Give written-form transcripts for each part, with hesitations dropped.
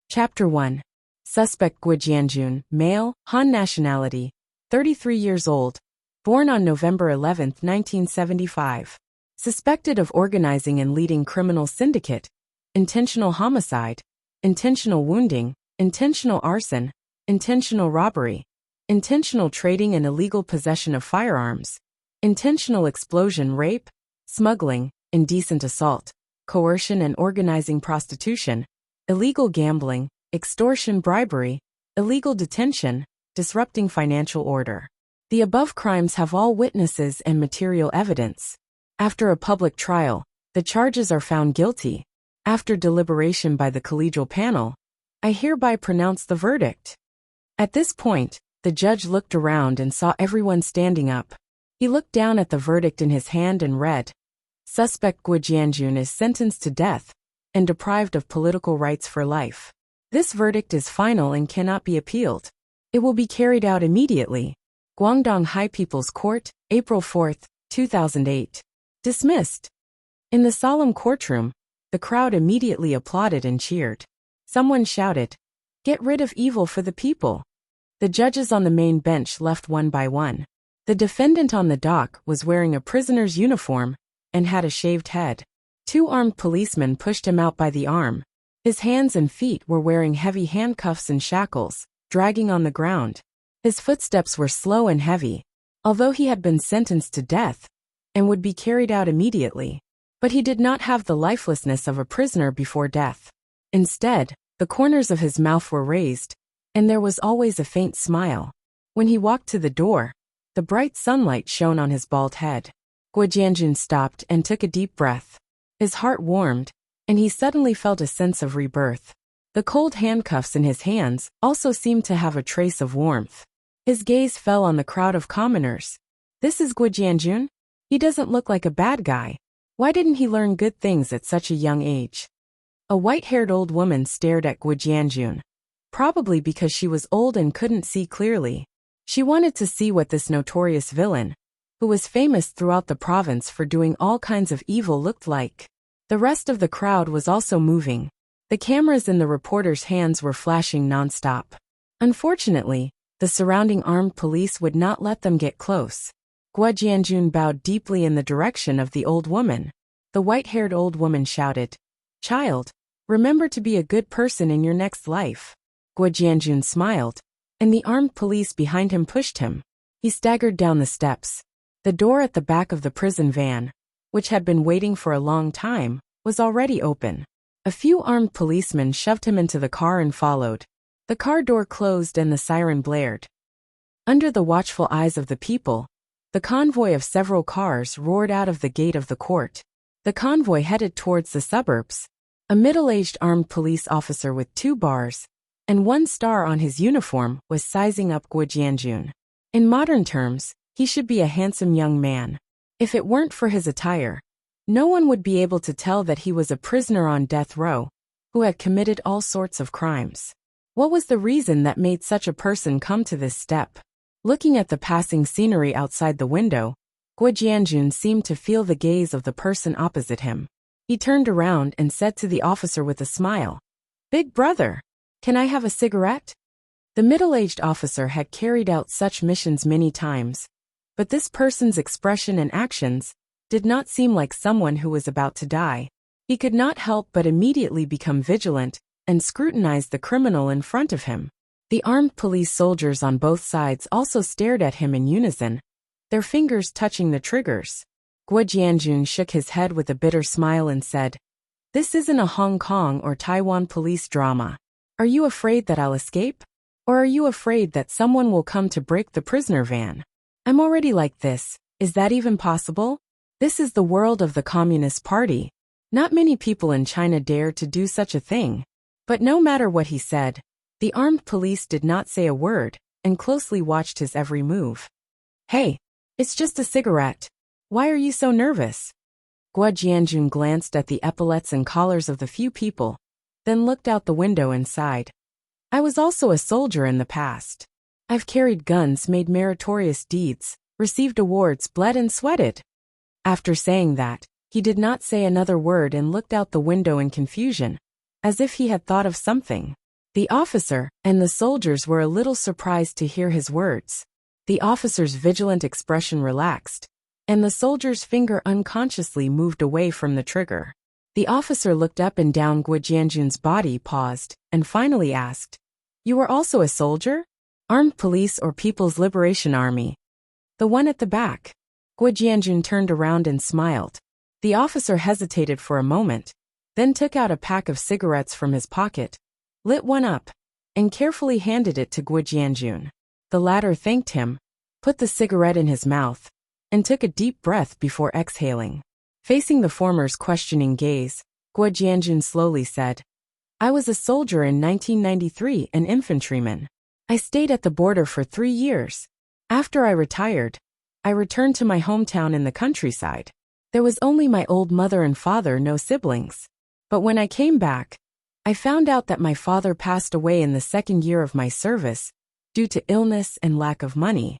Chapter 1. Suspect Guo Jianjun, male, Han nationality, 33 years old, born on November 11, 1975. Suspected of organizing and leading criminal syndicate, intentional homicide, intentional wounding, intentional arson, intentional robbery, intentional trading and illegal possession of firearms, intentional explosion, rape, smuggling, indecent assault, coercion and organizing prostitution, illegal gambling, extortion, bribery, illegal detention, disrupting financial order. The above crimes have all witnesses and material evidence. After a public trial, the charges are found guilty. After deliberation by the collegial panel, I hereby pronounce the verdict. At this point, the judge looked around and saw everyone standing up. He looked down at the verdict in his hand and read, Suspect Guo Jianjun is sentenced to death and deprived of political rights for life. This verdict is final and cannot be appealed. It will be carried out immediately. Guangdong High People's Court, April 4, 2008. Dismissed. In the solemn courtroom, the crowd immediately applauded and cheered. Someone shouted, "Get rid of evil for the people." The judges on the main bench left one by one. The defendant on the dock was wearing a prisoner's uniform and had a shaved head. Two armed policemen pushed him out by the arm. His hands and feet were wearing heavy handcuffs and shackles, dragging on the ground. His footsteps were slow and heavy, although he had been sentenced to death and would be carried out immediately. But he did not have the lifelessness of a prisoner before death. Instead, the corners of his mouth were raised, and there was always a faint smile. When he walked to the door, the bright sunlight shone on his bald head. Guo Jianjun stopped and took a deep breath. His heart warmed, and he suddenly felt a sense of rebirth. The cold handcuffs in his hands also seemed to have a trace of warmth. His gaze fell on the crowd of commoners. This is Guo Jianjun? He doesn't look like a bad guy. Why didn't he learn good things at such a young age? A white-haired old woman stared at Guo Jianjun, probably because she was old and couldn't see clearly. She wanted to see what this notorious villain, who was famous throughout the province for doing all kinds of evil, looked like. The rest of the crowd was also moving. The cameras in the reporters' hands were flashing non-stop. Unfortunately, the surrounding armed police would not let them get close. Guo Jianjun bowed deeply in the direction of the old woman. The white-haired old woman shouted, "Child, remember to be a good person in your next life." Guo Jianjun smiled, and the armed police behind him pushed him. He staggered down the steps. The door at the back of the prison van, which had been waiting for a long time, was already open. A few armed policemen shoved him into the car and followed. The car door closed and the siren blared. Under the watchful eyes of the people, the convoy of several cars roared out of the gate of the court. The convoy headed towards the suburbs. A middle-aged armed police officer with 2 bars and 1 star on his uniform was sizing up Guo Jianjun. In modern terms, he should be a handsome young man. If it weren't for his attire, no one would be able to tell that he was a prisoner on death row, who had committed all sorts of crimes. What was the reason that made such a person come to this step? Looking at the passing scenery outside the window, Guo Jianjun seemed to feel the gaze of the person opposite him. He turned around and said to the officer with a smile, "Big brother, can I have a cigarette?" The middle-aged officer had carried out such missions many times, but this person's expression and actions did not seem like someone who was about to die. He could not help but immediately become vigilant and scrutinize the criminal in front of him. The armed police soldiers on both sides also stared at him in unison, their fingers touching the triggers. Guo Jianjun shook his head with a bitter smile and said, "This isn't a Hong Kong or Taiwan police drama. Are you afraid that I'll escape? Or are you afraid that someone will come to break the prisoner van? I'm already like this. Is that even possible? This is the world of the Communist Party. Not many people in China dare to do such a thing." But no matter what he said, the armed police did not say a word and closely watched his every move. "Hey, it's just a cigarette. Why are you so nervous?" Guo Jianjun glanced at the epaulets and collars of the few people, then looked out the window and sighed. "I was also a soldier in the past. I've carried guns, made meritorious deeds, received awards, bled and sweated." After saying that, he did not say another word and looked out the window in confusion, as if he had thought of something. The officer and the soldiers were a little surprised to hear his words. The officer's vigilant expression relaxed, and the soldier's finger unconsciously moved away from the trigger. The officer looked up and down. Guo Jianjun's body, paused, and finally asked, "You are also a soldier? Armed police or People's Liberation Army?" "The one at the back." Guo Jianjun turned around and smiled. The officer hesitated for a moment, then took out a pack of cigarettes from his pocket, lit one up, and carefully handed it to Guo Jianjun. The latter thanked him, put the cigarette in his mouth, and took a deep breath before exhaling. Facing the former's questioning gaze, Guo Jianjun slowly said, "I was a soldier in 1993, an infantryman. I stayed at the border for 3 years. After I retired, I returned to my hometown in the countryside. There was only my old mother and father, no siblings. But when I came back, I found out that my father passed away in the 2nd year of my service, due to illness and lack of money.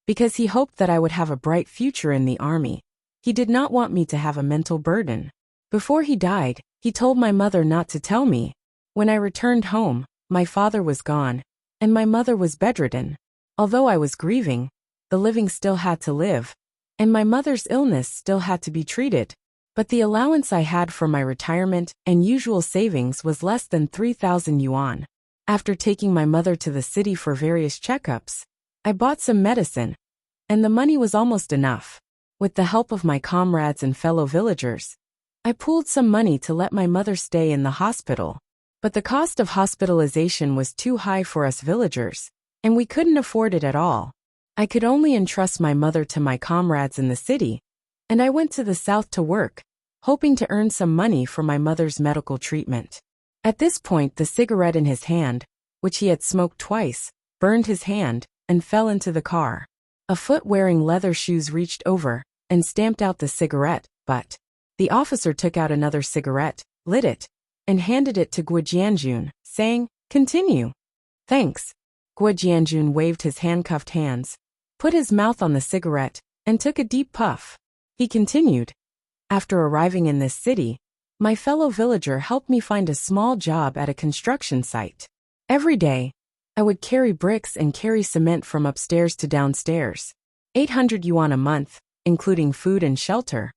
Because he hoped that I would have a bright future in the army, he did not want me to have a mental burden. Before he died, he told my mother not to tell me. When I returned home, my father was gone, and my mother was bedridden. Although I was grieving, the living still had to live, and my mother's illness still had to be treated. But the allowance I had for my retirement and usual savings was less than 3,000 yuan. After taking my mother to the city for various checkups, I bought some medicine, and the money was almost enough. With the help of my comrades and fellow villagers, I pooled some money to let my mother stay in the hospital. But the cost of hospitalization was too high for us villagers, and we couldn't afford it at all. I could only entrust my mother to my comrades in the city, and I went to the south to work, hoping to earn some money for my mother's medical treatment. At this point, the cigarette in his hand, which he had smoked twice, burned his hand and fell into the car. A foot wearing leather shoes reached over and stamped out the cigarette, but the officer took out another cigarette, lit it, and handed it to Guo Jianjun, saying, "Continue." "Thanks." Guo Jianjun waved his handcuffed hands, put his mouth on the cigarette, and took a deep puff. He continued, "After arriving in this city, my fellow villager helped me find a small job at a construction site. Every day, I would carry bricks and carry cement from upstairs to downstairs. 800 yuan a month, including food and shelter,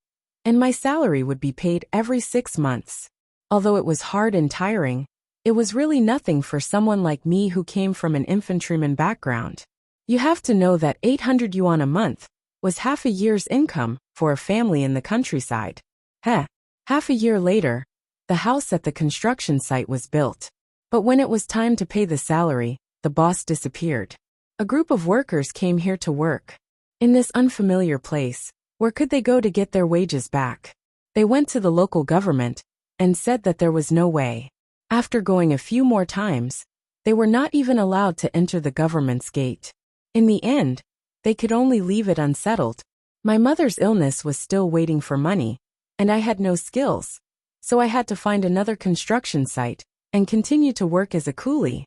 and my salary would be paid every 6 months. Although it was hard and tiring, it was really nothing for someone like me who came from an infantryman background. You have to know that 800 yuan a month was half a year's income for a family in the countryside. Half a year later, the house at the construction site was built. But when it was time to pay the salary, the boss disappeared. A group of workers came here to work. In this unfamiliar place, where could they go to get their wages back? They went to the local government and said that there was no way. After going a few more times, they were not even allowed to enter the government's gate. In the end, they could only leave it unsettled. My mother's illness was still waiting for money, and I had no skills, so I had to find another construction site and continue to work as a coolie.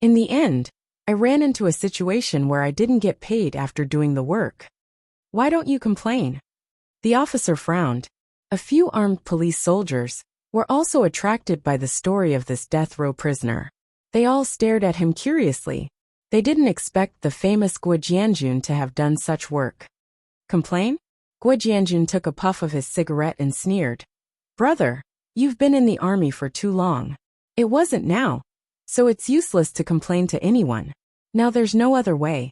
In the end, I ran into a situation where I didn't get paid after doing the work. Why don't you complain?" The officer frowned. A few armed police soldiers were also attracted by the story of this death row prisoner. They all stared at him curiously. They didn't expect the famous Guo Jianjun to have done such work. "Complain?" Guo Jianjun took a puff of his cigarette and sneered. "Brother, you've been in the army for too long. It wasn't now, so it's useless to complain to anyone. Now there's no other way.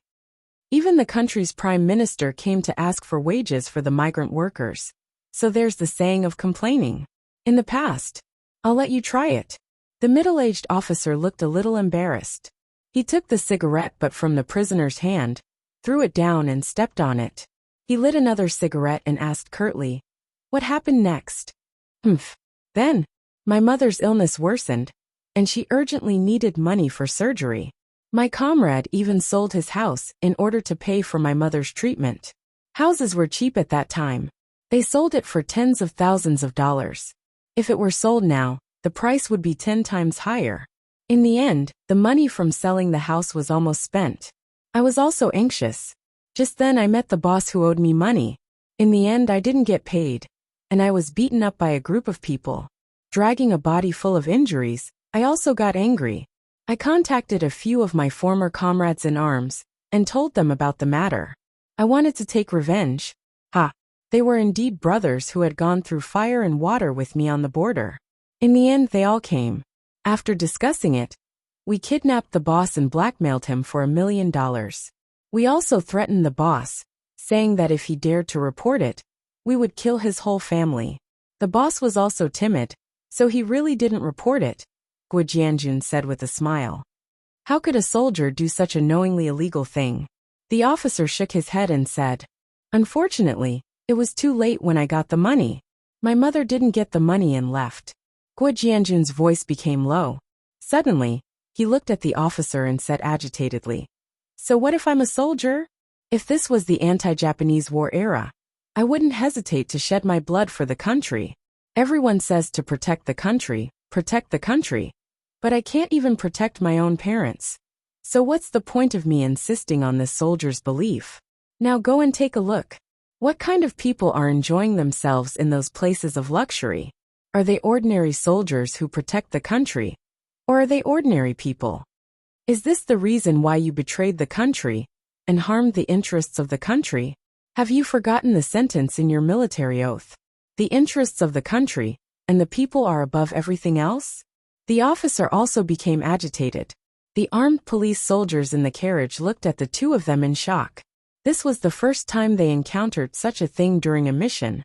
Even the country's prime minister came to ask for wages for the migrant workers. So there's the saying of complaining. In the past. I'll let you try it." The middle-aged officer looked a little embarrassed. He took the cigarette but from the prisoner's hand, threw it down and stepped on it. He lit another cigarette and asked curtly, "What happened next?" Then, my mother's illness worsened, and she urgently needed money for surgery. My comrade even sold his house in order to pay for my mother's treatment. Houses were cheap at that time. They sold it for tens of thousands of dollars. If it were sold now, the price would be 10 times higher. In the end, the money from selling the house was almost spent. I was also anxious. Just then I met the boss who owed me money. In the end I didn't get paid, and I was beaten up by a group of people. Dragging a body full of injuries, I also got angry. I contacted a few of my former comrades in arms and told them about the matter. I wanted to take revenge. Ha! They were indeed brothers who had gone through fire and water with me on the border. In the end, they all came. After discussing it, we kidnapped the boss and blackmailed him for $1 million. We also threatened the boss, saying that if he dared to report it, we would kill his whole family. The boss was also timid, so he really didn't report it, Guo Jianjun said with a smile. How could a soldier do such a knowingly illegal thing? The officer shook his head and said, Unfortunately, it was too late when I got the money. My mother didn't get the money and left. Guo Jianjun's voice became low. Suddenly, he looked at the officer and said agitatedly, So what if I'm a soldier? If this was the anti-Japanese war era, I wouldn't hesitate to shed my blood for the country. Everyone says to protect the country, but I can't even protect my own parents. So what's the point of me insisting on this soldier's belief? Now go and take a look. What kind of people are enjoying themselves in those places of luxury? Are they ordinary soldiers who protect the country? Or are they ordinary people? Is this the reason why you betrayed the country and harmed the interests of the country? Have you forgotten the sentence in your military oath? The interests of the country and the people are above everything else? The officer also became agitated. The armed police soldiers in the carriage looked at the two of them in shock. This was the first time they encountered such a thing during a mission.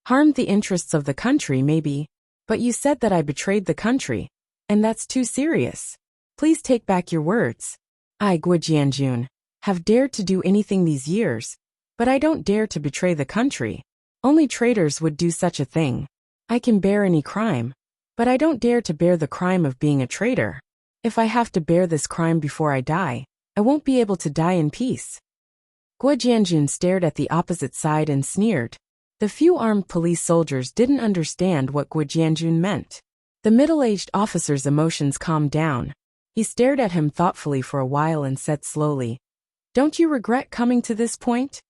Harmed the interests of the country maybe, but you said that I betrayed the country, and that's too serious. Please take back your words. I, Guo Jianjun, have dared to do anything these years, but I don't dare to betray the country. Only traitors would do such a thing. I can bear any crime, but I don't dare to bear the crime of being a traitor. If I have to bear this crime before I die, I won't be able to die in peace. Guo Jianjun stared at the opposite side and sneered. The few armed police soldiers didn't understand what Guo Jianjun meant. The middle-aged officer's emotions calmed down. He stared at him thoughtfully for a while and said slowly, Don't you regret coming to this point?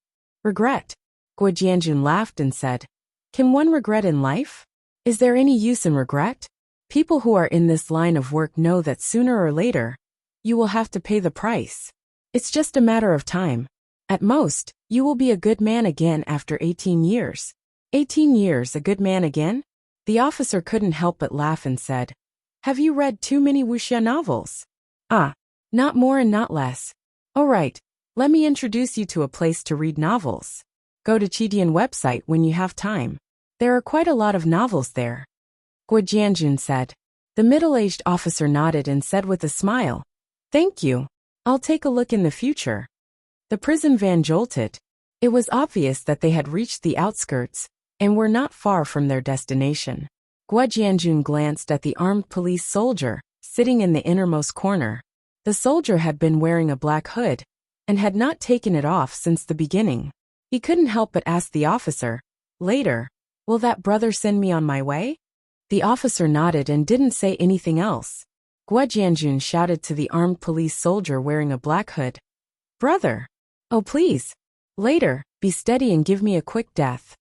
Regret? Guo Jianjun laughed and said, Can one regret in life? Is there any use in regret? People who are in this line of work know that sooner or later, you will have to pay the price. It's just a matter of time. At most, you will be a good man again after 18 years. 18 years, a good man again? The officer couldn't help but laugh and said, Have you read too many wuxia novels? Ah, not more and not less. All right, let me introduce you to a place to read novels. Go to Chidian website when you have time. There are quite a lot of novels there. Guo Jianjun said. The middle-aged officer nodded and said with a smile, Thank you. I'll take a look in the future. The prison van jolted. It was obvious that they had reached the outskirts and were not far from their destination. Guo Jianjun glanced at the armed police soldier sitting in the innermost corner. The soldier had been wearing a black hood and had not taken it off since the beginning. He couldn't help but ask the officer, Later, will that brother send me on my way? The officer nodded and didn't say anything else. Guo Jianjun shouted to the armed police soldier wearing a black hood, Brother! Oh please! Later, be steady and give me a quick death.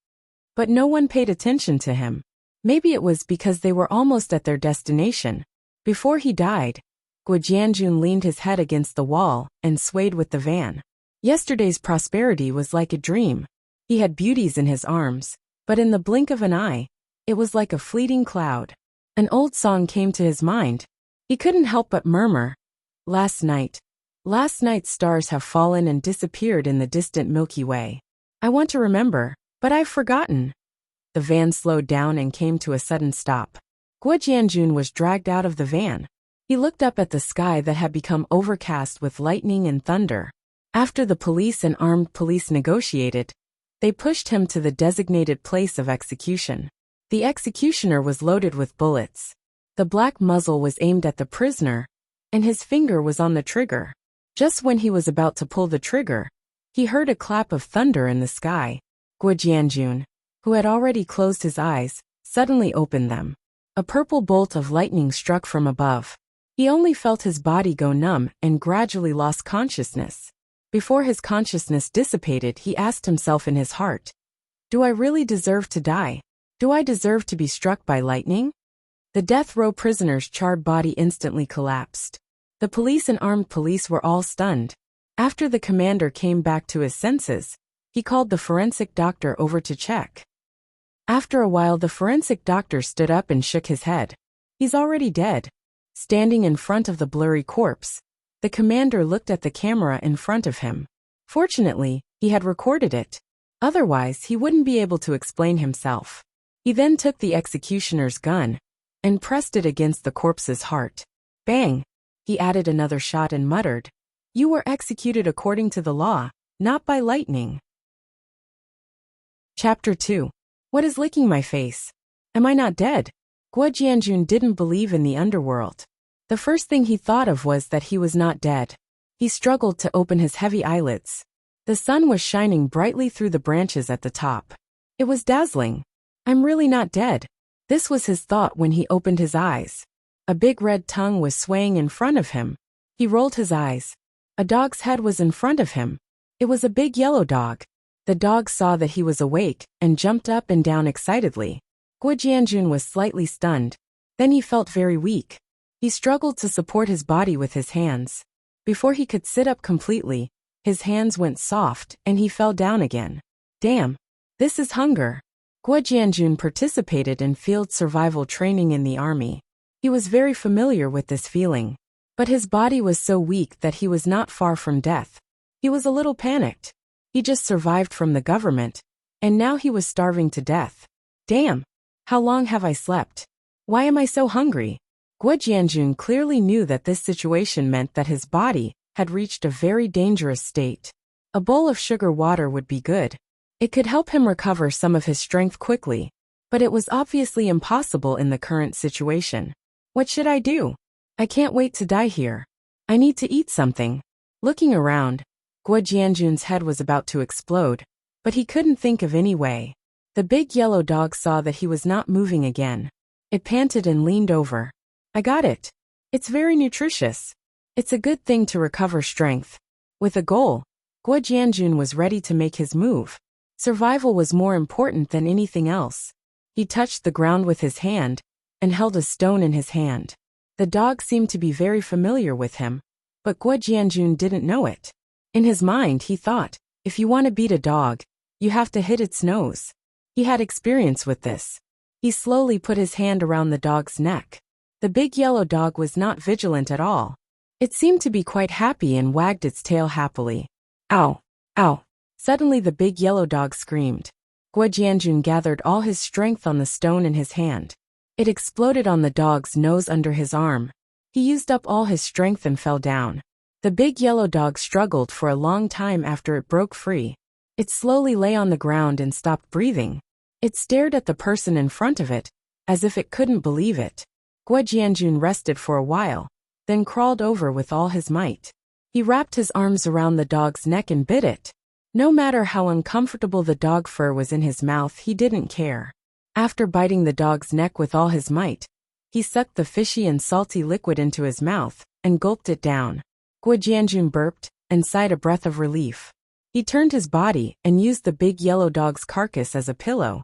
But no one paid attention to him. Maybe it was because they were almost at their destination. Before he died, Guo Jianjun leaned his head against the wall and swayed with the van. Yesterday's prosperity was like a dream. He had beauties in his arms, but in the blink of an eye, it was like a fleeting cloud. An old song came to his mind. He couldn't help but murmur, Last night's stars have fallen and disappeared in the distant Milky Way. I want to remember, but I've forgotten. The van slowed down and came to a sudden stop. Guo Jianjun was dragged out of the van. He looked up at the sky that had become overcast with lightning and thunder. After the police and armed police negotiated, they pushed him to the designated place of execution. The executioner was loaded with bullets. The black muzzle was aimed at the prisoner, and his finger was on the trigger. Just when he was about to pull the trigger, he heard a clap of thunder in the sky. Guo Jianjun, who had already closed his eyes, suddenly opened them. A purple bolt of lightning struck from above. He only felt his body go numb and gradually lost consciousness. Before his consciousness dissipated, he asked himself in his heart, Do I really deserve to die? Do I deserve to be struck by lightning? The death row prisoner's charred body instantly collapsed. The police and armed police were all stunned. After the commander came back to his senses, he called the forensic doctor over to check. After a while, the forensic doctor stood up and shook his head. He's already dead. Standing in front of the blurry corpse, the commander looked at the camera in front of him. Fortunately, he had recorded it. Otherwise, he wouldn't be able to explain himself. He then took the executioner's gun and pressed it against the corpse's heart. Bang! He added another shot and muttered, "You were executed according to the law, not by lightning." Chapter 2. What is licking my face? Am I not dead? Guo Jianjun didn't believe in the underworld. The first thing he thought of was that he was not dead. He struggled to open his heavy eyelids. The sun was shining brightly through the branches at the top. It was dazzling. I'm really not dead. This was his thought when he opened his eyes. A big red tongue was swaying in front of him. He rolled his eyes. A dog's head was in front of him. It was a big yellow dog. The dog saw that he was awake and jumped up and down excitedly. Guo Jianjun was slightly stunned. Then he felt very weak. He struggled to support his body with his hands. Before he could sit up completely, his hands went soft and he fell down again. Damn, this is hunger. Guo Jianjun participated in field survival training in the army. He was very familiar with this feeling. But his body was so weak that he was not far from death. He was a little panicked. He just survived from the government, and now he was starving to death. Damn! How long have I slept? Why am I so hungry? Guo Jianjun clearly knew that this situation meant that his body had reached a very dangerous state. A bowl of sugar water would be good. It could help him recover some of his strength quickly, but it was obviously impossible in the current situation. What should I do? I can't wait to die here. I need to eat something. Looking around, Guo Jianjun's head was about to explode, but he couldn't think of any way. The big yellow dog saw that he was not moving again. It panted and leaned over. I got it. It's very nutritious. It's a good thing to recover strength. With a goal, Guo Jianjun was ready to make his move. Survival was more important than anything else. He touched the ground with his hand and held a stone in his hand. The dog seemed to be very familiar with him, but Guo Jianjun didn't know it. In his mind, he thought, if you want to beat a dog, you have to hit its nose. He had experience with this. He slowly put his hand around the dog's neck. The big yellow dog was not vigilant at all. It seemed to be quite happy and wagged its tail happily. Ow! Ow! Suddenly the big yellow dog screamed. Guo Jianjun gathered all his strength on the stone in his hand. It exploded on the dog's nose under his arm. He used up all his strength and fell down. The big yellow dog struggled for a long time after it broke free. It slowly lay on the ground and stopped breathing. It stared at the person in front of it, as if it couldn't believe it. Guo Jianjun rested for a while, then crawled over with all his might. He wrapped his arms around the dog's neck and bit it. No matter how uncomfortable the dog fur was in his mouth, he didn't care. After biting the dog's neck with all his might, he sucked the fishy and salty liquid into his mouth and gulped it down. Guo Jianjun burped and sighed a breath of relief. He turned his body and used the big yellow dog's carcass as a pillow.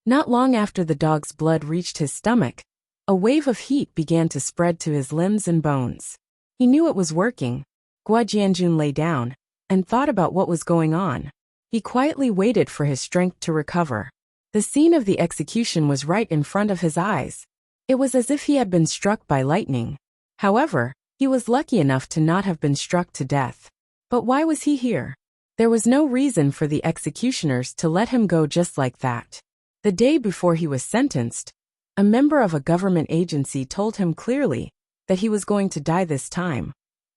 Not long after the dog's blood reached his stomach, a wave of heat began to spread to his limbs and bones. He knew it was working. Guo Jianjun lay down and thought about what was going on. He quietly waited for his strength to recover. The scene of the execution was right in front of his eyes. It was as if he had been struck by lightning. However, he was lucky enough to not have been struck to death. But why was he here? There was no reason for the executioners to let him go just like that. The day before he was sentenced, a member of a government agency told him clearly that he was going to die this time,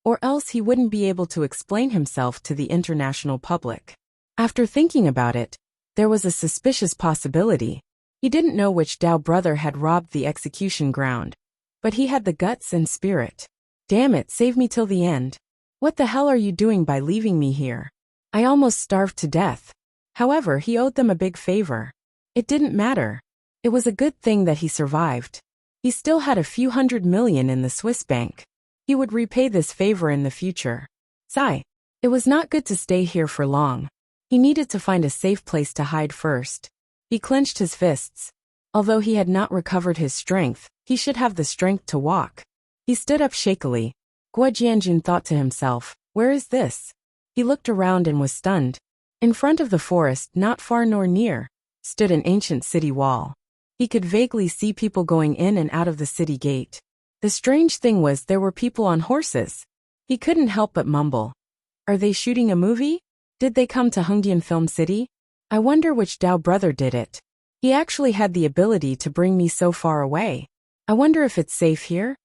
or else he wouldn't be able to explain himself to the international public. After thinking about it, there was a suspicious possibility. He didn't know which Dao brother had robbed the execution ground, but he had the guts and spirit. Damn it, save me till the end. What the hell are you doing by leaving me here? I almost starved to death. However, he owed them a big favor. It didn't matter. It was a good thing that he survived. He still had a few $100 million in the Swiss bank. He would repay this favor in the future. Sigh. It was not good to stay here for long. He needed to find a safe place to hide first. He clenched his fists. Although he had not recovered his strength, he should have the strength to walk. He stood up shakily. Guo Jianjun thought to himself, where is this? He looked around and was stunned. In front of the forest, not far nor near, stood an ancient city wall. He could vaguely see people going in and out of the city gate. The strange thing was there were people on horses. He couldn't help but mumble. Are they shooting a movie? Did they come to Hongdian Film City? I wonder which Dao brother did it. He actually had the ability to bring me so far away. I wonder if it's safe here?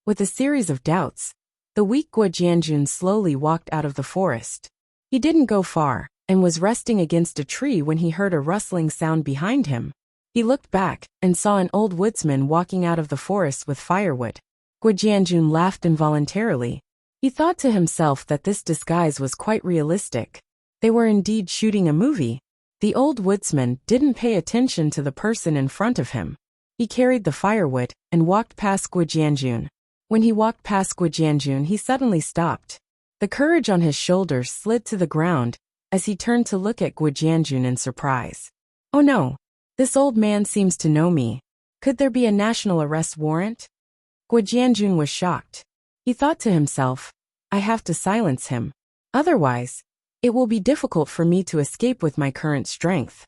With a series of doubts, the weak Guo Jianjun slowly walked out of the forest. He didn't go far, and was resting against a tree when he heard a rustling sound behind him. He looked back, and saw an old woodsman walking out of the forest with firewood. Guo Jianjun laughed involuntarily. He thought to himself that this disguise was quite realistic. They were indeed shooting a movie. The old woodsman didn't pay attention to the person in front of him. He carried the firewood, and walked past Guo Jianjun. When he walked past Guo Jianjun, he suddenly stopped. The courage on his shoulders slid to the ground, as he turned to look at Guo Jianjun in surprise. Oh no! This old man seems to know me. Could there be a national arrest warrant? Guo Jianjun was shocked. He thought to himself, I have to silence him. Otherwise, it will be difficult for me to escape with my current strength.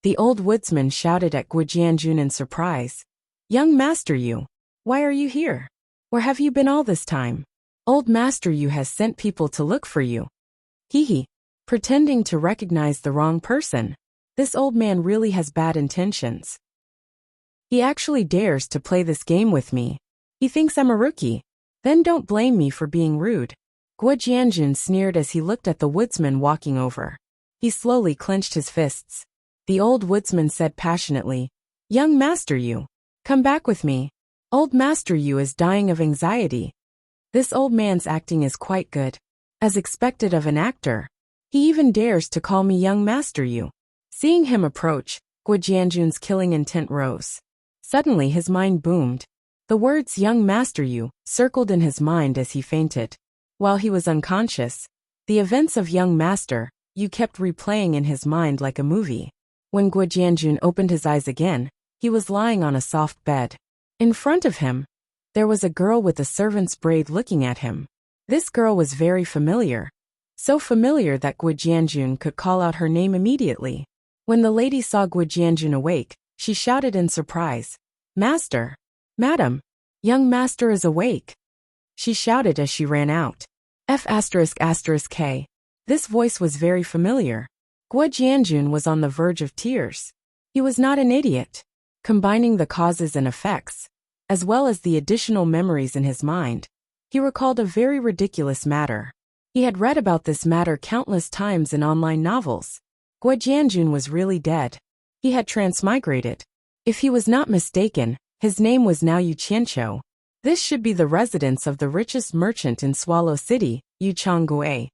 The old woodsman shouted at Guo Jianjun in surprise. Young Master Yu, why are you here? Where have you been all this time? Old Master Yu has sent people to look for you. Hee. Pretending to recognize the wrong person. This old man really has bad intentions. He actually dares to play this game with me. He thinks I'm a rookie. Then don't blame me for being rude. Guo Jianjun sneered as he looked at the woodsman walking over. He slowly clenched his fists. The old woodsman said passionately, Young Master Yu, come back with me. Old Master Yu is dying of anxiety. This old man's acting is quite good. As expected of an actor. He even dares to call me Young Master Yu. Seeing him approach, Guo Jianjun's killing intent rose. Suddenly his mind boomed. The words Young Master Yu circled in his mind as he fainted. While he was unconscious, the events of Young Master Yu kept replaying in his mind like a movie. When Guo Jianjun opened his eyes again, he was lying on a soft bed. In front of him, there was a girl with a servant's braid looking at him. This girl was very familiar. So familiar that Guo Jianjun could call out her name immediately. When the lady saw Guo Jianjun awake, she shouted in surprise, Master! Madam! Young Master is awake! She shouted as she ran out. F***K. This voice was very familiar. Guo Jianjun was on the verge of tears. He was not an idiot. Combining the causes and effects, as well as the additional memories in his mind, he recalled a very ridiculous matter. He had read about this matter countless times in online novels. Guo Jianjun was really dead. He had transmigrated. If he was not mistaken, his name was now Yu Qianqiu. This should be the residence of the richest merchant in Swallow City, Yu Changgui.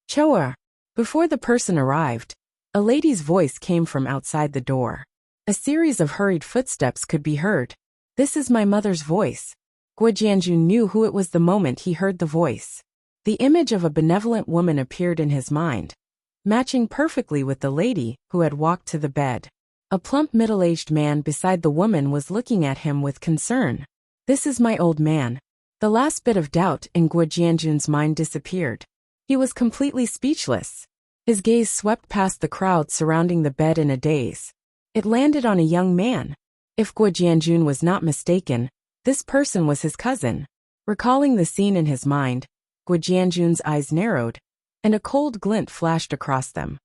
Choa. Before the person arrived, a lady's voice came from outside the door. A series of hurried footsteps could be heard. This is my mother's voice. Guo Jianjun knew who it was the moment he heard the voice. The image of a benevolent woman appeared in his mind, matching perfectly with the lady who had walked to the bed. A plump middle-aged man beside the woman was looking at him with concern. This is my old man. The last bit of doubt in Guo Jianjun's mind disappeared. He was completely speechless. His gaze swept past the crowd surrounding the bed in a daze. It landed on a young man. If Guo Jianjun was not mistaken, this person was his cousin. Recalling the scene in his mind, Guo Jianjun's eyes narrowed, and a cold glint flashed across them.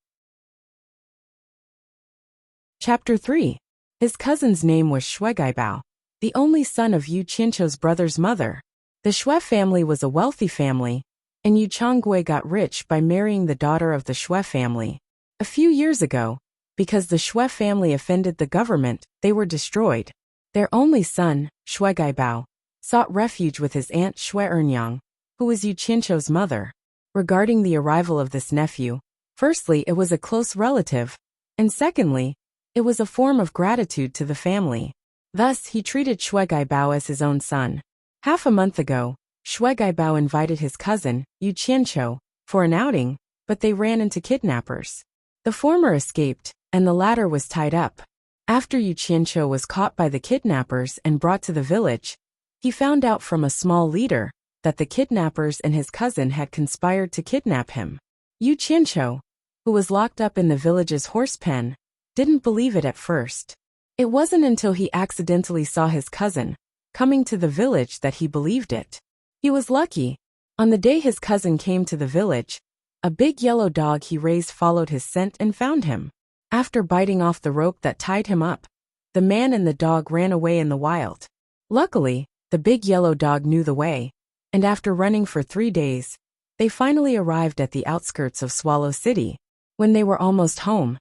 Chapter 3. His cousin's name was Shuegaibao, the only son of Yu Qianqiu's brother's mother. The Shui family was a wealthy family, and Yu Changgui got rich by marrying the daughter of the Shui family. A few years ago, because the Shui family offended the government, they were destroyed. Their only son, Shuegaibao, sought refuge with his aunt Shui Ernyang, who was Yu Qianqiu's mother. Regarding the arrival of this nephew, firstly, it was a close relative, and secondly, it was a form of gratitude to the family. Thus, he treated Shuegaibao as his own son. Half a month ago, Shuegaibao invited his cousin, Yu Qianqiu, for an outing, but they ran into kidnappers. The former escaped, and the latter was tied up. After Yu Qianqiu was caught by the kidnappers and brought to the village, he found out from a small leader that the kidnappers and his cousin had conspired to kidnap him. Yu Qianqiu, who was locked up in the village's horse pen, didn't believe it at first. It wasn't until he accidentally saw his cousin coming to the village that he believed it. He was lucky. On the day his cousin came to the village, a big yellow dog he raised followed his scent and found him. After biting off the rope that tied him up, the man and the dog ran away in the wild. Luckily, the big yellow dog knew the way, and after running for 3 days, they finally arrived at the outskirts of Swallow City. When they were almost home,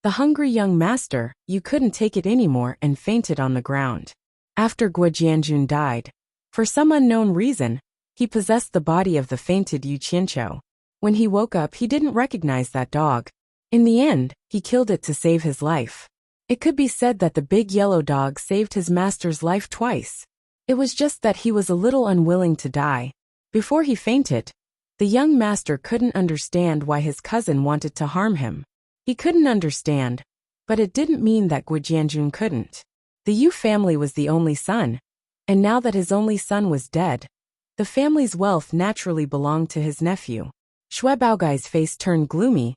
the hungry young master, Yu, couldn't take it anymore and fainted on the ground. After Guo Jianjun died, for some unknown reason, he possessed the body of the fainted Yu Qianqiu. When he woke up, he didn't recognize that dog. In the end, he killed it to save his life. It could be said that the big yellow dog saved his master's life twice. It was just that he was a little unwilling to die. Before he fainted, the young master couldn't understand why his cousin wanted to harm him. He couldn't understand, but it didn't mean that Guo Jianjun couldn't. The Yu family was the only son, and now that his only son was dead, the family's wealth naturally belonged to his nephew. Xue Baogai's face turned gloomy,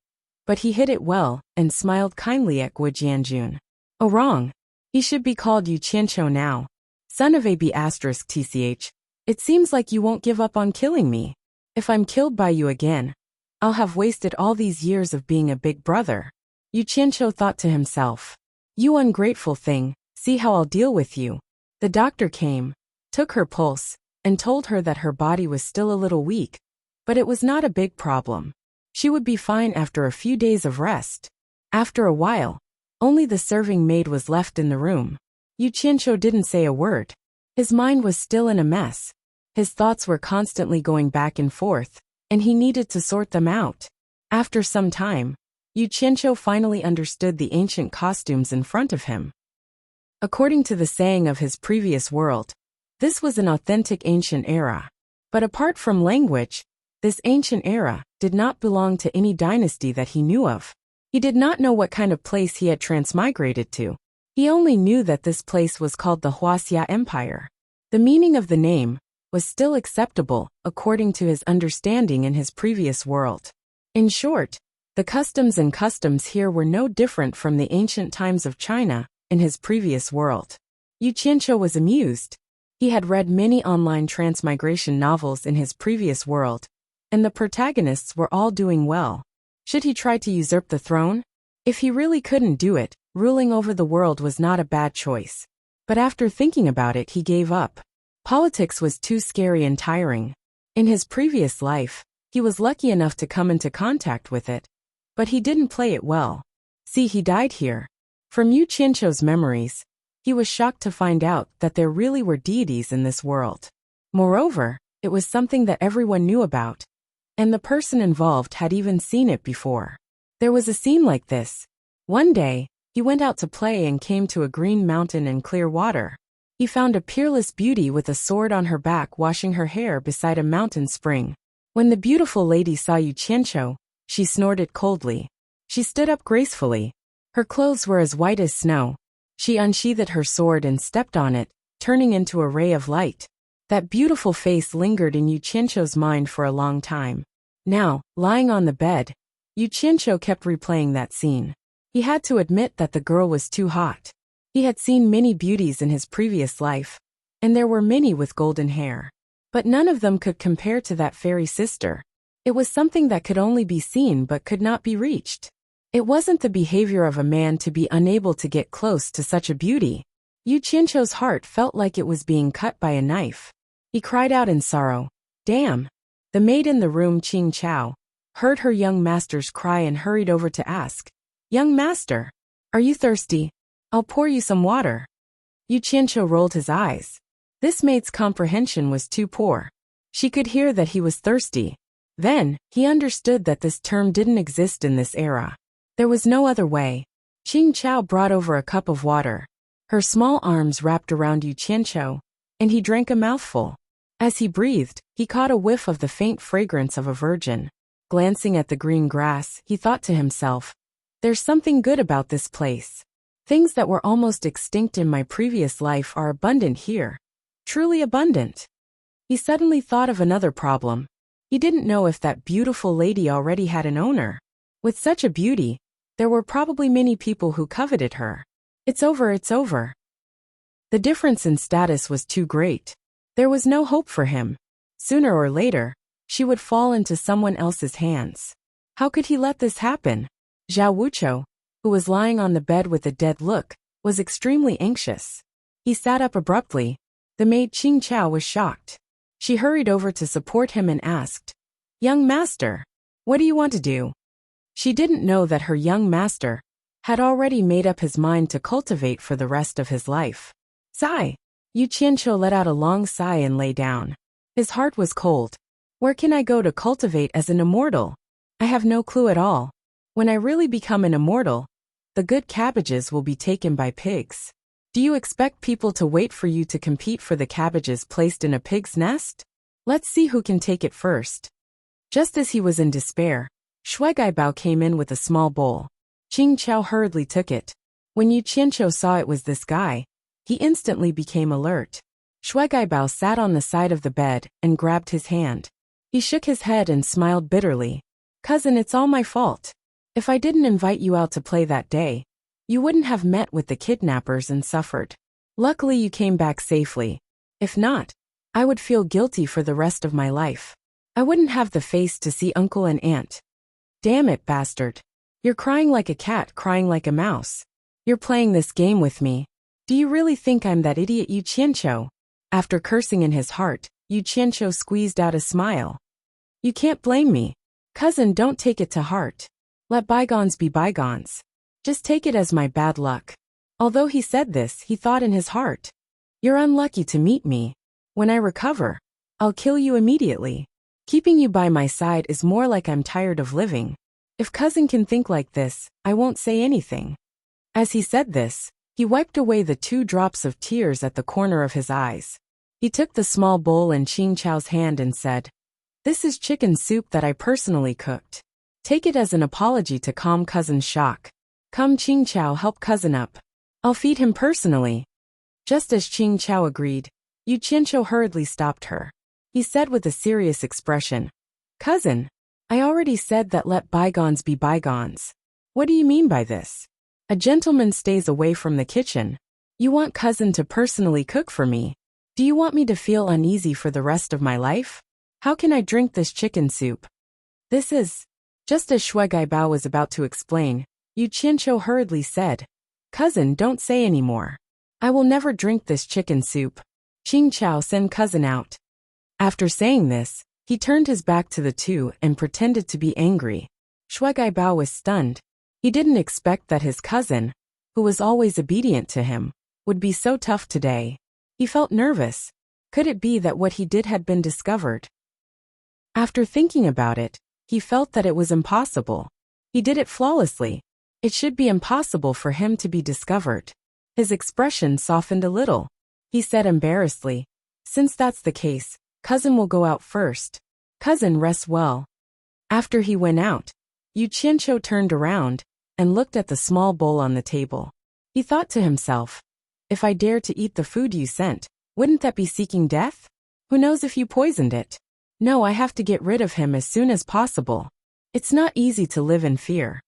but he hid it well and smiled kindly at Guo Jianjun. Oh, wrong. He should be called Yu Qianqiu now. Son of AB***, it seems like you won't give up on killing me. If I'm killed by you again, I'll have wasted all these years of being a big brother. Yu Qianqiu thought to himself. You ungrateful thing, see how I'll deal with you. The doctor came, took her pulse, and told her that her body was still a little weak, but it was not a big problem. She would be fine after a few days of rest. After a while, only the serving maid was left in the room. Yu Qianqiu didn't say a word. His mind was still in a mess. His thoughts were constantly going back and forth, and he needed to sort them out. After some time, Yu Qianqiu finally understood the ancient costumes in front of him. According to the saying of his previous world, this was an authentic ancient era. But apart from language, this ancient era did not belong to any dynasty that he knew of. He did not know what kind of place he had transmigrated to. He only knew that this place was called the Huaxia Empire. The meaning of the name was still acceptable according to his understanding in his previous world. In short, the customs here were no different from the ancient times of China in his previous world. Yu Qianqiu was amused. He had read many online transmigration novels in his previous world, and the protagonists were all doing well. Should he try to usurp the throne? If he really couldn't do it, ruling over the world was not a bad choice. But after thinking about it, he gave up. Politics was too scary and tiring. In his previous life, he was lucky enough to come into contact with it, but he didn't play it well. See, he died here. From Yu Qianqiu's memories, he was shocked to find out that there really were deities in this world. Moreover, it was something that everyone knew about, and the person involved had even seen it before. There was a scene like this. One day, he went out to play and came to a green mountain and clear water. He found a peerless beauty with a sword on her back washing her hair beside a mountain spring. When the beautiful lady saw Yu Qianqiu, she snorted coldly. She stood up gracefully. Her clothes were as white as snow. She unsheathed her sword and stepped on it, turning into a ray of light. That beautiful face lingered in Yu Qianqiu's mind for a long time. Now, lying on the bed, Yu Qianqiu kept replaying that scene. He had to admit that the girl was too hot. He had seen many beauties in his previous life, and there were many with golden hair. But none of them could compare to that fairy sister. It was something that could only be seen but could not be reached. It wasn't the behavior of a man to be unable to get close to such a beauty. Yu Qianqiu's heart felt like it was being cut by a knife. He cried out in sorrow, "Damn!" The maid in the room, Qing Chao, heard her young master's cry and hurried over to ask, "Young master, are you thirsty? I'll pour you some water." Yu Qianqiu rolled his eyes. This maid's comprehension was too poor. She could hear that he was thirsty. Then, he understood that this term didn't exist in this era. There was no other way. Qing Chao brought over a cup of water. Her small arms wrapped around Yu Qianqiu, and he drank a mouthful. As he breathed, he caught a whiff of the faint fragrance of a virgin. Glancing at the green grass, he thought to himself, "There's something good about this place." Things that were almost extinct in my previous life are abundant here. Truly abundant. He suddenly thought of another problem. He didn't know if that beautiful lady already had an owner. With such a beauty, there were probably many people who coveted her. It's over, it's over. The difference in status was too great. There was no hope for him. Sooner or later, she would fall into someone else's hands. How could he let this happen? Zhao Wuchou, who was lying on the bed with a dead look, was extremely anxious. He sat up abruptly. The maid Qing Chao was shocked. She hurried over to support him and asked, "Young master, what do you want to do?" She didn't know that her young master had already made up his mind to cultivate for the rest of his life. Sigh. Yu Qianqiu let out a long sigh and lay down. His heart was cold. Where can I go to cultivate as an immortal? I have no clue at all. When I really become an immortal, the good cabbages will be taken by pigs. Do you expect people to wait for you to compete for the cabbages placed in a pig's nest? Let's see who can take it first. Just as he was in despair, Shuigaibao came in with a small bowl. Qing Chao hurriedly took it. When Yu Qianqiu saw it was this guy, he instantly became alert. Shuigaibao sat on the side of the bed and grabbed his hand. He shook his head and smiled bitterly. "Cousin, it's all my fault. If I didn't invite you out to play that day, you wouldn't have met with the kidnappers and suffered. Luckily you came back safely. If not, I would feel guilty for the rest of my life. I wouldn't have the face to see uncle and aunt. Damn it, bastard. You're crying like a cat, crying like a mouse. You're playing this game with me. Do you really think I'm that idiot, Yu Qianqiu?" After cursing in his heart, Yu Qianqiu squeezed out a smile. "You can't blame me. Cousin, don't take it to heart. Let bygones be bygones. Just take it as my bad luck." Although he said this, he thought in his heart, "You're unlucky to meet me. When I recover, I'll kill you immediately. Keeping you by my side is more like I'm tired of living. If cousin can think like this, I won't say anything." As he said this, he wiped away the 2 drops of tears at the corner of his eyes. He took the small bowl in Qing Chao's hand and said, "This is chicken soup that I personally cooked. Take it as an apology to calm cousin's shock. Come, Qing Chao, help cousin up. I'll feed him personally." Just as Qing Chao agreed, Yu Qianqiu hurriedly stopped her. He said with a serious expression, "Cousin, I already said that let bygones be bygones. What do you mean by this? A gentleman stays away from the kitchen. You want cousin to personally cook for me. Do you want me to feel uneasy for the rest of my life? How can I drink this chicken soup? This is..." Just as Shuigaibao was about to explain, Yu Qianqiu hurriedly said, "Cousin, don't say any more. I will never drink this chicken soup. Qing Chao, send cousin out." After saying this, he turned his back to the two and pretended to be angry. Shuigaibao was stunned. He didn't expect that his cousin, who was always obedient to him, would be so tough today. He felt nervous. Could it be that what he did had been discovered? After thinking about it, he felt that it was impossible. He did it flawlessly. It should be impossible for him to be discovered. His expression softened a little. He said embarrassedly, "Since that's the case, cousin will go out first. Cousin, rest well." After he went out, Yu Qianqiu turned around and looked at the small bowl on the table. He thought to himself, "If I dare to eat the food you sent, wouldn't that be seeking death? Who knows if you poisoned it? No, I have to get rid of him as soon as possible. It's not easy to live in fear."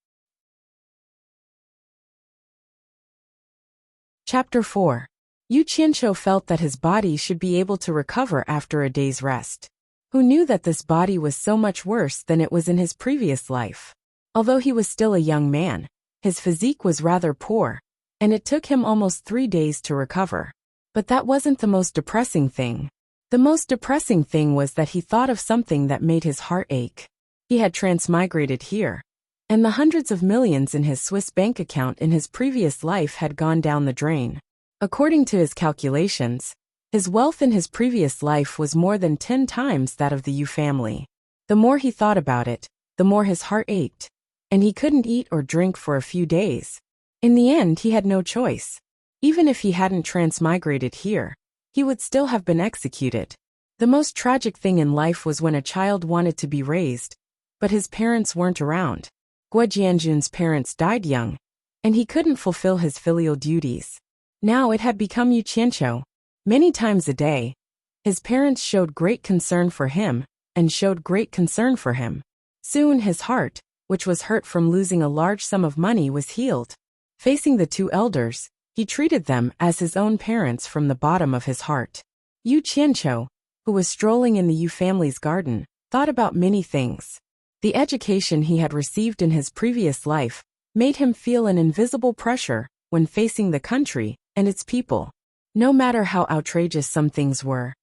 Chapter 4. Yu Qianqiu felt that his body should be able to recover after a day's rest. Who knew that this body was so much worse than it was in his previous life? Although he was still a young man, his physique was rather poor, and it took him almost 3 days to recover. But that wasn't the most depressing thing. The most depressing thing was that he thought of something that made his heart ache. He had transmigrated here, and the hundreds of millions in his Swiss bank account in his previous life had gone down the drain. According to his calculations, his wealth in his previous life was more than 10 times that of the Yu family. The more he thought about it, the more his heart ached, and he couldn't eat or drink for a few days. In the end, he had no choice. Even if he hadn't transmigrated here, he would still have been executed. The most tragic thing in life was when a child wanted to be raised, but his parents weren't around. Guo Jianjun's parents died young, and he couldn't fulfill his filial duties. Now it had become Yu Qianqiu. Many times a day, his parents showed great concern for him, and showed great concern for him. Soon his heart, which was hurt from losing a large sum of money, was healed. Facing the two elders, he treated them as his own parents from the bottom of his heart. Yu Qianqiu, who was strolling in the Yu family's garden, thought about many things. The education he had received in his previous life made him feel an invisible pressure when facing the country and its people. No matter how outrageous some things were,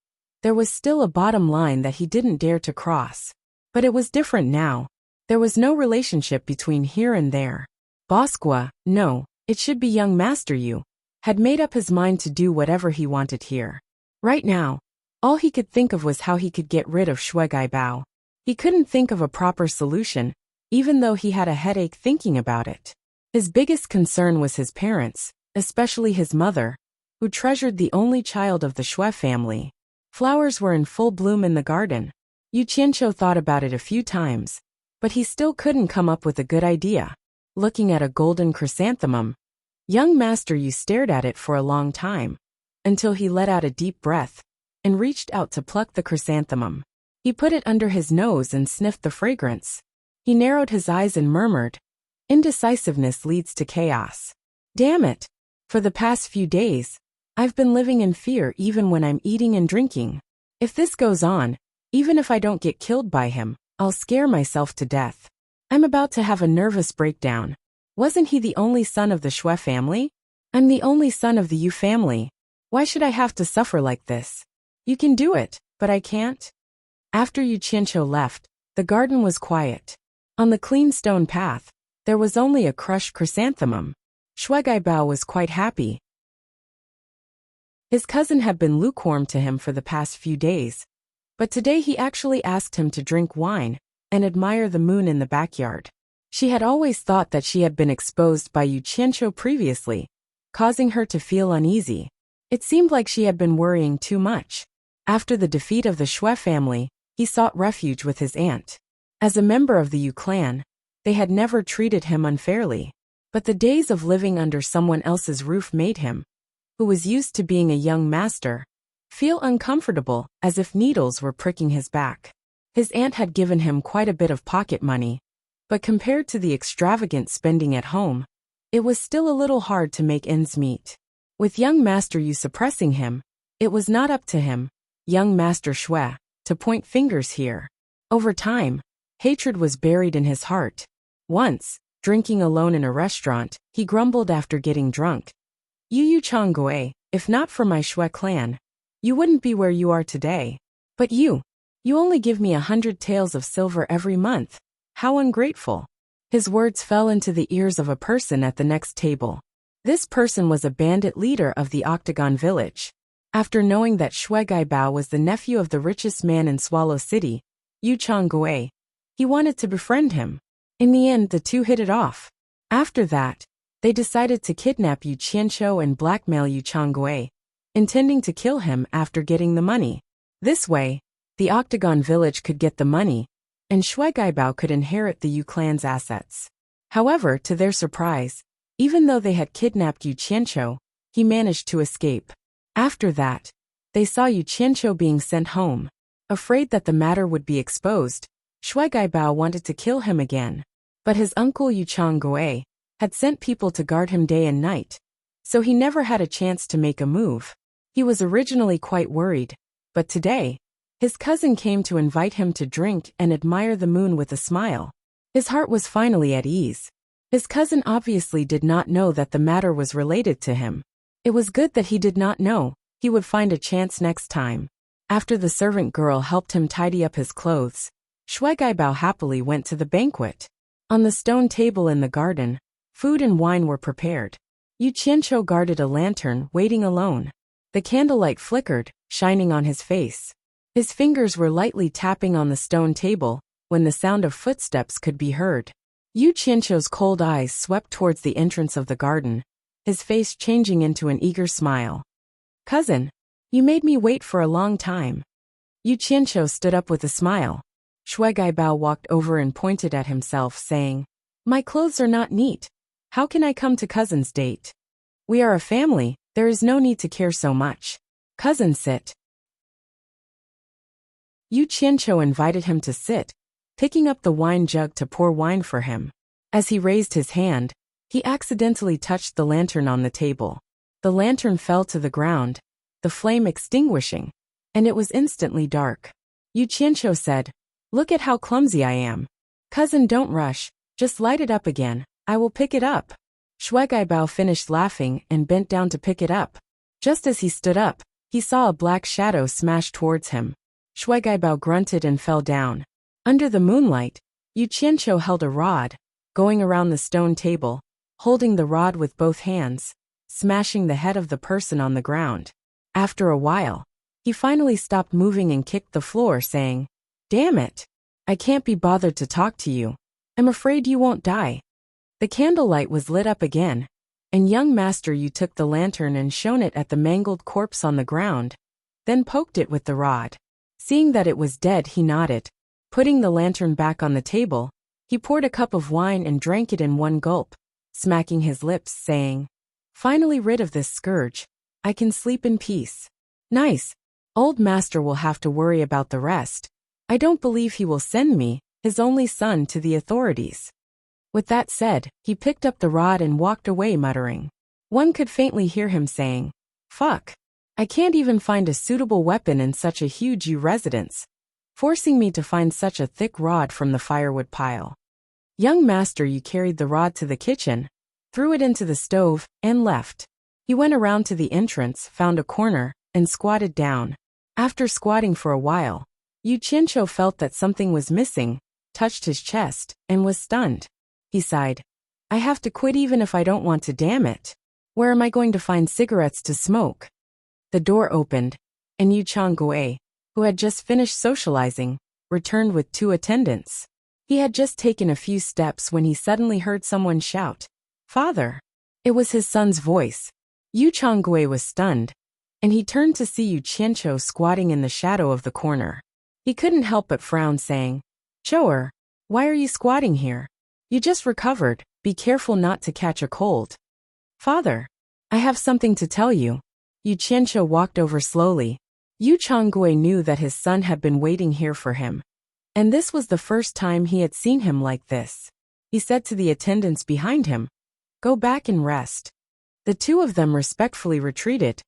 there was still a bottom line that he didn't dare to cross. But it was different now. There was no relationship between here and there. Bosqua, no, it should be young Master Yu, had made up his mind to do whatever he wanted here. Right now, all he could think of was how he could get rid of Shuegaibao. He couldn't think of a proper solution, even though he had a headache thinking about it. His biggest concern was his parents, especially his mother, who treasured the only child of the Shui family. Flowers were in full bloom in the garden. Yu Qianqiu thought about it a few times, but he still couldn't come up with a good idea. Looking at a golden chrysanthemum, young Master Yu stared at it for a long time, until he let out a deep breath and reached out to pluck the chrysanthemum. He put it under his nose and sniffed the fragrance. He narrowed his eyes and murmured, "Indecisiveness leads to chaos. Damn it! For the past few days, I've been living in fear even when I'm eating and drinking. If this goes on, even if I don't get killed by him, I'll scare myself to death. I'm about to have a nervous breakdown. Wasn't he the only son of the Shui family? I'm the only son of the Yu family. Why should I have to suffer like this? You can do it, but I can't." After Yu Qianqiu left, the garden was quiet. On the clean stone path, there was only a crushed chrysanthemum. Shuegaibao was quite happy. His cousin had been lukewarm to him for the past few days, but today he actually asked him to drink wine and admire the moon in the backyard. She had always thought that she had been exposed by Yu Qianqiu previously, causing her to feel uneasy. It seemed like she had been worrying too much. After the defeat of the Shui family, he sought refuge with his aunt. As a member of the Yu clan, they had never treated him unfairly. But the days of living under someone else's roof made him, who was used to being a young master, feel uncomfortable, as if needles were pricking his back. His aunt had given him quite a bit of pocket money, but compared to the extravagant spending at home, it was still a little hard to make ends meet. With young Master Yu suppressing him, it was not up to him, young Master Shui, to point fingers here. Over time, hatred was buried in his heart. Once, drinking alone in a restaurant, he grumbled after getting drunk. "Yu Changgui, if not for my Shui clan, you wouldn't be where you are today. But you only give me 100 taels of silver every month. How ungrateful." His words fell into the ears of a person at the next table. This person was a bandit leader of the Octagon village. After knowing that Shuegaibao was the nephew of the richest man in Swallow City, Yu Changgui, he wanted to befriend him. In the end, the two hit it off. After that, they decided to kidnap Yu Qianqiu and blackmail Yu Changgui, intending to kill him after getting the money. This way, the Octagon village could get the money, and Shuegaibao could inherit the Yu clan's assets. However, to their surprise, even though they had kidnapped Yu Qianqiu, he managed to escape. After that, they saw Yu Qianqiu being sent home. Afraid that the matter would be exposed, Shuegaibao wanted to kill him again. But his uncle Yu Changgui had sent people to guard him day and night, so he never had a chance to make a move. He was originally quite worried, but today, his cousin came to invite him to drink and admire the moon with a smile. His heart was finally at ease. His cousin obviously did not know that the matter was related to him. It was good that he did not know. He would find a chance next time. After the servant girl helped him tidy up his clothes, Shuegaibao happily went to the banquet. On the stone table in the garden, food and wine were prepared. Yu Qianqiu guarded a lantern, waiting alone. The candlelight flickered, shining on his face. His fingers were lightly tapping on the stone table when the sound of footsteps could be heard. Yu Qianqiu's cold eyes swept towards the entrance of the garden, his face changing into an eager smile. "Cousin, you made me wait for a long time." Yu Qianqiu stood up with a smile. Shuegaibao walked over and pointed at himself, saying, "My clothes are not neat. How can I come to cousin's date? We are a family, there is no need to care so much. Cousin, sit. Yu Qianqiu invited him to sit, picking up the wine jug to pour wine for him. As he raised his hand, he accidentally touched the lantern on the table. The lantern fell to the ground, the flame extinguishing, and it was instantly dark. Yu Qianqiu said, "Look at how clumsy I am. Cousin, don't rush, just light it up again, I will pick it up." Shui Gaibao finished laughing and bent down to pick it up. Just as he stood up, he saw a black shadow smash towards him. Shui Gaibao grunted and fell down. Under the moonlight, Yu Qianqiu held a rod, going around the stone table, holding the rod with both hands, smashing the head of the person on the ground. After a while, he finally stopped moving and kicked the floor, saying, "Damn it! I can't be bothered to talk to you. I'm afraid you won't die." The candlelight was lit up again, and young Master Yu took the lantern and shone it at the mangled corpse on the ground, then poked it with the rod. Seeing that it was dead, he nodded. Putting the lantern back on the table, he poured a cup of wine and drank it in one gulp, smacking his lips, saying, "Finally rid of this scourge, I can sleep in peace. Nice. Old Master will have to worry about the rest. I don't believe he will send me, his only son, to the authorities." With that said, he picked up the rod and walked away muttering. One could faintly hear him saying, "Fuck. I can't even find a suitable weapon in such a huge residence, forcing me to find such a thick rod from the firewood pile." Young Master Yu carried the rod to the kitchen, threw it into the stove, and left. He went around to the entrance, found a corner, and squatted down. After squatting for a while, Yu Qianqiu felt that something was missing, touched his chest, and was stunned. He sighed. "I have to quit even if I don't want to, damn it. Where am I going to find cigarettes to smoke?" The door opened, and Yu Changui, who had just finished socializing, returned with 2 attendants. He had just taken a few steps when he suddenly heard someone shout, "Father!" It was his son's voice. Yu Changui was stunned, and he turned to see Yu Qianqiu squatting in the shadow of the corner. He couldn't help but frown, saying, "Chou'er, why are you squatting here? You just recovered, be careful not to catch a cold." "Father, I have something to tell you." Yu Qianqiu walked over slowly. Yu Changui knew that his son had been waiting here for him, and this was the first time he had seen him like this. He said to the attendants behind him, "Go back and rest." The 2 of them respectfully retreated.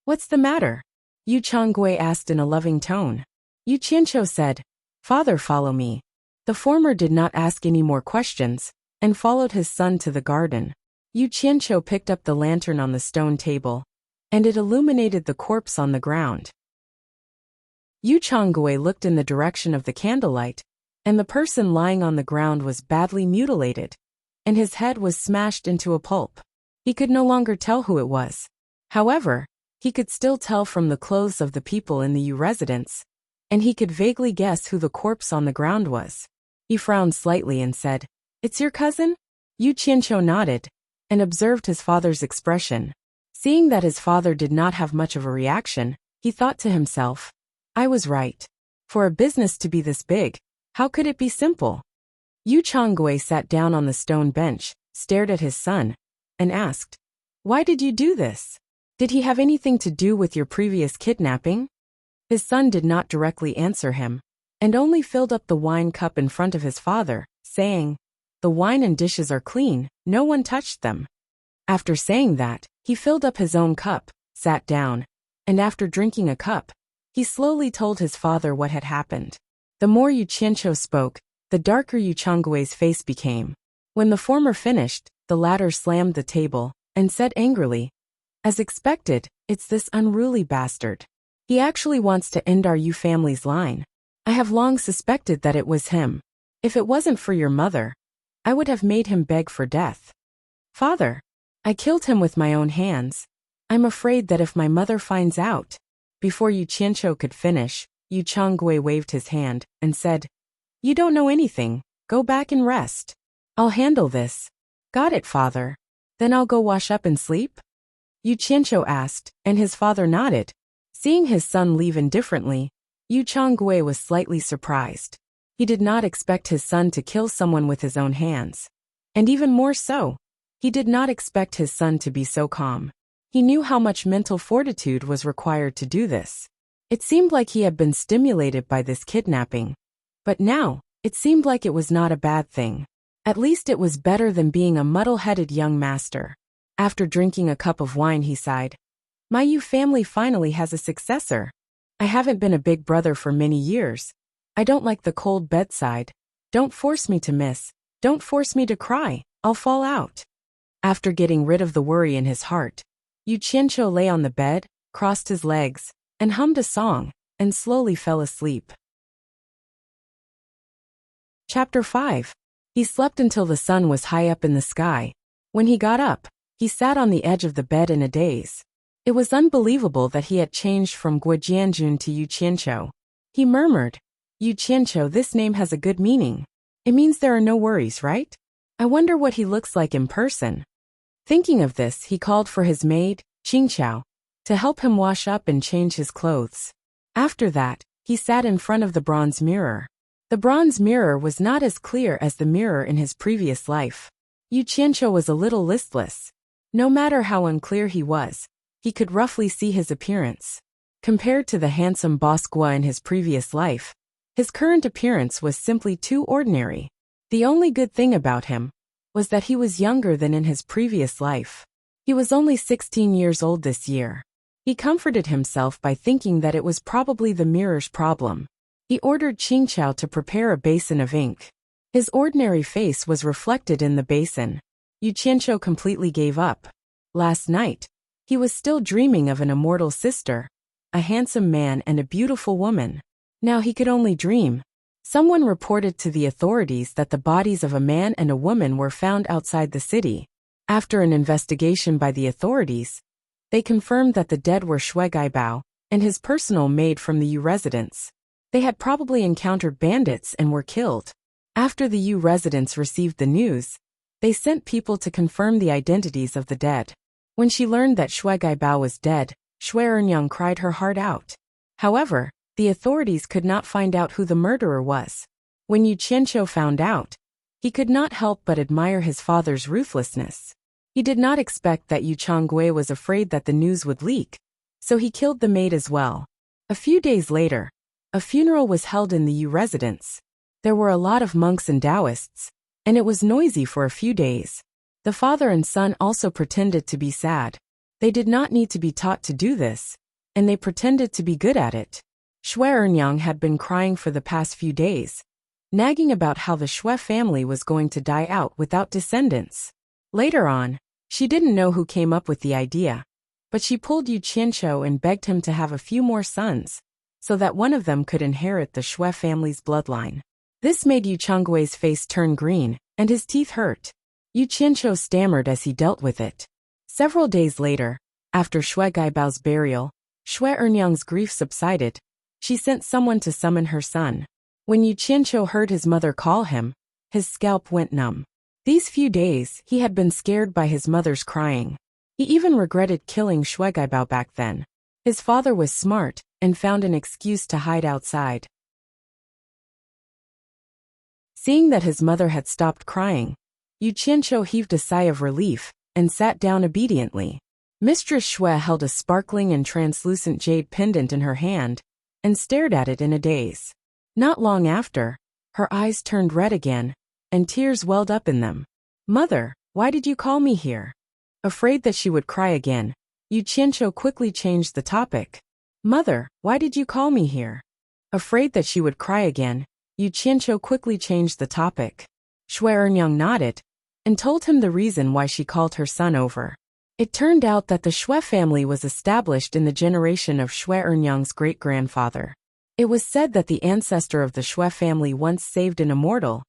"What's the matter?" Yu Changui asked in a loving tone. Yu Qianqiu said, "Father, follow me." The former did not ask any more questions, and followed his son to the garden. Yu Qianqiu picked up the lantern on the stone table, and it illuminated the corpse on the ground. Yu Changui looked in the direction of the candlelight, and the person lying on the ground was badly mutilated, and his head was smashed into a pulp. He could no longer tell who it was. However, he could still tell from the clothes of the people in the Yu residence, and he could vaguely guess who the corpse on the ground was. He frowned slightly and said, "It's your cousin?" Yu Qianqiu nodded, and observed his father's expression. Seeing that his father did not have much of a reaction, he thought to himself, "I was right. For a business to be this big, how could it be simple?" Yu Changui sat down on the stone bench, stared at his son, and asked, "Why did you do this? Did he have anything to do with your previous kidnapping?" His son did not directly answer him, and only filled up the wine cup in front of his father, saying, "The wine and dishes are clean, no one touched them." After saying that, he filled up his own cup, sat down, and after drinking a cup, he slowly told his father what had happened. The more Yu Qianqiu spoke, the darker Yu Changui's face became. When the former finished, the latter slammed the table, and said angrily, "As expected, it's this unruly bastard. He actually wants to end our Yu family's line. I have long suspected that it was him. If it wasn't for your mother, I would have made him beg for death. Father, I killed him with my own hands. I'm afraid that if my mother finds out." Before Yu Qianqiu could finish, Yu Changui waved his hand and said, "You don't know anything, go back and rest. I'll handle this." "Got it, father. Then I'll go wash up and sleep?" Yu Qianqiu asked, and his father nodded. Seeing his son leave indifferently, Yu Changui was slightly surprised. He did not expect his son to kill someone with his own hands. And even more so, He did not expect his son to be so calm. He knew how much mental fortitude was required to do this. It seemed like he had been stimulated by this kidnapping. But now, it seemed like it was not a bad thing. At least it was better than being a muddle-headed young master. After drinking a cup of wine, he sighed. My Yu family finally has a successor. I haven't been a big brother for many years. I don't like the cold bedside. Don't force me to miss. Don't force me to cry. I'll fall out. After getting rid of the worry in his heart, Yu Qianqiu lay on the bed, crossed his legs, and hummed a song, and slowly fell asleep. Chapter 5. He slept until the sun was high up in the sky. When he got up, he sat on the edge of the bed in a daze. It was unbelievable that he had changed from Guo Jianjun to Yu Qianqiu. He murmured, Yu Qianqiu, this name has a good meaning. It means there are no worries, right? I wonder what he looks like in person. Thinking of this, he called for his maid, Qingqiao, to help him wash up and change his clothes. After that, he sat in front of the bronze mirror. The bronze mirror was not as clear as the mirror in his previous life. Yu Qianqiu was a little listless. No matter how unclear he was, he could roughly see his appearance. Compared to the handsome boss Guo in his previous life, his current appearance was simply too ordinary. The only good thing about him was that he was younger than in his previous life. He was only 16 years old this year. He comforted himself by thinking that it was probably the mirror's problem. He ordered Qingqiao to prepare a basin of ink. His ordinary face was reflected in the basin. Yu Qianqiu completely gave up. Last night, he was still dreaming of an immortal sister, a handsome man and a beautiful woman. Now he could only dream. Someone reported to the authorities that the bodies of a man and a woman were found outside the city. After an investigation by the authorities, they confirmed that the dead were Shui Gaibao and his personal maid from the Yu residence. They had probably encountered bandits and were killed. After the Yu residents received the news, they sent people to confirm the identities of the dead. When she learned that Shui Gaibao was dead, Shui Ernyang cried her heart out. However, the authorities could not find out who the murderer was. When Yu Qianqiu found out, he could not help but admire his father's ruthlessness. He did not expect that Yu Changgui was afraid that the news would leak, so he killed the maid as well. A few days later, a funeral was held in the Yu residence. There were a lot of monks and Taoists, and it was noisy for a few days. The father and son also pretended to be sad. They did not need to be taught to do this, and they pretended to be good at it. Shui Ernyang had been crying for the past few days, nagging about how the Shui family was going to die out without descendants. Later on, she didn't know who came up with the idea, but she pulled Yu Qianqiu and begged him to have a few more sons, so that one of them could inherit the Shui family's bloodline. This made Yu Changgui's face turn green, and his teeth hurt. Yu Qianqiu stammered as he dealt with it. Several days later, after Shui Gaibao's burial, Shui Ernyang's grief subsided. She sent someone to summon her son. When Yu Qianqiu heard his mother call him, his scalp went numb. These few days, he had been scared by his mother's crying. He even regretted killing Shui Gaibao back then. His father was smart and found an excuse to hide outside. Seeing that his mother had stopped crying, Yu Qianqiu heaved a sigh of relief and sat down obediently. Mistress Shui held a sparkling and translucent jade pendant in her hand and stared at it in a daze. Not long after, her eyes turned red again, and tears welled up in them. Mother, why did you call me here? Afraid that she would cry again, Yu Qianqiu quickly changed the topic. Mother, why did you call me here? Afraid that she would cry again, Yu Qianqiu quickly changed the topic. Shui Ernyang nodded and told him the reason why she called her son over. It turned out that the Shui family was established in the generation of Shui Ernyang's great-grandfather. It was said that the ancestor of the Shui family once saved an immortal,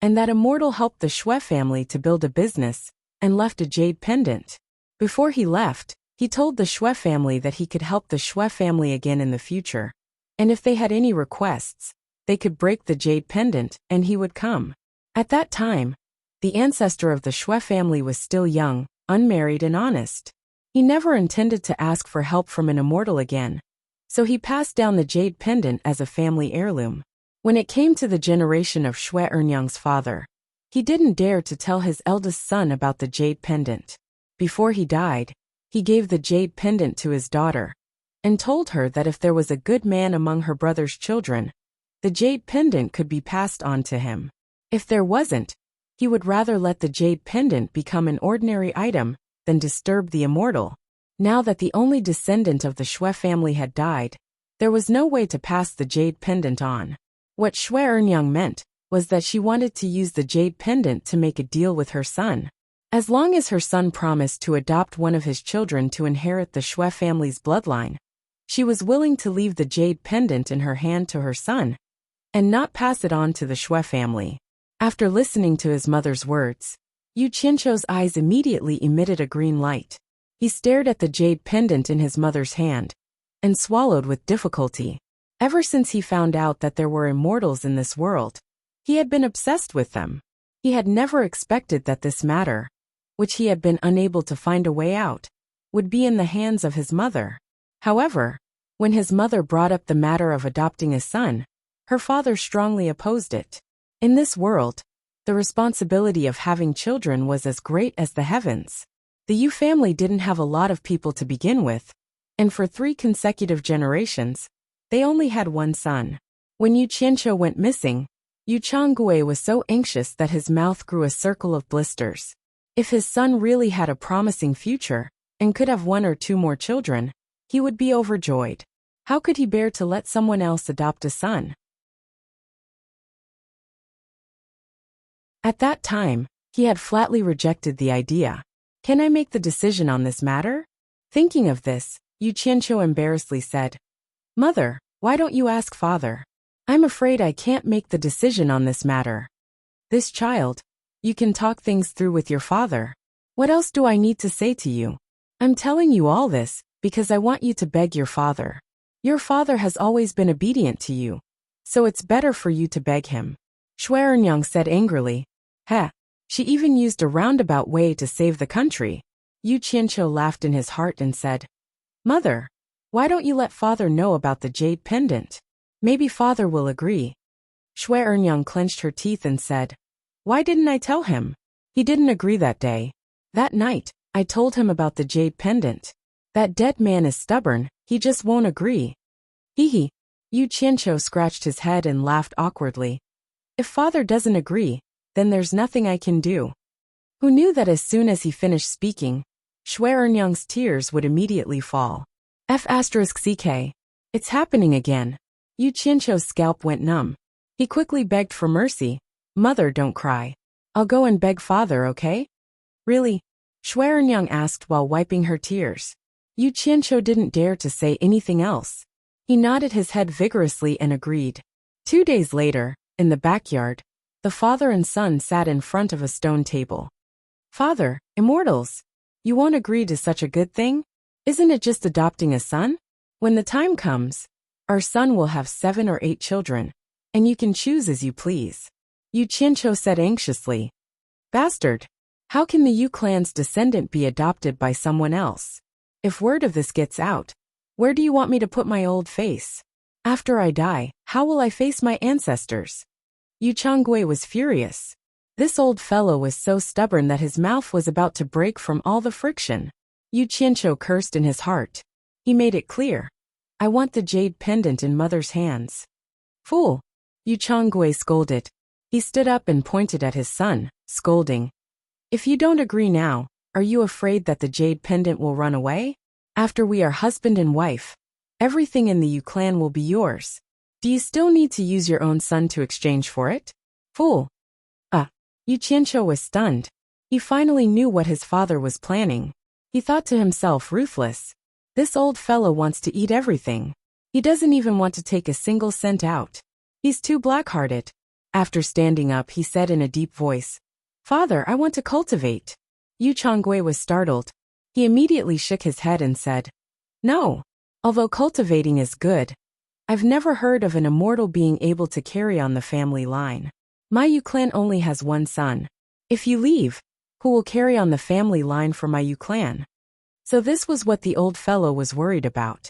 and that immortal helped the Shui family to build a business and left a jade pendant. Before he left, he told the Shui family that he could help the Shui family again in the future, and if they had any requests, they could break the jade pendant and he would come. At that time, the ancestor of the Shui family was still young, unmarried and honest. He never intended to ask for help from an immortal again, so he passed down the jade pendant as a family heirloom. When it came to the generation of Shui Ernyang's father, He didn't dare to tell his eldest son about the jade pendant. Before he died, he gave the jade pendant to his daughter and told her that if there was a good man among her brother's children, the jade pendant could be passed on to him. If there wasn't, he would rather let the jade pendant become an ordinary item than disturb the immortal. Now that the only descendant of the Shui family had died, there was no way to pass the jade pendant on. What Shui Earnyang meant was that she wanted to use the jade pendant to make a deal with her son. As long as her son promised to adopt one of his children to inherit the Shui family's bloodline, she was willing to leave the jade pendant in her hand to her son and not pass it on to the Shui family. After listening to his mother's words, Yu Qianqiu's eyes immediately emitted a green light. He stared at the jade pendant in his mother's hand and swallowed with difficulty. Ever since he found out that there were immortals in this world, he had been obsessed with them. He had never expected that this matter, which he had been unable to find a way out, would be in the hands of his mother. However, when his mother brought up the matter of adopting a son, her father strongly opposed it. In this world, the responsibility of having children was as great as the heavens. The Yu family didn't have a lot of people to begin with, and for 3 consecutive generations, they only had one son. When Yu Qianqiu went missing, Yu Changgui was so anxious that his mouth grew a circle of blisters. If his son really had a promising future and could have 1 or 2 more children, he would be overjoyed. How could he bear to let someone else adopt a son? At that time, he had flatly rejected the idea. Can I make the decision on this matter? Thinking of this, Yu Qianqiu embarrassedly said, Mother, why don't you ask father? I'm afraid I can't make the decision on this matter. This child, you can talk things through with your father. What else do I need to say to you? I'm telling you all this because I want you to beg your father. Your father has always been obedient to you, so it's better for you to beg him. Shui Earnyang said angrily. Heh, she even used a roundabout way to save the country. Yu Qianqiu laughed in his heart and said, Mother, why don't you let father know about the jade pendant? Maybe father will agree. Shui Earnyang clenched her teeth and said, Why didn't I tell him? He didn't agree that day. That night, I told him about the jade pendant. That dead man is stubborn, he just won't agree. Hee. Yu Qianqiu scratched his head and laughed awkwardly. If father doesn't agree, then there's nothing I can do. Who knew that as soon as he finished speaking, Shui Earnyang's tears would immediately fall. F***ck. It's happening again. Yu Qianqiu's scalp went numb. He quickly begged for mercy. Mother, don't cry. I'll go and beg father, okay? Really? Shui Earnyang asked while wiping her tears. Yu Qianqiu didn't dare to say anything else. He nodded his head vigorously and agreed. 2 days later, in the backyard, the father and son sat in front of a stone table. Father, immortals, you won't agree to such a good thing? Isn't it just adopting a son? When the time comes, our son will have 7 or 8 children, and you can choose as you please. Yu Qianqiu said anxiously. Bastard, how can the Yu clan's descendant be adopted by someone else? If word of this gets out, where do you want me to put my old face? After I die, how will I face my ancestors? Yu Changgui was furious. This old fellow was so stubborn that his mouth was about to break from all the friction. Yu Qianqiu cursed in his heart. He made it clear. I want the jade pendant in mother's hands. Fool! Yu Changgui scolded. He stood up and pointed at his son, scolding. If you don't agree now, are you afraid that the jade pendant will run away? After we are husband and wife, everything in the Yu clan will be yours. Do you still need to use your own son to exchange for it? Fool! Yu Qianqiu was stunned. He finally knew what his father was planning. He thought to himself, ruthless. This old fellow wants to eat everything. He doesn't even want to take a single cent out. He's too black-hearted. After standing up, he said in a deep voice, Father, I want to cultivate. Yu Changgui was startled. He immediately shook his head and said, No. Although cultivating is good, I've never heard of an immortal being able to carry on the family line. My Yu clan only has one son. If you leave, who will carry on the family line for my Yu clan? So this was what the old fellow was worried about.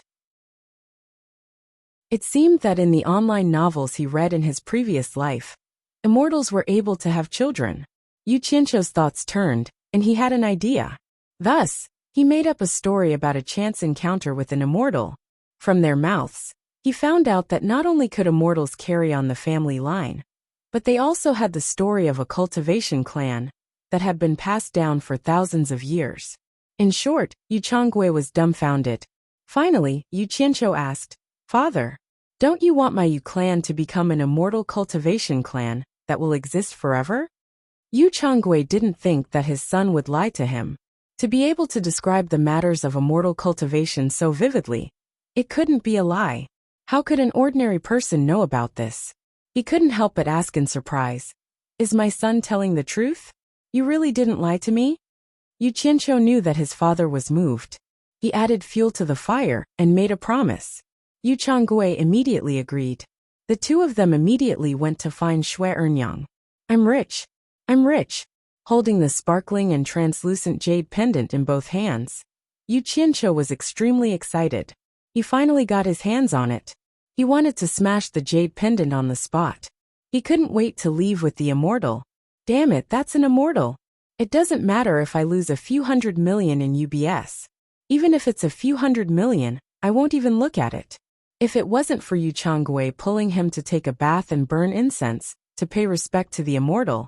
It seemed that in the online novels he read in his previous life, immortals were able to have children. Yu Qianqiu's thoughts turned, and he had an idea. Thus, he made up a story about a chance encounter with an immortal. From their mouths, he found out that not only could immortals carry on the family line, but they also had the story of a cultivation clan that had been passed down for thousands of years. In short, Yu Changwei was dumbfounded. Finally, Yu Qianqiu asked, "Father, don't you want my Yu clan to become an immortal cultivation clan that will exist forever?" Yu Changwei didn't think that his son would lie to him. To be able to describe the matters of immortal cultivation so vividly, it couldn't be a lie. How could an ordinary person know about this? He couldn't help but ask in surprise, "Is my son telling the truth? You really didn't lie to me?" Yu Qianqiu knew that his father was moved. He added fuel to the fire and made a promise. Yu Changwei immediately agreed. The two of them immediately went to find Shui Ernyang. I'm rich. I'm rich." Holding the sparkling and translucent jade pendant in both hands, Yu Qianqiu was extremely excited. He finally got his hands on it. He wanted to smash the jade pendant on the spot. He couldn't wait to leave with the immortal. Damn it, that's an immortal. It doesn't matter if I lose a few hundred million in UBS. Even if it's a few hundred million, I won't even look at it. If it wasn't for Yu Changwei pulling him to take a bath and burn incense to pay respect to the immortal,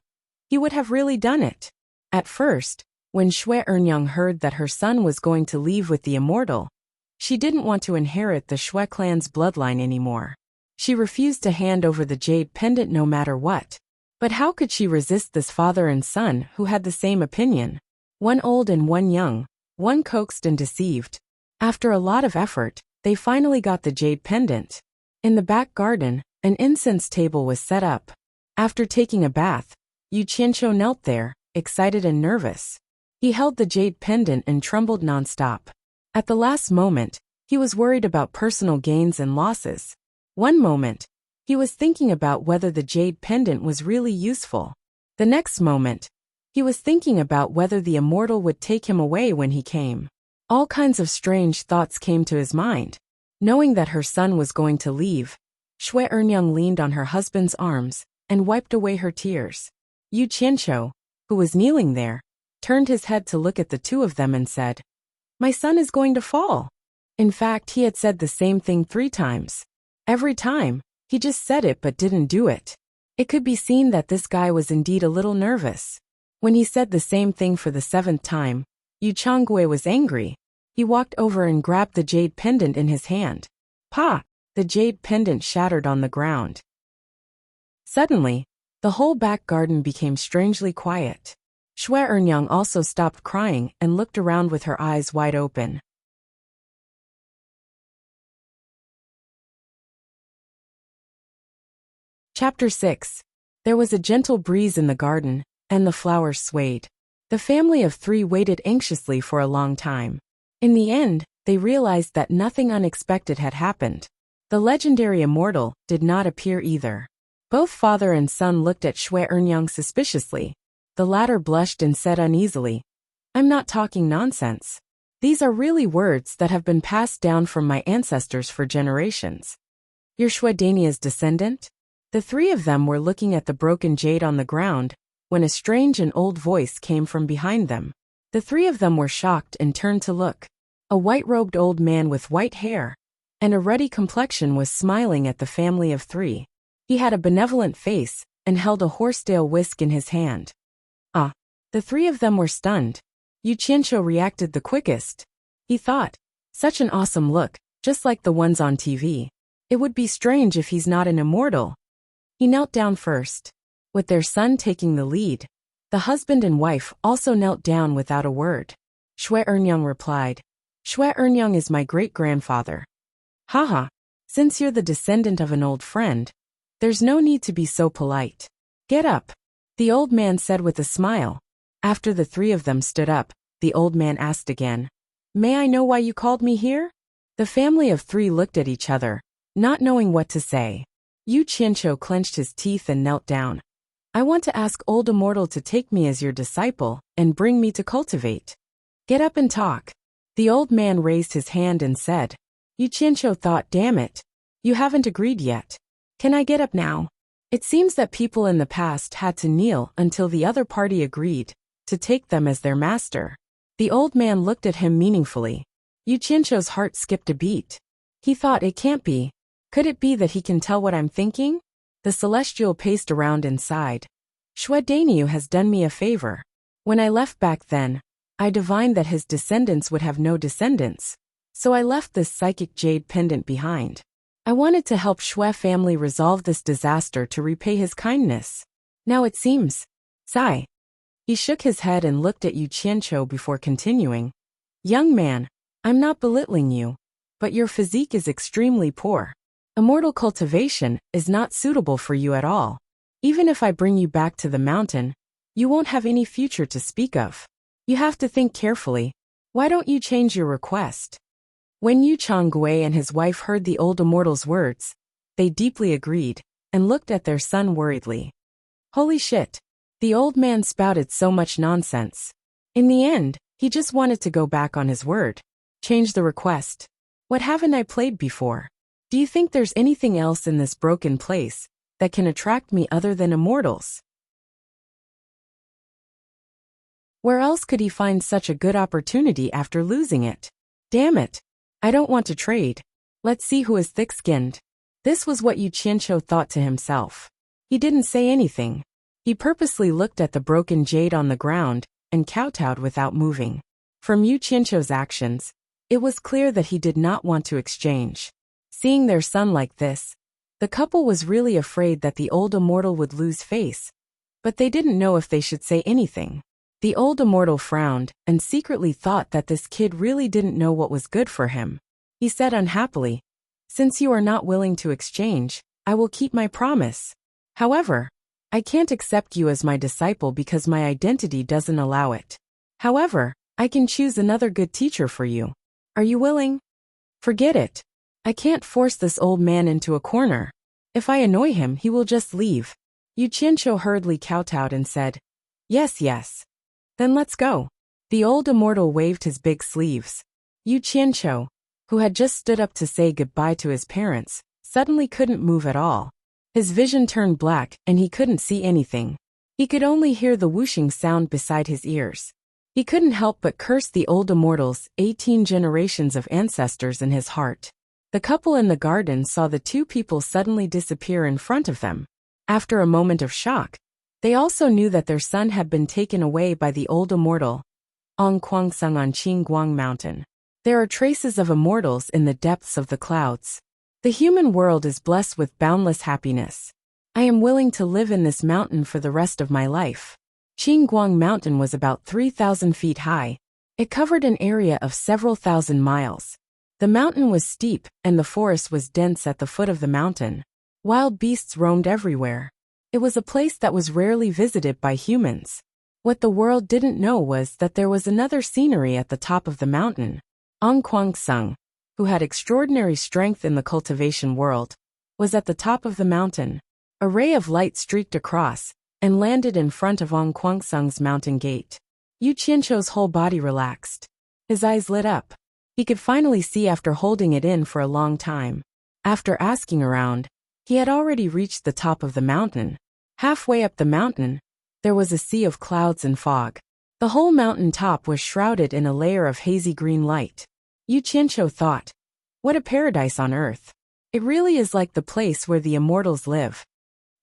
he would have really done it. At first, when Shui Ernyang heard that her son was going to leave with the immortal, she didn't want to inherit the Shui clan's bloodline anymore. She refused to hand over the jade pendant no matter what. But how could she resist this father and son who had the same opinion? One old and one young, one coaxed and deceived. After a lot of effort, they finally got the jade pendant. In the back garden, an incense table was set up. After taking a bath, Yu Qianqiu knelt there, excited and nervous. He held the jade pendant and trembled nonstop. At the last moment, he was worried about personal gains and losses. One moment, he was thinking about whether the jade pendant was really useful. The next moment, he was thinking about whether the immortal would take him away when he came. All kinds of strange thoughts came to his mind. Knowing that her son was going to leave, Shui Ernyang leaned on her husband's arms and wiped away her tears. Yu Qianqiu, who was kneeling there, turned his head to look at the two of them and said, "My son is going to fall." In fact, he had said the same thing 3 times. Every time, he just said it but didn't do it. It could be seen that this guy was indeed a little nervous. When he said the same thing for the 7th time, Yu Changwei was angry. He walked over and grabbed the jade pendant in his hand. Pa! The jade pendant shattered on the ground. Suddenly, the whole back garden became strangely quiet. Shui Ernyang also stopped crying and looked around with her eyes wide open. Chapter 6. There was a gentle breeze in the garden, and the flowers swayed. The family of 3 waited anxiously for a long time. In the end, they realized that nothing unexpected had happened. The legendary immortal did not appear either. Both father and son looked at Shui Ernyang suspiciously. The latter blushed and said uneasily, "I'm not talking nonsense. These are really words that have been passed down from my ancestors for generations. You're Shui Dania's descendant?" The 3 of them were looking at the broken jade on the ground when a strange and old voice came from behind them. The 3 of them were shocked and turned to look. A white-robed old man with white hair and a ruddy complexion was smiling at the family of 3. He had a benevolent face and held a horsetail whisk in his hand. Ah! The 3 of them were stunned. Yu Qianqiu reacted the quickest. He thought, such an awesome look, just like the ones on TV. It would be strange if he's not an immortal. He knelt down first. With their son taking the lead, the husband and wife also knelt down without a word. Shui Ernyang replied, "Shui Ernyang is my great-grandfather." "Haha, since you're the descendant of an old friend, there's no need to be so polite. Get up," the old man said with a smile. After the 3 of them stood up, the old man asked again, "May I know why you called me here?" The family of 3 looked at each other, not knowing what to say. Yu Qianqiu clenched his teeth and knelt down. "I want to ask old immortal to take me as your disciple and bring me to cultivate." "Get up and talk." The old man raised his hand and said. Yu Qianqiu thought, damn it. You haven't agreed yet. Can I get up now? It seems that people in the past had to kneel until the other party agreed to take them as their master. The old man looked at him meaningfully. Yu Qianqiu's heart skipped a beat. He thought, it can't be. Could it be that he can tell what I'm thinking? The celestial paced around inside. Shui Dainyu has done me a favor. When I left back then, I divined that his descendants would have no descendants. So I left this psychic jade pendant behind. I wanted to help Shui family resolve this disaster to repay his kindness. Now it seems. Sigh. He shook his head and looked at Yu Qianqiu before continuing. Young man, I'm not belittling you, but your physique is extremely poor. Immortal cultivation is not suitable for you at all. Even if I bring you back to the mountain, you won't have any future to speak of. You have to think carefully. Why don't you change your request? When Yu Changgui and his wife heard the old immortal's words, they deeply agreed and looked at their son worriedly. Holy shit. The old man spouted so much nonsense. In the end, he just wanted to go back on his word. Change the request. What haven't I played before? Do you think there's anything else in this broken place that can attract me other than immortals? Where else could he find such a good opportunity after losing it? Damn it. I don't want to trade. Let's see who is thick-skinned. This was what Yu Qianqiu thought to himself. He didn't say anything. He purposely looked at the broken jade on the ground and kowtowed without moving. From Yu Qianqiu's actions, it was clear that he did not want to exchange. Seeing their son like this, the couple was really afraid that the old immortal would lose face, but they didn't know if they should say anything. The old immortal frowned and secretly thought that this kid really didn't know what was good for him. He said unhappily, since you are not willing to exchange, I will keep my promise. However, I can't accept you as my disciple because my identity doesn't allow it. However, I can choose another good teacher for you. Are you willing? Forget it. I can't force this old man into a corner. If I annoy him, he will just leave. Yu Qianqiu hurriedly kowtowed and said, Yes, yes. Then let's go. The old immortal waved his big sleeves. Yu Qianqiu, who had just stood up to say goodbye to his parents, suddenly couldn't move at all. His vision turned black and he couldn't see anything. He could only hear the whooshing sound beside his ears. He couldn't help but curse the old immortal's 18 generations of ancestors in his heart. The couple in the garden saw the two people suddenly disappear in front of them. After a moment of shock, they also knew that their son had been taken away by the old immortal, Ong Kwangsung on Qingguang Mountain. There are traces of immortals in the depths of the clouds. The human world is blessed with boundless happiness. I am willing to live in this mountain for the rest of my life. Qingguang Mountain was about 3,000 feet high. It covered an area of several thousand miles. The mountain was steep and the forest was dense at the foot of the mountain. Wild beasts roamed everywhere. It was a place that was rarely visited by humans. What the world didn't know was that there was another scenery at the top of the mountain. Ong Kwangsung, who had extraordinary strength in the cultivation world, was at the top of the mountain. A ray of light streaked across and landed in front of Ong Kwangsung's mountain gate. Yu Qianqiu's whole body relaxed. His eyes lit up. He could finally see after holding it in for a long time. After asking around, he had already reached the top of the mountain. Halfway up the mountain, there was a sea of clouds and fog. The whole mountain top was shrouded in a layer of hazy green light. Yu Qianqiu thought, what a paradise on earth. It really is like the place where the immortals live.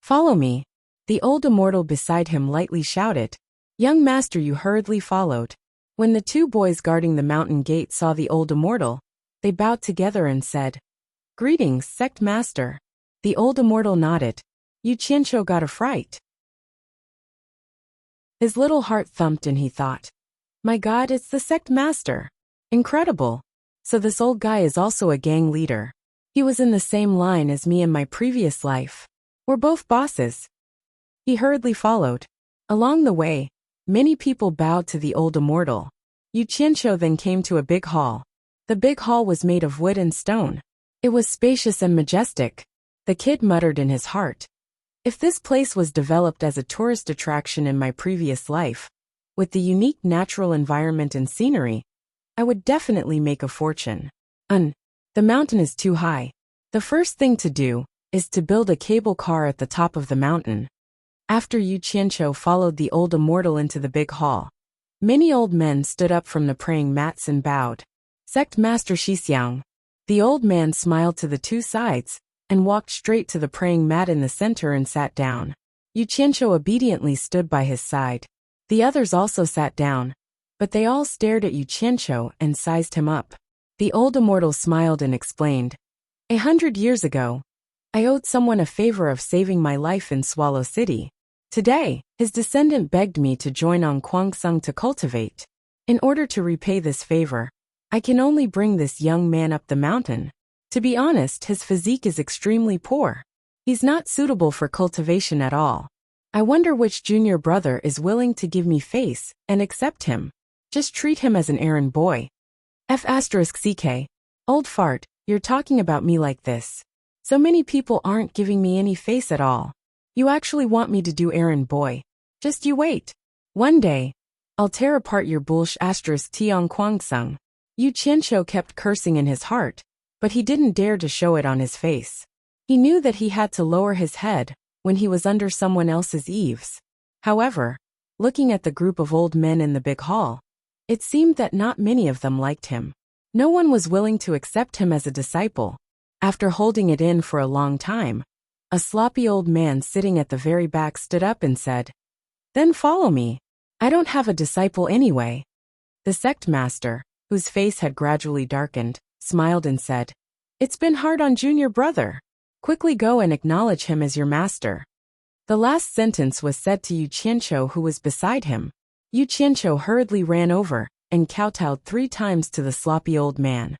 Follow me. The old immortal beside him lightly shouted. Young master Yu hurriedly followed. When the two boys guarding the mountain gate saw the old immortal, they bowed together and said, Greetings, sect master. The old immortal nodded. Yu Qianqiu got a fright. His little heart thumped and he thought, my God, it's the sect master. Incredible. So this old guy is also a gang leader. He was in the same line as me in my previous life. We're both bosses. He hurriedly followed. Along the way, many people bowed to the old immortal. Yu Qianqiu then came to a big hall. The big hall was made of wood and stone. It was spacious and majestic. The kid muttered in his heart, if this place was developed as a tourist attraction in my previous life, with the unique natural environment and scenery, I would definitely make a fortune. The mountain is too high. The first thing to do is to build a cable car at the top of the mountain. After Yu Qianqiu followed the old immortal into the big hall, many old men stood up from the praying mats and bowed. Sect Master Shixiang. The old man smiled to the two sides and walked straight to the praying mat in the center and sat down. Yu Qianqiu obediently stood by his side. The others also sat down, but they all stared at Yu Qianqiu and sized him up. The old immortal smiled and explained, 100 years ago, I owed someone a favor of saving my life in Swallow City. Today, his descendant begged me to join on Kwangsung to cultivate. In order to repay this favor, I can only bring this young man up the mountain. To be honest, his physique is extremely poor. He's not suitable for cultivation at all. I wonder which junior brother is willing to give me face and accept him. Just treat him as an errand boy. F*CK. Old fart, you're talking about me like this. So many people aren't giving me any face at all. You actually want me to do errand boy. Just you wait. One day, I'll tear apart your bullsh** Tiong Kwangsung. Yu Qianqiu kept cursing in his heart, but he didn't dare to show it on his face. He knew that he had to lower his head when he was under someone else's eaves. However, looking at the group of old men in the big hall, it seemed that not many of them liked him. No one was willing to accept him as a disciple. After holding it in for a long time, a sloppy old man sitting at the very back stood up and said, Then follow me. I don't have a disciple anyway. The sect master, whose face had gradually darkened, smiled and said, It's been hard on junior brother. Quickly go and acknowledge him as your master. The last sentence was said to Yu Qianqiu, who was beside him. Yu Qianqiu hurriedly ran over and kowtowed 3 times to the sloppy old man.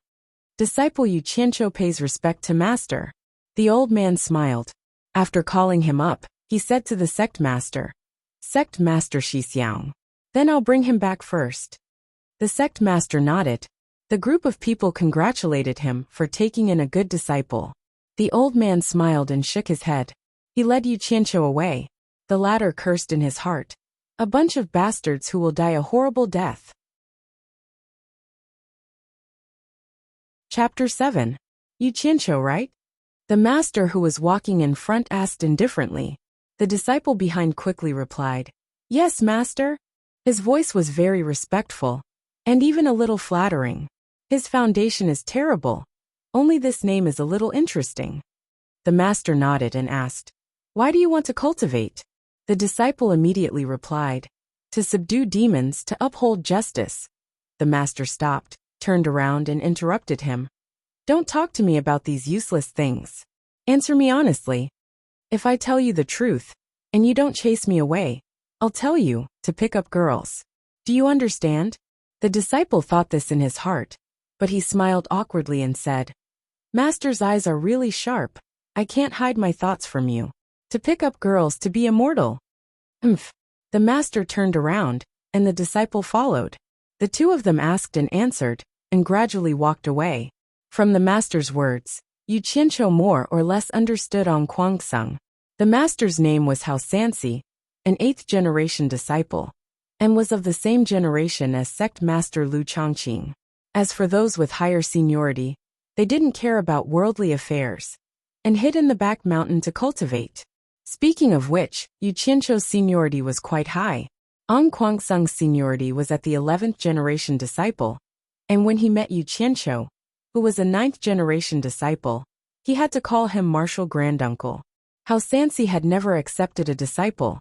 Disciple Yu Qianqiu pays respect to master. The old man smiled. After calling him up, he said to the sect master, Sect Master Shixiang. Then I'll bring him back first. The sect master nodded. The group of people congratulated him for taking in a good disciple. The old man smiled and shook his head. He led Yu Qianqiu away. The latter cursed in his heart. A bunch of bastards who will die a horrible death. Chapter 7. Yu Qianqiu, right? The master who was walking in front asked indifferently. The disciple behind quickly replied, Yes, master. His voice was very respectful, and even a little flattering. His foundation is terrible. Only this name is a little interesting. The master nodded and asked, Why do you want to cultivate? The disciple immediately replied, To subdue demons, to uphold justice. The master stopped, turned around and interrupted him. Don't talk to me about these useless things. Answer me honestly. If I tell you the truth, and you don't chase me away, I'll tell you to pick up girls. Do you understand? The disciple thought this in his heart, but he smiled awkwardly and said, Master's eyes are really sharp. I can't hide my thoughts from you. To pick up girls, to be immortal. Humph. The master turned around, and the disciple followed. The two of them asked and answered, and gradually walked away. From the master's words, Yu Qianqiu more or less understood on Kwangsung. The master's name was Hao Sansi, an 8th-generation disciple, and was of the same generation as sect master Lu Chongqing. As for those with higher seniority, they didn't care about worldly affairs, and hid in the back mountain to cultivate. Speaking of which, Yu Qianqiu's seniority was quite high. On Kwangsung's seniority was at the 11th-generation disciple, and when he met Yu Qianqiu, who was a 9th-generation disciple, he had to call him martial granduncle. Hao Sansi had never accepted a disciple,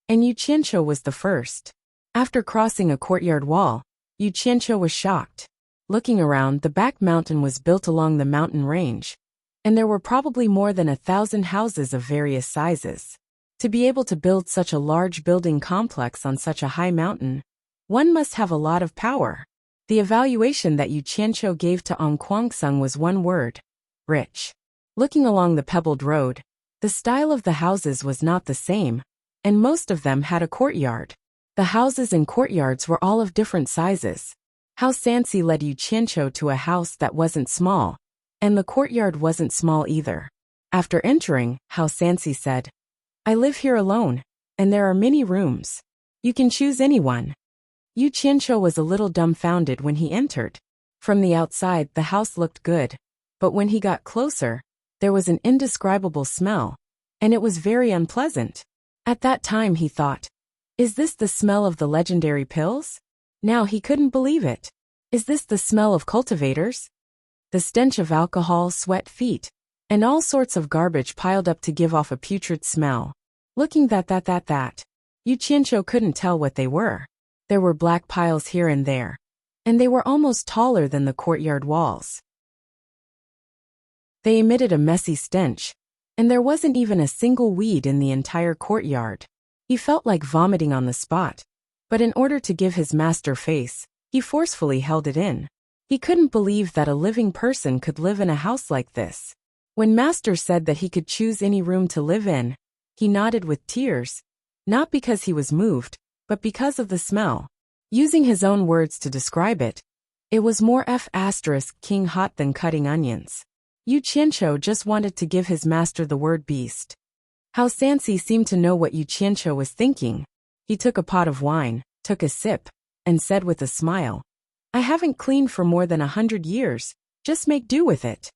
and Yu Qianqiu was the first. After crossing a courtyard wall, Yu Qianqiu was shocked. Looking around, the back mountain was built along the mountain range, and there were probably more than 1,000 houses of various sizes. To be able to build such a large building complex on such a high mountain, one must have a lot of power. The evaluation that Yu Qianqiu gave to On Kwangsung was one word: rich. Looking along the pebbled road, the style of the houses was not the same, and most of them had a courtyard. The houses and courtyards were all of different sizes. Hao Sansi led Yu Qianqiu to a house that wasn't small, and the courtyard wasn't small either. After entering, Hao Sansi said, I live here alone, and there are many rooms. You can choose anyone. Yu Qianqiu was a little dumbfounded when he entered. From the outside, the house looked good, but when he got closer, There was an indescribable smell, and it was very unpleasant. At that time he thought, is this the smell of the legendary pills? Now he couldn't believe it. Is this the smell of cultivators? The stench of alcohol, sweat, feet, and all sorts of garbage piled up to give off a putrid smell. Looking that, Yu Qianqiu couldn't tell what they were. There were black piles here and there, and they were almost taller than the courtyard walls. They emitted a messy stench, and there wasn't even a single weed in the entire courtyard. He felt like vomiting on the spot, but in order to give his master face, he forcefully held it in. He couldn't believe that a living person could live in a house like this. When master said that he could choose any room to live in, he nodded with tears, not because he was moved, but because of the smell. Using his own words to describe it, it was more king hot than cutting onions. Yu Qianqiu just wanted to give his master the word beast. How Sansi seemed to know what Yu Qianqiu was thinking. He took a pot of wine, took a sip, and said with a smile, I haven't cleaned for more than 100 years, just make do with it.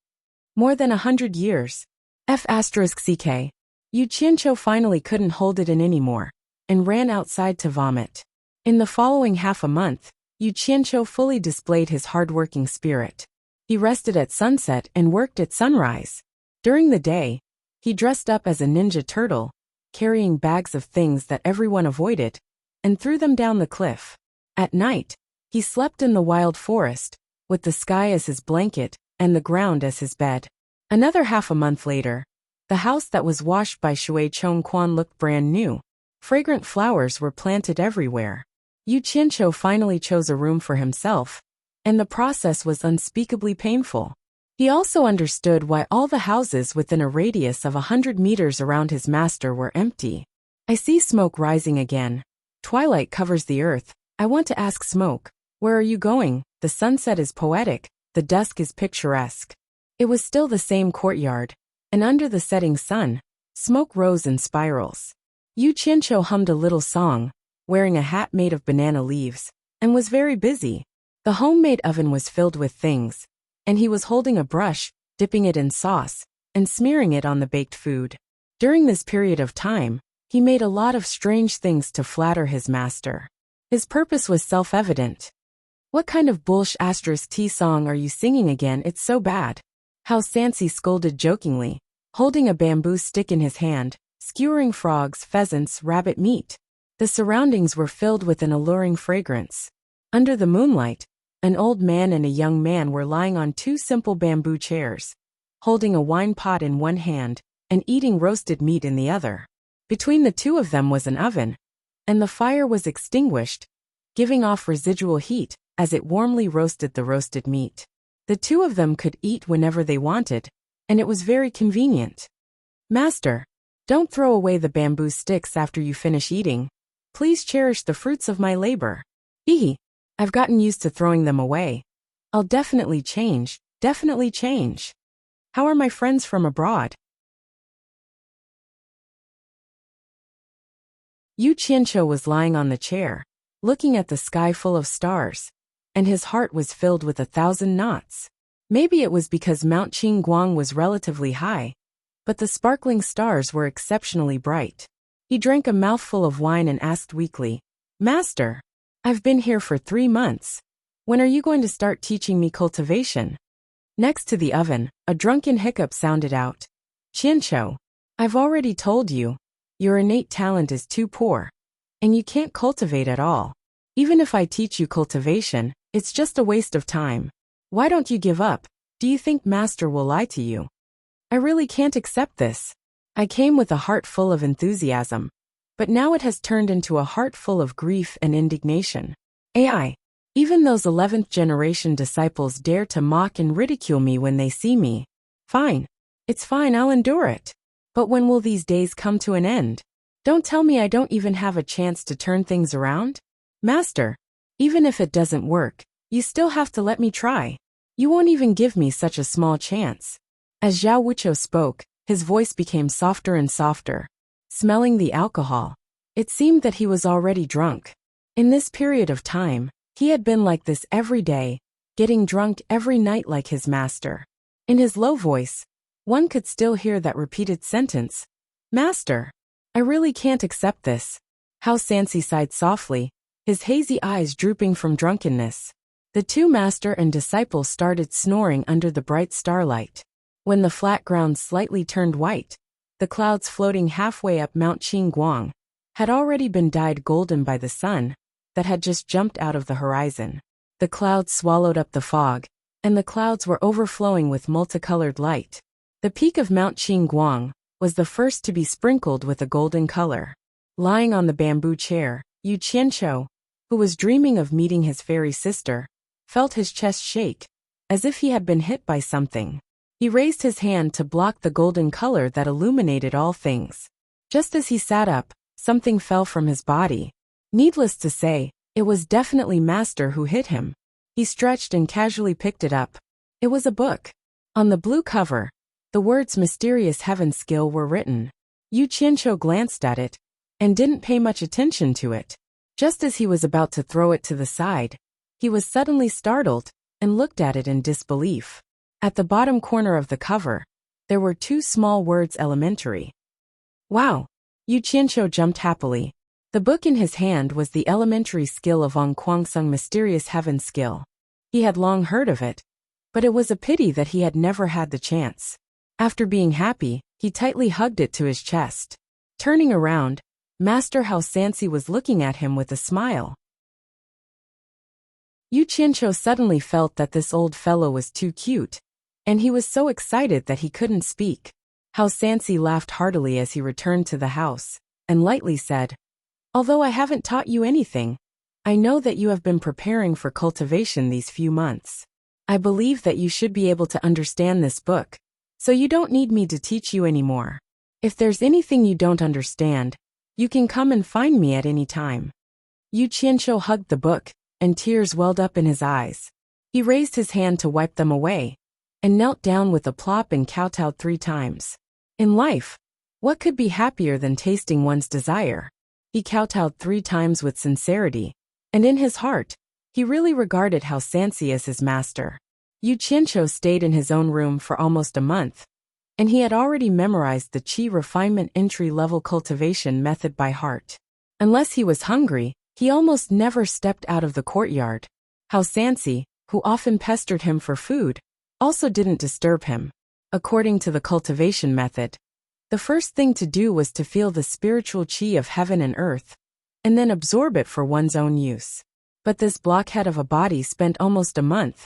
More than 100 years. *ck. Yu Qianqiu finally couldn't hold it in anymore, and ran outside to vomit. In the following half a month, Yu Qianqiu fully displayed his hard-working spirit. He rested at sunset and worked at sunrise. During the day, he dressed up as a ninja turtle, carrying bags of things that everyone avoided, and threw them down the cliff. At night, he slept in the wild forest, with the sky as his blanket and the ground as his bed. Another half a month later, the house that was washed by Shui Chongquan looked brand new. Fragrant flowers were planted everywhere. Yu Qianqiu finally chose a room for himself, and the process was unspeakably painful. He also understood why all the houses within a radius of 100 meters around his master were empty. I see smoke rising again. Twilight covers the earth. I want to ask Smoke, where are you going? The sunset is poetic, the dusk is picturesque. It was still the same courtyard, and under the setting sun, smoke rose in spirals. Yu Qianqiu hummed a little song, wearing a hat made of banana leaves, and was very busy. The homemade oven was filled with things, and he was holding a brush, dipping it in sauce, and smearing it on the baked food. During this period of time, he made a lot of strange things to flatter his master. His purpose was self-evident. What kind of *T song are you singing again? It's so bad. How Sansi scolded jokingly, holding a bamboo stick in his hand, skewering frogs, pheasants, rabbit meat. The surroundings were filled with an alluring fragrance. Under the moonlight, an old man and a young man were lying on two simple bamboo chairs, holding a wine pot in one hand and eating roasted meat in the other. Between the two of them was an oven, and the fire was extinguished, giving off residual heat as it warmly roasted the roasted meat. The two of them could eat whenever they wanted, and it was very convenient. Master, don't throw away the bamboo sticks after you finish eating. Please cherish the fruits of my labor. I've gotten used to throwing them away. I'll definitely change. How are my friends from abroad? Yu Qianqiu was lying on the chair, looking at the sky full of stars, and his heart was filled with 1,000 knots. Maybe it was because Mount Qingguang was relatively high, but the sparkling stars were exceptionally bright. He drank a mouthful of wine and asked weakly, Master, I've been here for 3 months. When are you going to start teaching me cultivation? Next to the oven, a drunken hiccup sounded out. Qianqiu, I've already told you, your innate talent is too poor, and you can't cultivate at all. Even if I teach you cultivation, it's just a waste of time. Why don't you give up? Do you think Master will lie to you? I really can't accept this. I came with a heart full of enthusiasm, but now it has turned into a heart full of grief and indignation. Even those 11th generation disciples dare to mock and ridicule me when they see me. Fine. It's fine, I'll endure it. But when will these days come to an end? Don't tell me I don't even have a chance to turn things around? Master, even if it doesn't work, you still have to let me try. You won't even give me such a small chance. As Zhao Wuqiu spoke, his voice became softer and softer. Smelling the alcohol, it seemed that he was already drunk. In this period of time, he had been like this every day, getting drunk every night like his master. In his low voice, One could still hear that repeated sentence. Master, I really can't accept this. How Sansi sighed softly, his hazy eyes drooping from drunkenness. The two master and disciple started snoring under the bright starlight. When the flat ground slightly turned white, the clouds floating halfway up Mount Qingguang had already been dyed golden by the sun that had just jumped out of the horizon. The clouds swallowed up the fog, and the clouds were overflowing with multicolored light. The peak of Mount Qingguang was the first to be sprinkled with a golden color. Lying on the bamboo chair, Yu Qianqiu, who was dreaming of meeting his fairy sister, felt his chest shake, as if he had been hit by something. He raised his hand to block the golden color that illuminated all things. Just as he sat up, something fell from his body. Needless to say, it was definitely Master who hit him. He stretched and casually picked it up. It was a book. On the blue cover, the words Mysterious Heaven Skill were written. Yu Qianqiu glanced at it, and didn't pay much attention to it. Just as he was about to throw it to the side, he was suddenly startled, and looked at it in disbelief. At the bottom corner of the cover, there were two small words elementary. Wow! Yu Qianqiu jumped happily. The book in his hand was the elementary skill of Ong Kwangsung Mysterious Heaven Skill. He had long heard of it, but it was a pity that he had never had the chance. After being happy, he tightly hugged it to his chest. Turning around, Master Hao Sansi was looking at him with a smile. Yu Qianqiu suddenly felt that this old fellow was too cute, and he was so excited that he couldn't speak. Hao Sansi laughed heartily as he returned to the house, and lightly said, Although I haven't taught you anything, I know that you have been preparing for cultivation these few months. I believe that you should be able to understand this book, so you don't need me to teach you anymore. If there's anything you don't understand, you can come and find me at any time. Yu Qianqiu hugged the book, and tears welled up in his eyes. He raised his hand to wipe them away, and knelt down with a plop and kowtowed 3 times. In life, what could be happier than tasting one's desire? He kowtowed 3 times with sincerity, and in his heart, he really regarded Hao Sansi as his master. Yu Qianqiu stayed in his own room for almost a month, and he had already memorized the Qi refinement entry-level cultivation method by heart. Unless he was hungry, he almost never stepped out of the courtyard. Hao Sansi, who often pestered him for food, also didn't disturb him. According to the cultivation method, the first thing to do was to feel the spiritual qi of heaven and earth, and then absorb it for one's own use. But this blockhead of a body spent almost a month,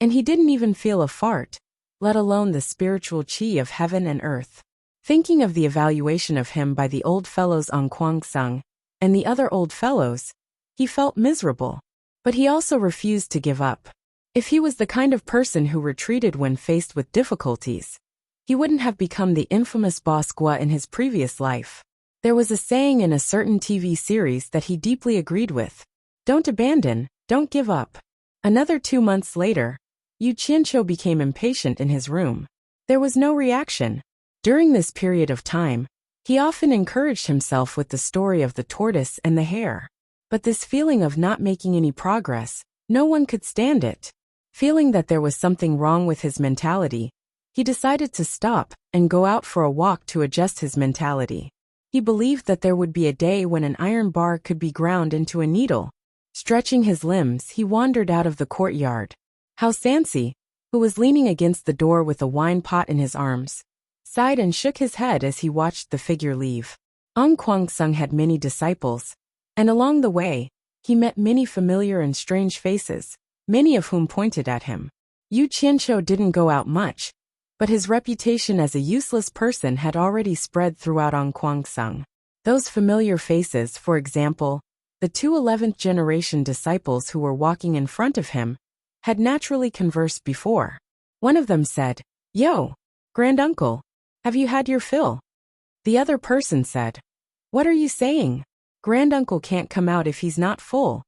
and he didn't even feel a fart, let alone the spiritual qi of heaven and earth. Thinking of the evaluation of him by the old fellows on Kwangsung and the other old fellows, he felt miserable. But he also refused to give up. If he was the kind of person who retreated when faced with difficulties, he wouldn't have become the infamous boss Gua in his previous life. There was a saying in a certain TV series that he deeply agreed with. Don't abandon, don't give up. Another 2 months later, Yu Qianqiu became impatient in his room. There was no reaction. During this period of time, he often encouraged himself with the story of the tortoise and the hare. But this feeling of not making any progress, no one could stand it. Feeling that there was something wrong with his mentality, he decided to stop and go out for a walk to adjust his mentality. He believed that there would be a day when an iron bar could be ground into a needle. Stretching his limbs, he wandered out of the courtyard. Hao Sansi, who was leaning against the door with a wine pot in his arms, sighed and shook his head as he watched the figure leave. Ong Kwangsung had many disciples, and along the way, he met many familiar and strange faces, many of whom pointed at him. Yu Qianqiu didn't go out much, but his reputation as a useless person had already spread throughout Ong Kwangsung. Those familiar faces, for example, the 2 11th generation disciples who were walking in front of him, had naturally conversed before. One of them said, Yo, granduncle, have you had your fill? The other person said, What are you saying? Granduncle can't come out if he's not full.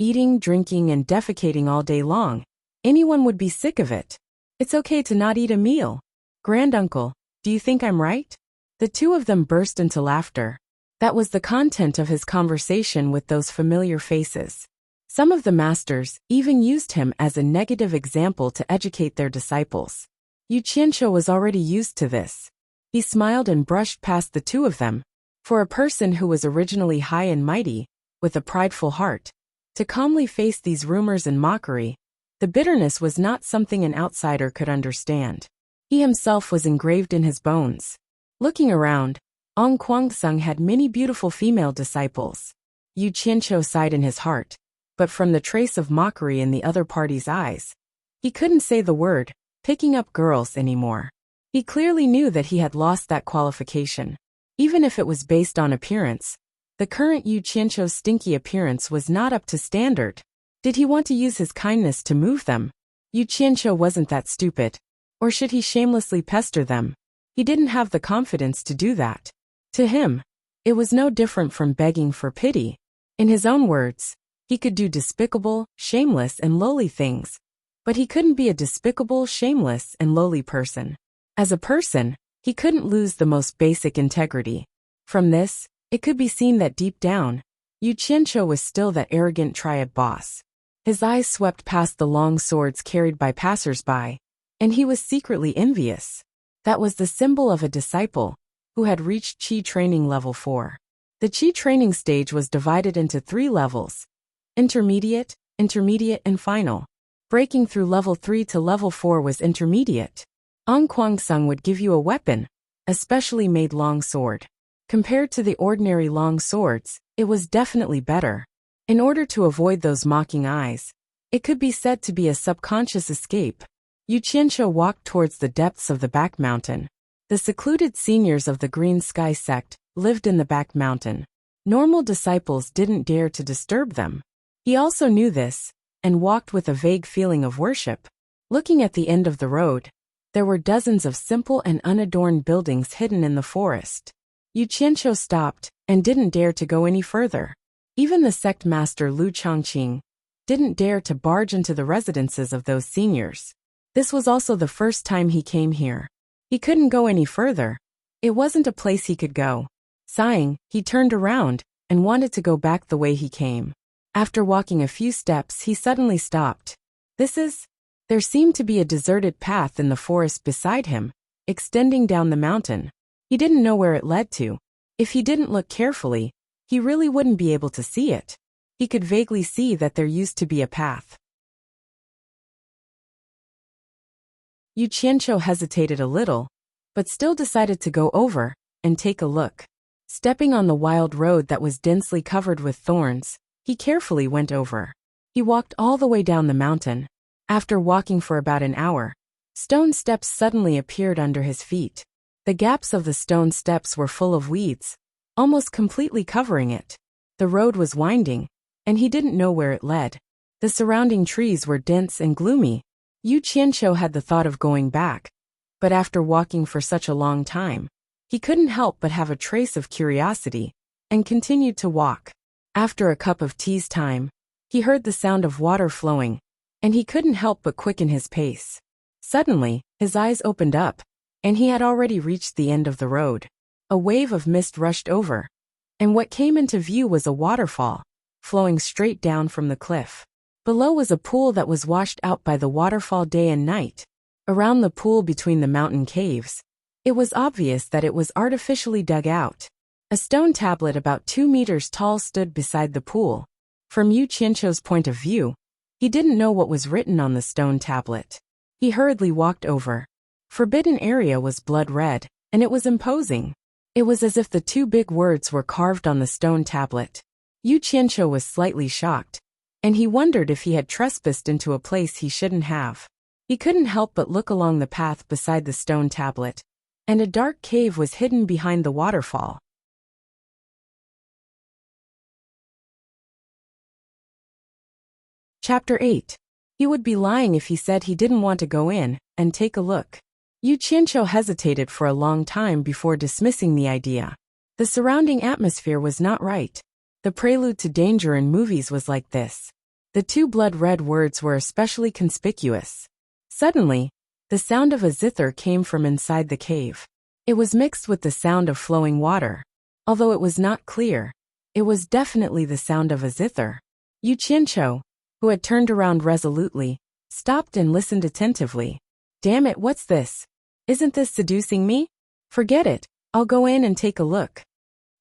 Eating, drinking, and defecating all day long, anyone would be sick of it. It's okay to not eat a meal. Granduncle, do you think I'm right? The 2 of them burst into laughter. That was the content of his conversation with those familiar faces. Some of the masters even used him as a negative example to educate their disciples. Yu Qianqiu was already used to this. He smiled and brushed past the two of them. For a person who was originally high and mighty, with a prideful heart, to calmly face these rumors and mockery, the bitterness was not something an outsider could understand. He himself was engraved in his bones. Looking around, Ong Kuangsung had many beautiful female disciples. Yu Qianqiu sighed in his heart, but from the trace of mockery in the other party's eyes, he couldn't say the word, picking up girls anymore. He clearly knew that he had lost that qualification. Even if it was based on appearance, the current Yu Qianqiu's stinky appearance was not up to standard. Did he want to use his kindness to move them? Yu Qianqiu wasn't that stupid. Or should he shamelessly pester them? He didn't have the confidence to do that. To him, it was no different from begging for pity. In his own words, he could do despicable, shameless, and lowly things, but he couldn't be a despicable, shameless, and lowly person. As a person, he couldn't lose the most basic integrity. From this, it could be seen that deep down, Yu Qianqiu was still that arrogant triad boss. His eyes swept past the long swords carried by passers-by, and he was secretly envious. That was the symbol of a disciple who had reached Qi training level 4. The Qi training stage was divided into 3 levels: intermediate, and final. Breaking through level 3 to level 4 was intermediate. Ong Kuangsung would give you a weapon, a specially made long sword. Compared to the ordinary long swords, it was definitely better. In order to avoid those mocking eyes, it could be said to be a subconscious escape. Yu Qianqiu walked towards the depths of the back mountain. The secluded seniors of the Green Sky sect lived in the back mountain. Normal disciples didn't dare to disturb them. He also knew this, and walked with a vague feeling of worship. Looking at the end of the road, there were dozens of simple and unadorned buildings hidden in the forest. Yu Qianqiu stopped, and didn't dare to go any further. Even the sect master Lu Chongqing didn't dare to barge into the residences of those seniors. This was also the first time he came here. He couldn't go any further. It wasn't a place he could go. Sighing, he turned around, and wanted to go back the way he came. After walking a few steps, he suddenly stopped. There seemed to be a deserted path in the forest beside him, extending down the mountain. He didn't know where it led to. If he didn't look carefully, he really wouldn't be able to see it. He could vaguely see that there used to be a path. Yu Qianqiu hesitated a little, but still decided to go over and take a look. Stepping on the wild road that was densely covered with thorns, he carefully went over. He walked all the way down the mountain. After walking for about an hour, stone steps suddenly appeared under his feet. The gaps of the stone steps were full of weeds, almost completely covering it. The road was winding, and he didn't know where it led. The surrounding trees were dense and gloomy. Yu Qianqiu had the thought of going back, but after walking for such a long time, he couldn't help but have a trace of curiosity, and continued to walk. After a cup of tea's time, he heard the sound of water flowing, and he couldn't help but quicken his pace. Suddenly, his eyes opened up, and he had already reached the end of the road. A wave of mist rushed over, and what came into view was a waterfall, flowing straight down from the cliff. Below was a pool that was washed out by the waterfall day and night. Around the pool between the mountain caves, it was obvious that it was artificially dug out. A stone tablet about 2 meters tall stood beside the pool. From Yu Qianqiu's point of view, he didn't know what was written on the stone tablet. He hurriedly walked over. Forbidden area was blood red, and it was imposing. It was as if the 2 big words were carved on the stone tablet. Yu Qianqiu was slightly shocked, and he wondered if he had trespassed into a place he shouldn't have. He couldn't help but look along the path beside the stone tablet, and a dark cave was hidden behind the waterfall. Chapter 8. He would be lying if he said he didn't want to go in and take a look. Yu Qianqiu hesitated for a long time before dismissing the idea. The surrounding atmosphere was not right. The prelude to danger in movies was like this. The 2 blood-red words were especially conspicuous. Suddenly, the sound of a zither came from inside the cave. It was mixed with the sound of flowing water. Although it was not clear, it was definitely the sound of a zither. Yu Qianqiu, who had turned around resolutely, stopped and listened attentively. Damn it, what's this? Isn't this seducing me? Forget it, I'll go in and take a look.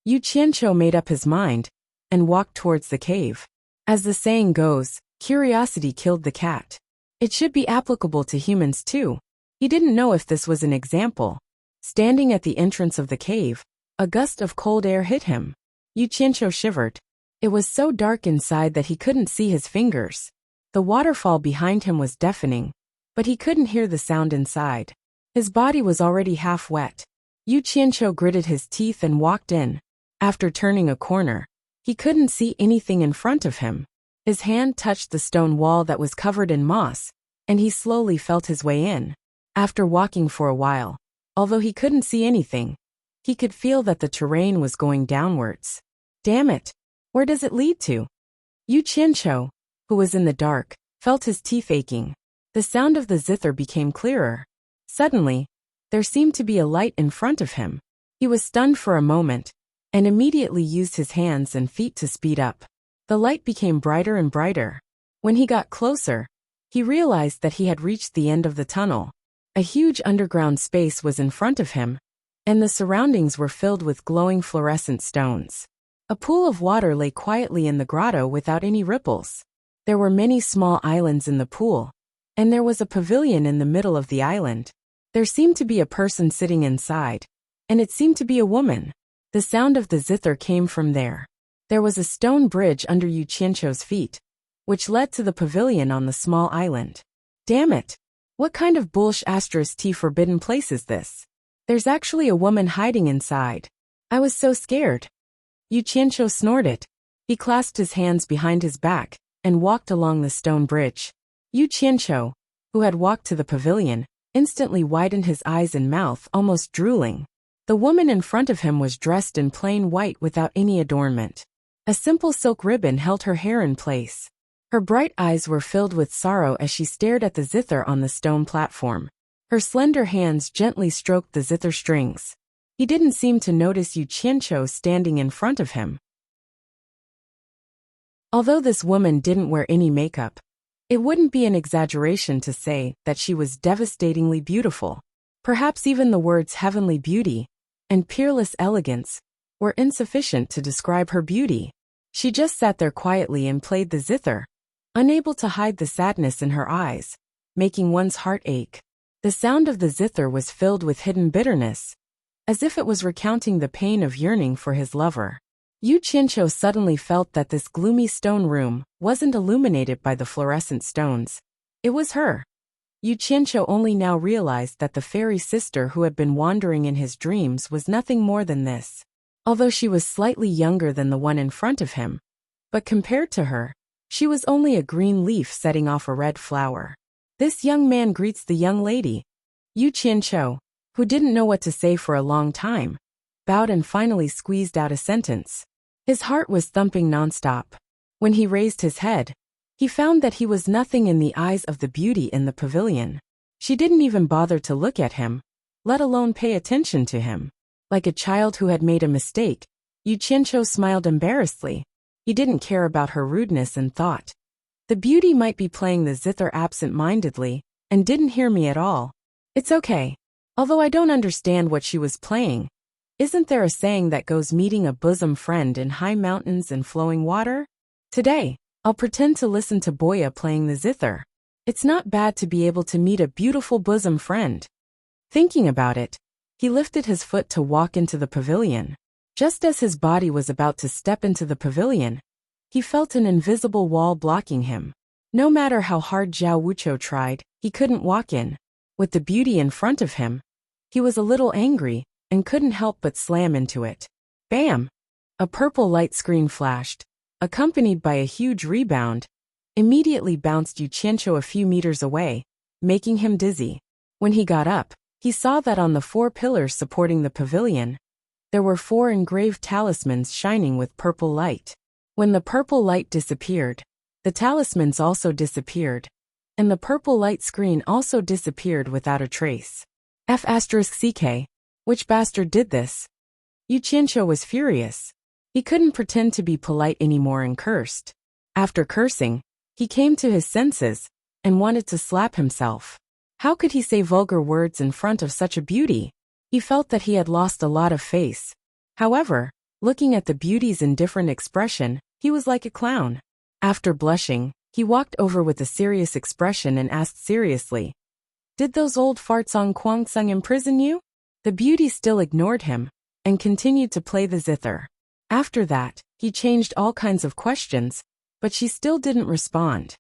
Yu Qianqiu made up his mind and walked towards the cave. As the saying goes, curiosity killed the cat. It should be applicable to humans too. He didn't know if this was an example. Standing at the entrance of the cave, a gust of cold air hit him. Yu Qianqiu shivered. It was so dark inside that he couldn't see his fingers. The waterfall behind him was deafening, but he couldn't hear the sound inside. His body was already half wet. Yu Qianqiu gritted his teeth and walked in. After turning a corner, he couldn't see anything in front of him. His hand touched the stone wall that was covered in moss, and he slowly felt his way in. After walking for a while, although he couldn't see anything, he could feel that the terrain was going downwards. Damn it! Where does it lead to? Yu Qianqiu, who was in the dark, felt his teeth aching. The sound of the zither became clearer. Suddenly, there seemed to be a light in front of him. He was stunned for a moment, and immediately used his hands and feet to speed up. The light became brighter and brighter. When he got closer, he realized that he had reached the end of the tunnel. A huge underground space was in front of him, and the surroundings were filled with glowing fluorescent stones. A pool of water lay quietly in the grotto without any ripples. There were many small islands in the pool, and there was a pavilion in the middle of the island. There seemed to be a person sitting inside, and it seemed to be a woman. The sound of the zither came from there. There was a stone bridge under Yu Qianqiu's feet, which led to the pavilion on the small island. Damn it! What kind of *T forbidden place is this? There's actually a woman hiding inside. I was so scared. Yu Qianqiu snorted. He clasped his hands behind his back and walked along the stone bridge. Yu Qianqiu, who had walked to the pavilion, instantly widened his eyes and mouth, almost drooling. The woman in front of him was dressed in plain white without any adornment. A simple silk ribbon held her hair in place. Her bright eyes were filled with sorrow as she stared at the zither on the stone platform. Her slender hands gently stroked the zither strings. He didn't seem to notice Yu Qianqiu standing in front of him. Although this woman didn't wear any makeup, it wouldn't be an exaggeration to say that she was devastatingly beautiful. Perhaps even the words heavenly beauty and peerless elegance were insufficient to describe her beauty. She just sat there quietly and played the zither, unable to hide the sadness in her eyes, making one's heart ache. The sound of the zither was filled with hidden bitterness, as if it was recounting the pain of yearning for his lover. Yu Qianqiu suddenly felt that this gloomy stone room wasn't illuminated by the fluorescent stones. It was her. Yu Qianqiu only now realized that the fairy sister who had been wandering in his dreams was nothing more than this. Although she was slightly younger than the one in front of him, but compared to her, she was only a green leaf setting off a red flower. This young man greets the young lady. Yu Qianqiu, who didn't know what to say for a long time, bowed and finally squeezed out a sentence. His heart was thumping nonstop. When he raised his head, he found that he was nothing in the eyes of the beauty in the pavilion. She didn't even bother to look at him, let alone pay attention to him. Like a child who had made a mistake, Yu Qianqiu smiled embarrassedly. He didn't care about her rudeness and thought, the beauty might be playing the zither absent-mindedly and didn't hear me at all. It's okay. Although I don't understand what she was playing. Isn't there a saying that goes meeting a bosom friend in high mountains and flowing water? Today, I'll pretend to listen to Boya playing the zither. It's not bad to be able to meet a beautiful bosom friend. Thinking about it, he lifted his foot to walk into the pavilion. Just as his body was about to step into the pavilion, he felt an invisible wall blocking him. No matter how hard Zhao Wuqiu tried, he couldn't walk in. With the beauty in front of him, he was a little angry and couldn't help but slam into it. Bam! A purple light screen flashed, accompanied by a huge rebound, immediately bounced Yu Qianqiu a few meters away, making him dizzy. When he got up, he saw that on the 4 pillars supporting the pavilion, there were 4 engraved talismans shining with purple light. When the purple light disappeared, the talismans also disappeared, and the purple light screen also disappeared without a trace. F***ck. Which bastard did this? Yu Qianqiu was furious. He couldn't pretend to be polite anymore and cursed. After cursing, he came to his senses and wanted to slap himself. How could he say vulgar words in front of such a beauty? He felt that he had lost a lot of face. However, looking at the beauty's indifferent expression, he was like a clown. After blushing, he walked over with a serious expression and asked seriously, "Did those old farts on Kwangsung imprison you?" The beauty still ignored him and continued to play the zither. After that, he changed all kinds of questions, but she still didn't respond.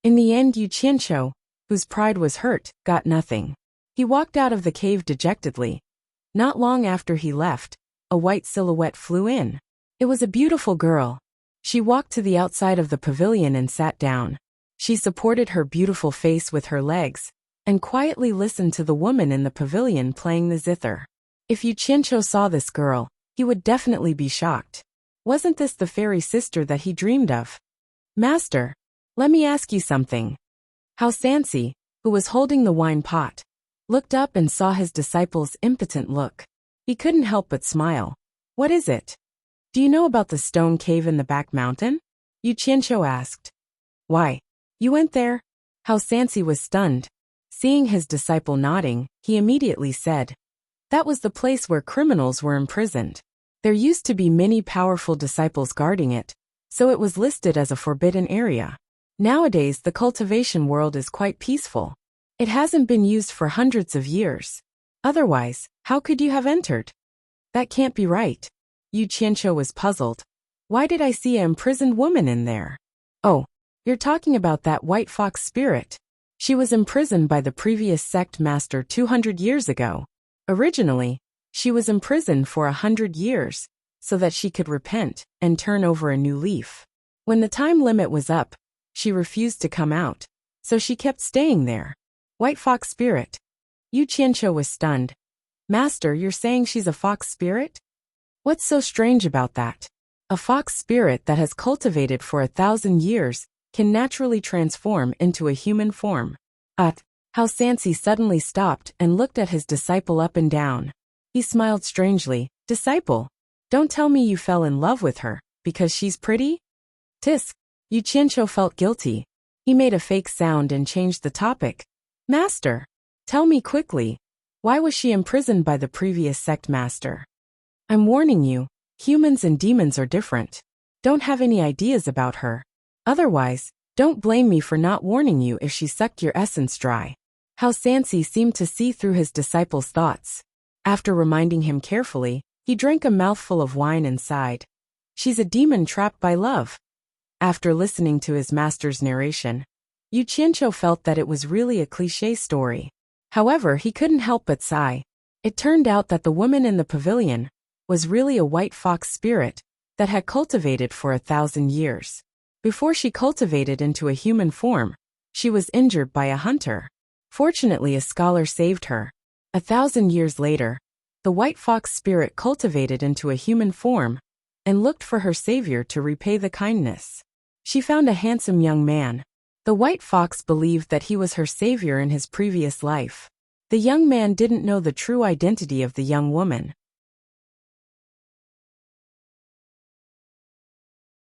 In the end, Yu Qianqiu, whose pride was hurt, got nothing. He walked out of the cave dejectedly. Not long after he left, a white silhouette flew in. It was a beautiful girl. She walked to the outside of the pavilion and sat down. She supported her beautiful face with her legs and quietly listened to the woman in the pavilion playing the zither. If Yu Qianqiu saw this girl, he would definitely be shocked. Wasn't this the fairy sister that he dreamed of? "Master, let me ask you something." How Sansi, who was holding the wine pot, looked up and saw his disciple's impotent look. He couldn't help but smile. "What is it? Do you know about the stone cave in the back mountain?" Yu Qianqiu asked. "Why? You went there?" How Sansi was stunned. Seeing his disciple nodding, he immediately said, "That was the place where criminals were imprisoned. There used to be many powerful disciples guarding it, so it was listed as a forbidden area. Nowadays the cultivation world is quite peaceful. It hasn't been used for hundreds of years. Otherwise, how could you have entered?" "That can't be right." Yu Qianqiu was puzzled. "Why did I see an imprisoned woman in there?" "Oh, you're talking about that white fox spirit. She was imprisoned by the previous sect master 200 years ago. Originally, she was imprisoned for 100 years, so that she could repent and turn over a new leaf. When the time limit was up, she refused to come out, so she kept staying there." "White fox spirit?" Yu Qianqiu was stunned. "Master, you're saying she's a fox spirit? What's so strange about that? A fox spirit that has cultivated for 1,000 years can naturally transform into a human form." How Sansi suddenly stopped and looked at his disciple up and down. He smiled strangely. "Disciple, don't tell me you fell in love with her because she's pretty?" "Tisk." Yu Qianqiu felt guilty. He made a fake sound and changed the topic. "Master, tell me quickly, why was she imprisoned by the previous sect master?" "I'm warning you, humans and demons are different. Don't have any ideas about her. Otherwise, don't blame me for not warning you if she sucked your essence dry." How Sansi seemed to see through his disciple's thoughts. After reminding him carefully, he drank a mouthful of wine and sighed. "She's a demon trapped by love." After listening to his master's narration, Yu Qianqiu felt that it was really a cliché story. However, he couldn't help but sigh. It turned out that the woman in the pavilion was really a white fox spirit that had cultivated for 1,000 years. Before she cultivated into a human form, she was injured by a hunter. Fortunately, a scholar saved her. 1,000 years later, the white fox spirit cultivated into a human form and looked for her savior to repay the kindness. She found a handsome young man. The white fox believed that he was her savior in his previous life. The young man didn't know the true identity of the young woman.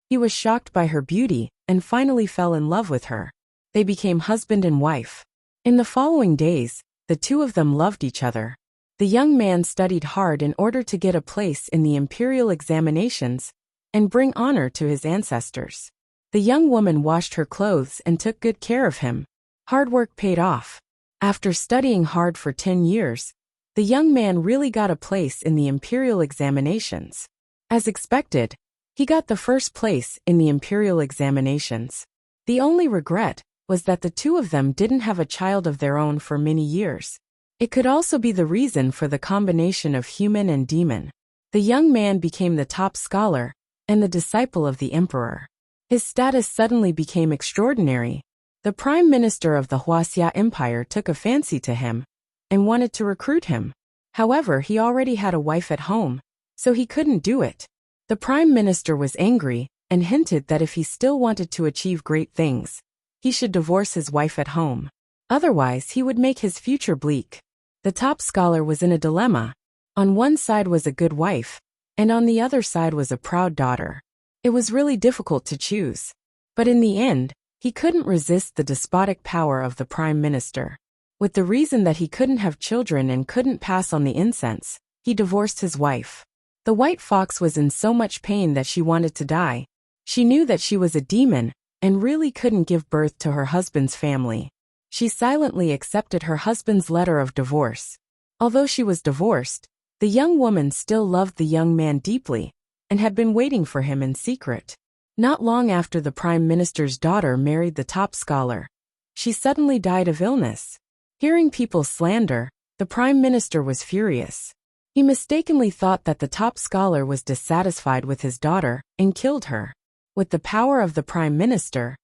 He was shocked by her beauty and finally fell in love with her. They became husband and wife. In the following days, the two of them loved each other. The young man studied hard in order to get a place in the imperial examinations and bring honor to his ancestors. The young woman washed her clothes and took good care of him. Hard work paid off. After studying hard for 10 years, the young man really got a place in the imperial examinations. As expected, he got the first place in the imperial examinations. The only regret was that the two of them didn't have a child of their own for many years. It could also be the reason for the combination of human and demon. The young man became the top scholar and the disciple of the emperor. His status suddenly became extraordinary. The prime minister of the Huaxia Empire took a fancy to him and wanted to recruit him. However, he already had a wife at home, so he couldn't do it. The prime minister was angry and hinted that if he still wanted to achieve great things, he should divorce his wife at home. Otherwise, he would make his future bleak. The top scholar was in a dilemma. On one side was a good wife, and on the other side was a proud daughter. It was really difficult to choose. But in the end, He couldn't resist the despotic power of the prime minister. With the reason that he couldn't have children and couldn't pass on the incense, he divorced his wife. The white fox was in so much pain that she wanted to die. She knew that she was a demon and really couldn't give birth to her husband's family. She silently accepted her husband's letter of divorce. Although she was divorced, the young woman still loved the young man deeply and had been waiting for him in secret. Not long after the prime minister's daughter married the top scholar, she suddenly died of illness. Hearing people slander, the prime minister was furious. He mistakenly thought that the top scholar was dissatisfied with his daughter and killed her. With the power of the prime minister,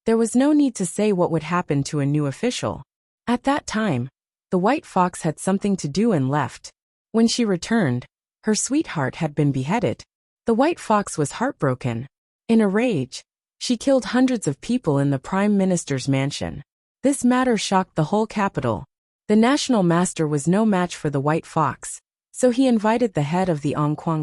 there was no need to say what would happen to a new official. At that time, the white fox had something to do and left. When she returned, her sweetheart had been beheaded. The white fox was heartbroken. In a rage, she killed hundreds of people in the prime minister's mansion. This matter shocked the whole capital. The national master was no match for the white fox, so he invited the head of the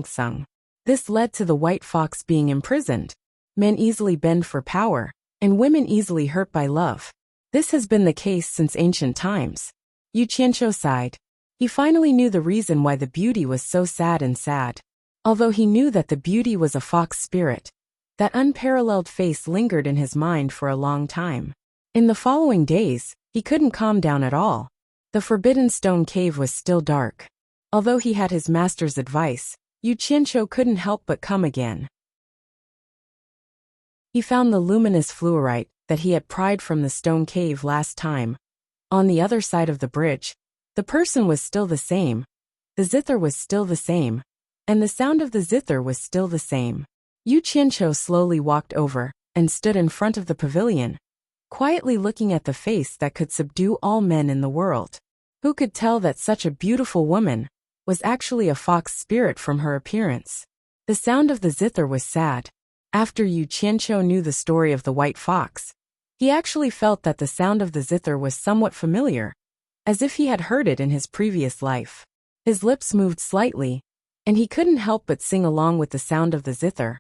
Sung. This led to the white fox being imprisoned. Men easily bend for power, and women easily hurt by love. This has been the case since ancient times. Yu Qianqiu sighed. He finally knew the reason why the beauty was so sad and sad. Although he knew that the beauty was a fox spirit, that unparalleled face lingered in his mind for a long time. In the following days, he couldn't calm down at all. The forbidden stone cave was still dark. Although he had his master's advice, Yu Qianqiu couldn't help but come again. He found the luminous fluorite that he had pried from the stone cave last time. On the other side of the bridge, the person was still the same, the zither was still the same, and the sound of the zither was still the same. Yu Qianqiu slowly walked over and stood in front of the pavilion, quietly looking at the face that could subdue all men in the world. Who could tell that such a beautiful woman was actually a fox spirit from her appearance? The sound of the zither was sad. After Yu Qianqiu knew the story of the white fox, he actually felt that the sound of the zither was somewhat familiar, as if he had heard it in his previous life. His lips moved slightly, and he couldn't help but sing along with the sound of the zither.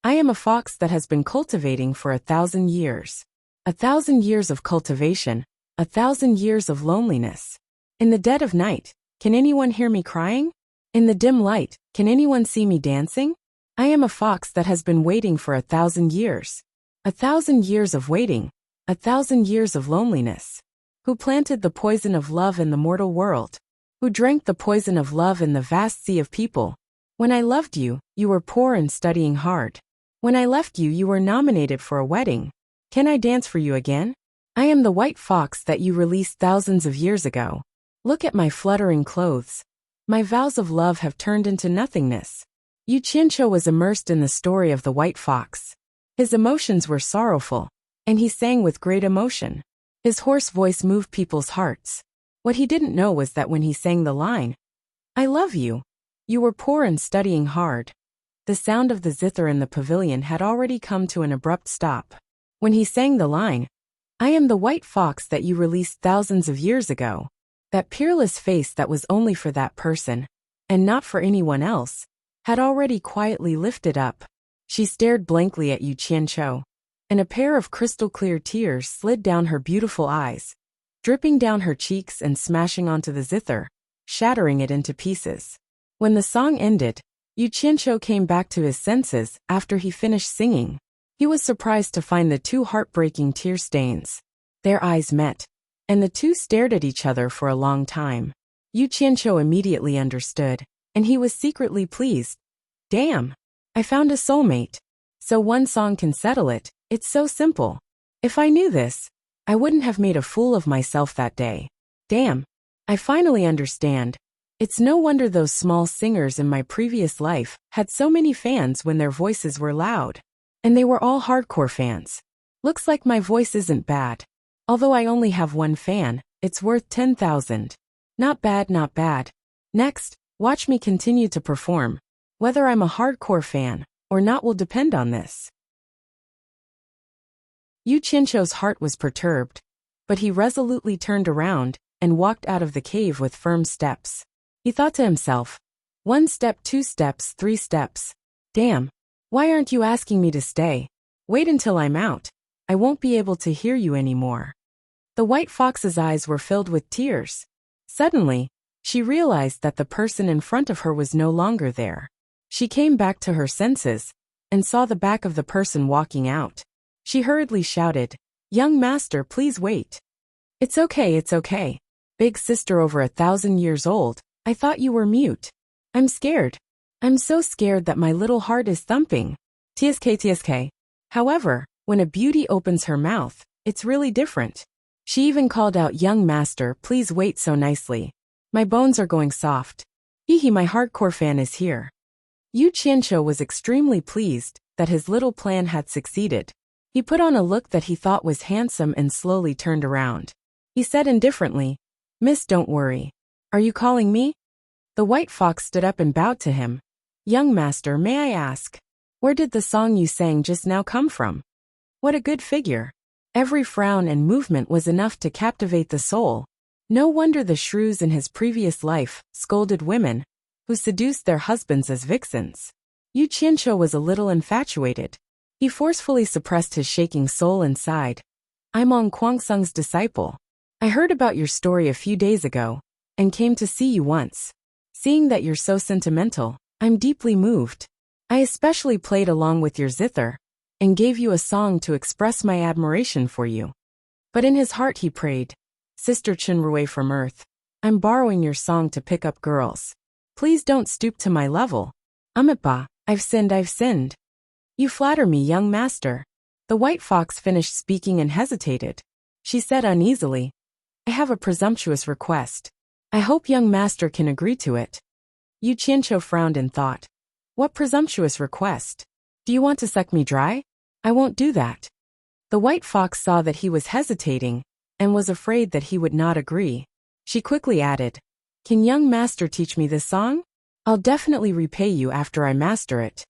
I am a fox that has been cultivating for 1,000 years. 1,000 years of cultivation, 1,000 years of loneliness. In the dead of night, can anyone hear me crying? In the dim light, can anyone see me dancing? I am a fox that has been waiting for 1,000 years. 1,000 years of waiting, 1,000 years of loneliness. Who planted the poison of love in the mortal world? Who drank the poison of love in the vast sea of people? When I loved you, you were poor and studying hard. When I left you, you were nominated for a wedding. Can I dance for you again? I am the white fox that you released thousands of years ago. Look at my fluttering clothes. My vows of love have turned into nothingness. Yu Qianqiu was immersed in the story of the white fox. His emotions were sorrowful, and he sang with great emotion. His hoarse voice moved people's hearts. What he didn't know was that when he sang the line, I love you, you were poor and studying hard, the sound of the zither in the pavilion had already come to an abrupt stop. When he sang the line, I am the white fox that you released thousands of years ago, that peerless face that was only for that person, and not for anyone else, had already quietly lifted up. She stared blankly at Yu Qianqiu, and a pair of crystal-clear tears slid down her beautiful eyes, dripping down her cheeks and smashing onto the zither, shattering it into pieces. When the song ended, Yu Qianqiu came back to his senses after he finished singing. He was surprised to find the two heartbreaking tear stains. Their eyes met, and the two stared at each other for a long time. Yu Qianqiu immediately understood, and he was secretly pleased. Damn! I found a soulmate. So one song can settle it, it's so simple. If I knew this, I wouldn't have made a fool of myself that day. Damn! I finally understand. It's no wonder those small singers in my previous life had so many fans when their voices were loud. And they were all hardcore fans. Looks like my voice isn't bad. Although I only have one fan, it's worth 10,000. Not bad, not bad. Next, watch me continue to perform. Whether I'm a hardcore fan or not will depend on this. Yu Qianqiu's heart was perturbed, but he resolutely turned around and walked out of the cave with firm steps. He thought to himself, 1 step, 2 steps, 3 steps. Damn, why aren't you asking me to stay? Wait until I'm out. I won't be able to hear you anymore." The white fox's eyes were filled with tears. Suddenly, she realized that the person in front of her was no longer there. She came back to her senses and saw the back of the person walking out. She hurriedly shouted, "Young master, please wait." It's okay. Big sister over 1,000 years old, I thought you were mute. I'm scared. I'm so scared that my little heart is thumping. TSK. However, when a beauty opens her mouth, it's really different. She even called out, "Young master, please wait," so nicely. My bones are going soft. Hehe, my hardcore fan is here. Yu Qianqiu was extremely pleased that his little plan had succeeded. He put on a look that he thought was handsome and slowly turned around. He said indifferently, "Miss, don't worry. Are you calling me?" The white fox stood up and bowed to him. "Young master, may I ask, where did the song you sang just now come from?" What a good figure. Every frown and movement was enough to captivate the soul. No wonder the shrews in his previous life scolded women who seduced their husbands as vixens. Yu Qianqiu was a little infatuated. He forcefully suppressed his shaking soul and sighed. "I'm Ong Kuangsung's disciple. I heard about your story a few days ago and came to see you once. Seeing that you're so sentimental, I'm deeply moved. I especially played along with your zither and gave you a song to express my admiration for you." But in his heart he prayed, "Sister Chunrui from Earth, I'm borrowing your song to pick up girls. Please don't stoop to my level. Amitba, I've sinned. You flatter me, young master." The white fox finished speaking and hesitated. She said uneasily, "I have a presumptuous request. I hope young master can agree to it." Yu Qianqiu frowned and thought, "What presumptuous request? Do you want to suck me dry? I won't do that." The white fox saw that he was hesitating and was afraid that he would not agree. She quickly added, "Can young master teach me this song? I'll definitely repay you after I master it."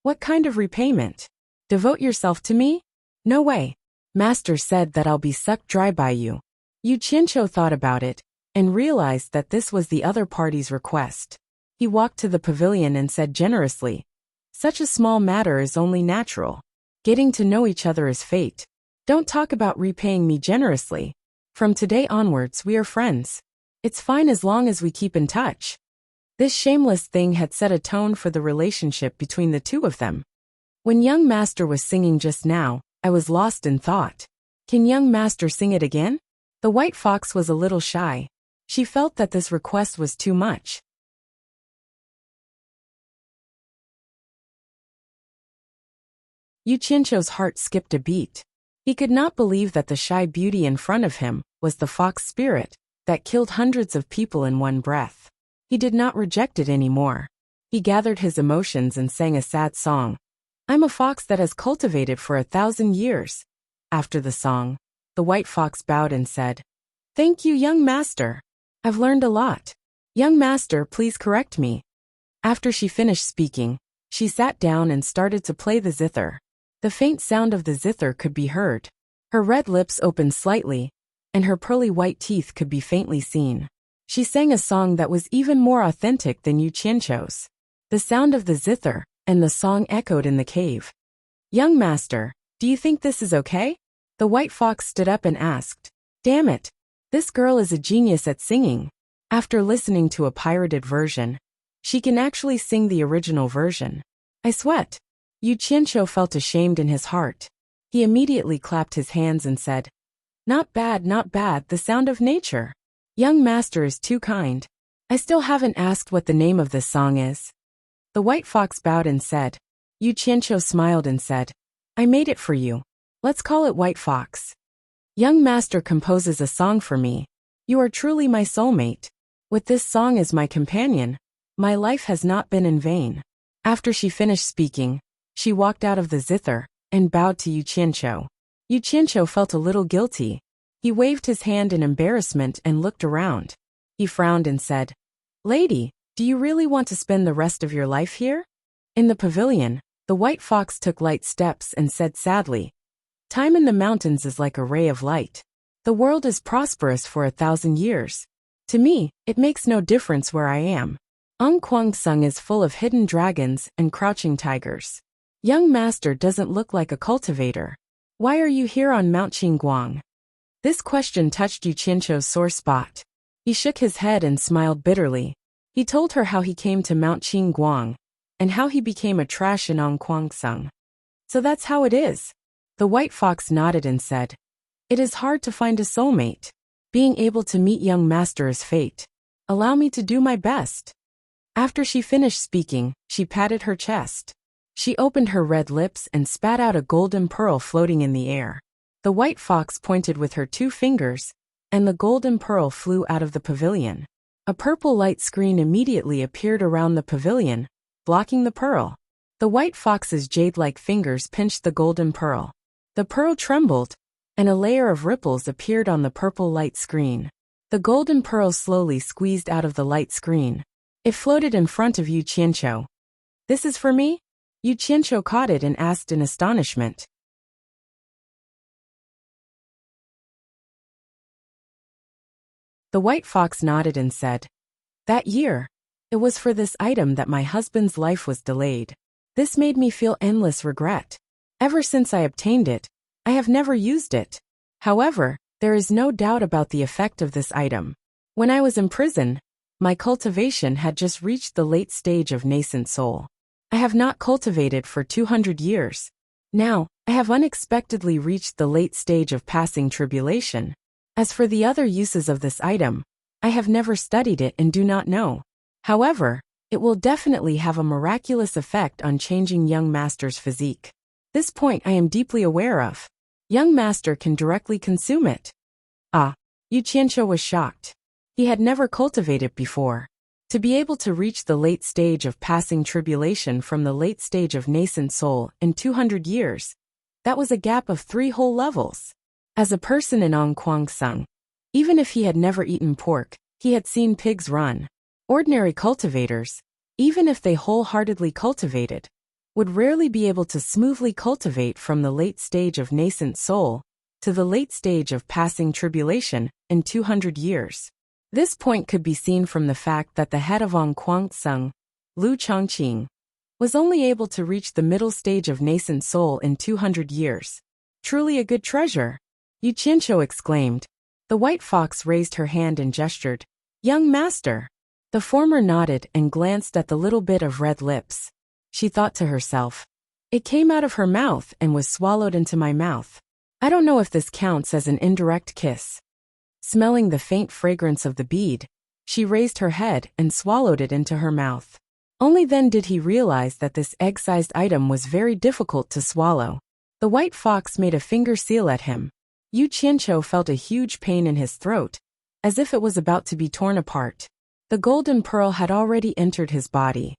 "What kind of repayment? Devote yourself to me? No way. Master said that I'll be sucked dry by you." Yu Qianqiu thought about it and realized that this was the other party's request. He walked to the pavilion and said generously, "Such a small matter is only natural. Getting to know each other is fate. Don't talk about repaying me generously. From today onwards we are friends. It's fine as long as we keep in touch." This shameless thing had set a tone for the relationship between the two of them. When young master was singing just now, I was lost in thought. Can young master sing it again? The white fox was a little shy. She felt that this request was too much. Yu Qianqiu's heart skipped a beat. He could not believe that the shy beauty in front of him was the fox spirit that killed hundreds of people in one breath. He did not reject it anymore. He gathered his emotions and sang a sad song. "I'm a fox that has cultivated for 1,000 years. After the song, the white fox bowed and said, "Thank you, young master. I've learned a lot. Young master, please correct me." After she finished speaking, she sat down and started to play the zither. The faint sound of the zither could be heard. Her red lips opened slightly, and her pearly white teeth could be faintly seen. She sang a song that was even more authentic than Yu Qianqiu's. The sound of the zither and the song echoed in the cave. "Young master, do you think this is okay?" The white fox stood up and asked. "Damn it. This girl is a genius at singing. After listening to a pirated version, she can actually sing the original version. I sweat." Yu Qianqiu felt ashamed in his heart. He immediately clapped his hands and said, not bad, the sound of nature. Young master is too kind. I still haven't asked what the name of this song is." The white fox bowed and said. Yu Qianqiu smiled and said, "I made it for you. Let's call it White Fox. Young master composes a song for me. You are truly my soulmate. With this song as my companion, my life has not been in vain." After she finished speaking, she walked out of the zither and bowed to Yu Qianqiu. Yu Qianqiu felt a little guilty. He waved his hand in embarrassment and looked around. He frowned and said, "Lady, do you really want to spend the rest of your life here?" In the pavilion, the white fox took light steps and said sadly, "Time in the mountains is like a ray of light. The world is prosperous for 1,000 years. To me, it makes no difference where I am. Ong Kuangsung is full of hidden dragons and crouching tigers. Young master doesn't look like a cultivator. Why are you here on Mount Qingguang? This question touched Yu Qianqiu's sore spot. He shook his head and smiled bitterly. He told her how he came to Mount Qingguang, and how he became a trash in Ongquangsung. So that's how it is. The white fox nodded and said, It is hard to find a soulmate. Being able to meet young master is fate. Allow me to do my best. After she finished speaking, she patted her chest. She opened her red lips and spat out a golden pearl floating in the air. The white fox pointed with her 2 fingers, and the golden pearl flew out of the pavilion. A purple light screen immediately appeared around the pavilion, blocking the pearl. The white fox's jade-like fingers pinched the golden pearl. The pearl trembled, and a layer of ripples appeared on the purple light screen. The golden pearl slowly squeezed out of the light screen. It floated in front of Yu Qianqiu. This is for me? Yu Qianqiu caught it and asked in astonishment. The white fox nodded and said, That year, it was for this item that my husband's life was delayed. This made me feel endless regret. Ever since I obtained it, I have never used it. However, there is no doubt about the effect of this item. When I was in prison, my cultivation had just reached the late stage of nascent soul. I have not cultivated for 200 years. Now, I have unexpectedly reached the late stage of passing tribulation. As for the other uses of this item, I have never studied it and do not know. However, it will definitely have a miraculous effect on changing young master's physique. This point I am deeply aware of. Young master can directly consume it. Ah, Yu Qianqiu was shocked. He had never cultivated before. To be able to reach the late stage of passing tribulation from the late stage of nascent soul in 200 years, that was a gap of 3 whole levels. As a person in Ongquangsung, even if he had never eaten pork, he had seen pigs run. Ordinary cultivators, even if they wholeheartedly cultivated, would rarely be able to smoothly cultivate from the late stage of nascent soul to the late stage of passing tribulation in 200 years. This point could be seen from the fact that the head of Ongquangsung, Lu Chongqing, was only able to reach the middle stage of nascent soul in 200 years. Truly a good treasure, Yu Qianqiu exclaimed. The white fox raised her hand and gestured, Young master. The former nodded and glanced at the little bit of red lips. She thought to herself, It came out of her mouth and was swallowed into my mouth. I don't know if this counts as an indirect kiss. Smelling the faint fragrance of the bead, she raised her head and swallowed it into her mouth. Only then did he realize that this egg-sized item was very difficult to swallow. The white fox made a finger seal at him. Yu Qianqiu felt a huge pain in his throat, as if it was about to be torn apart. The golden pearl had already entered his body.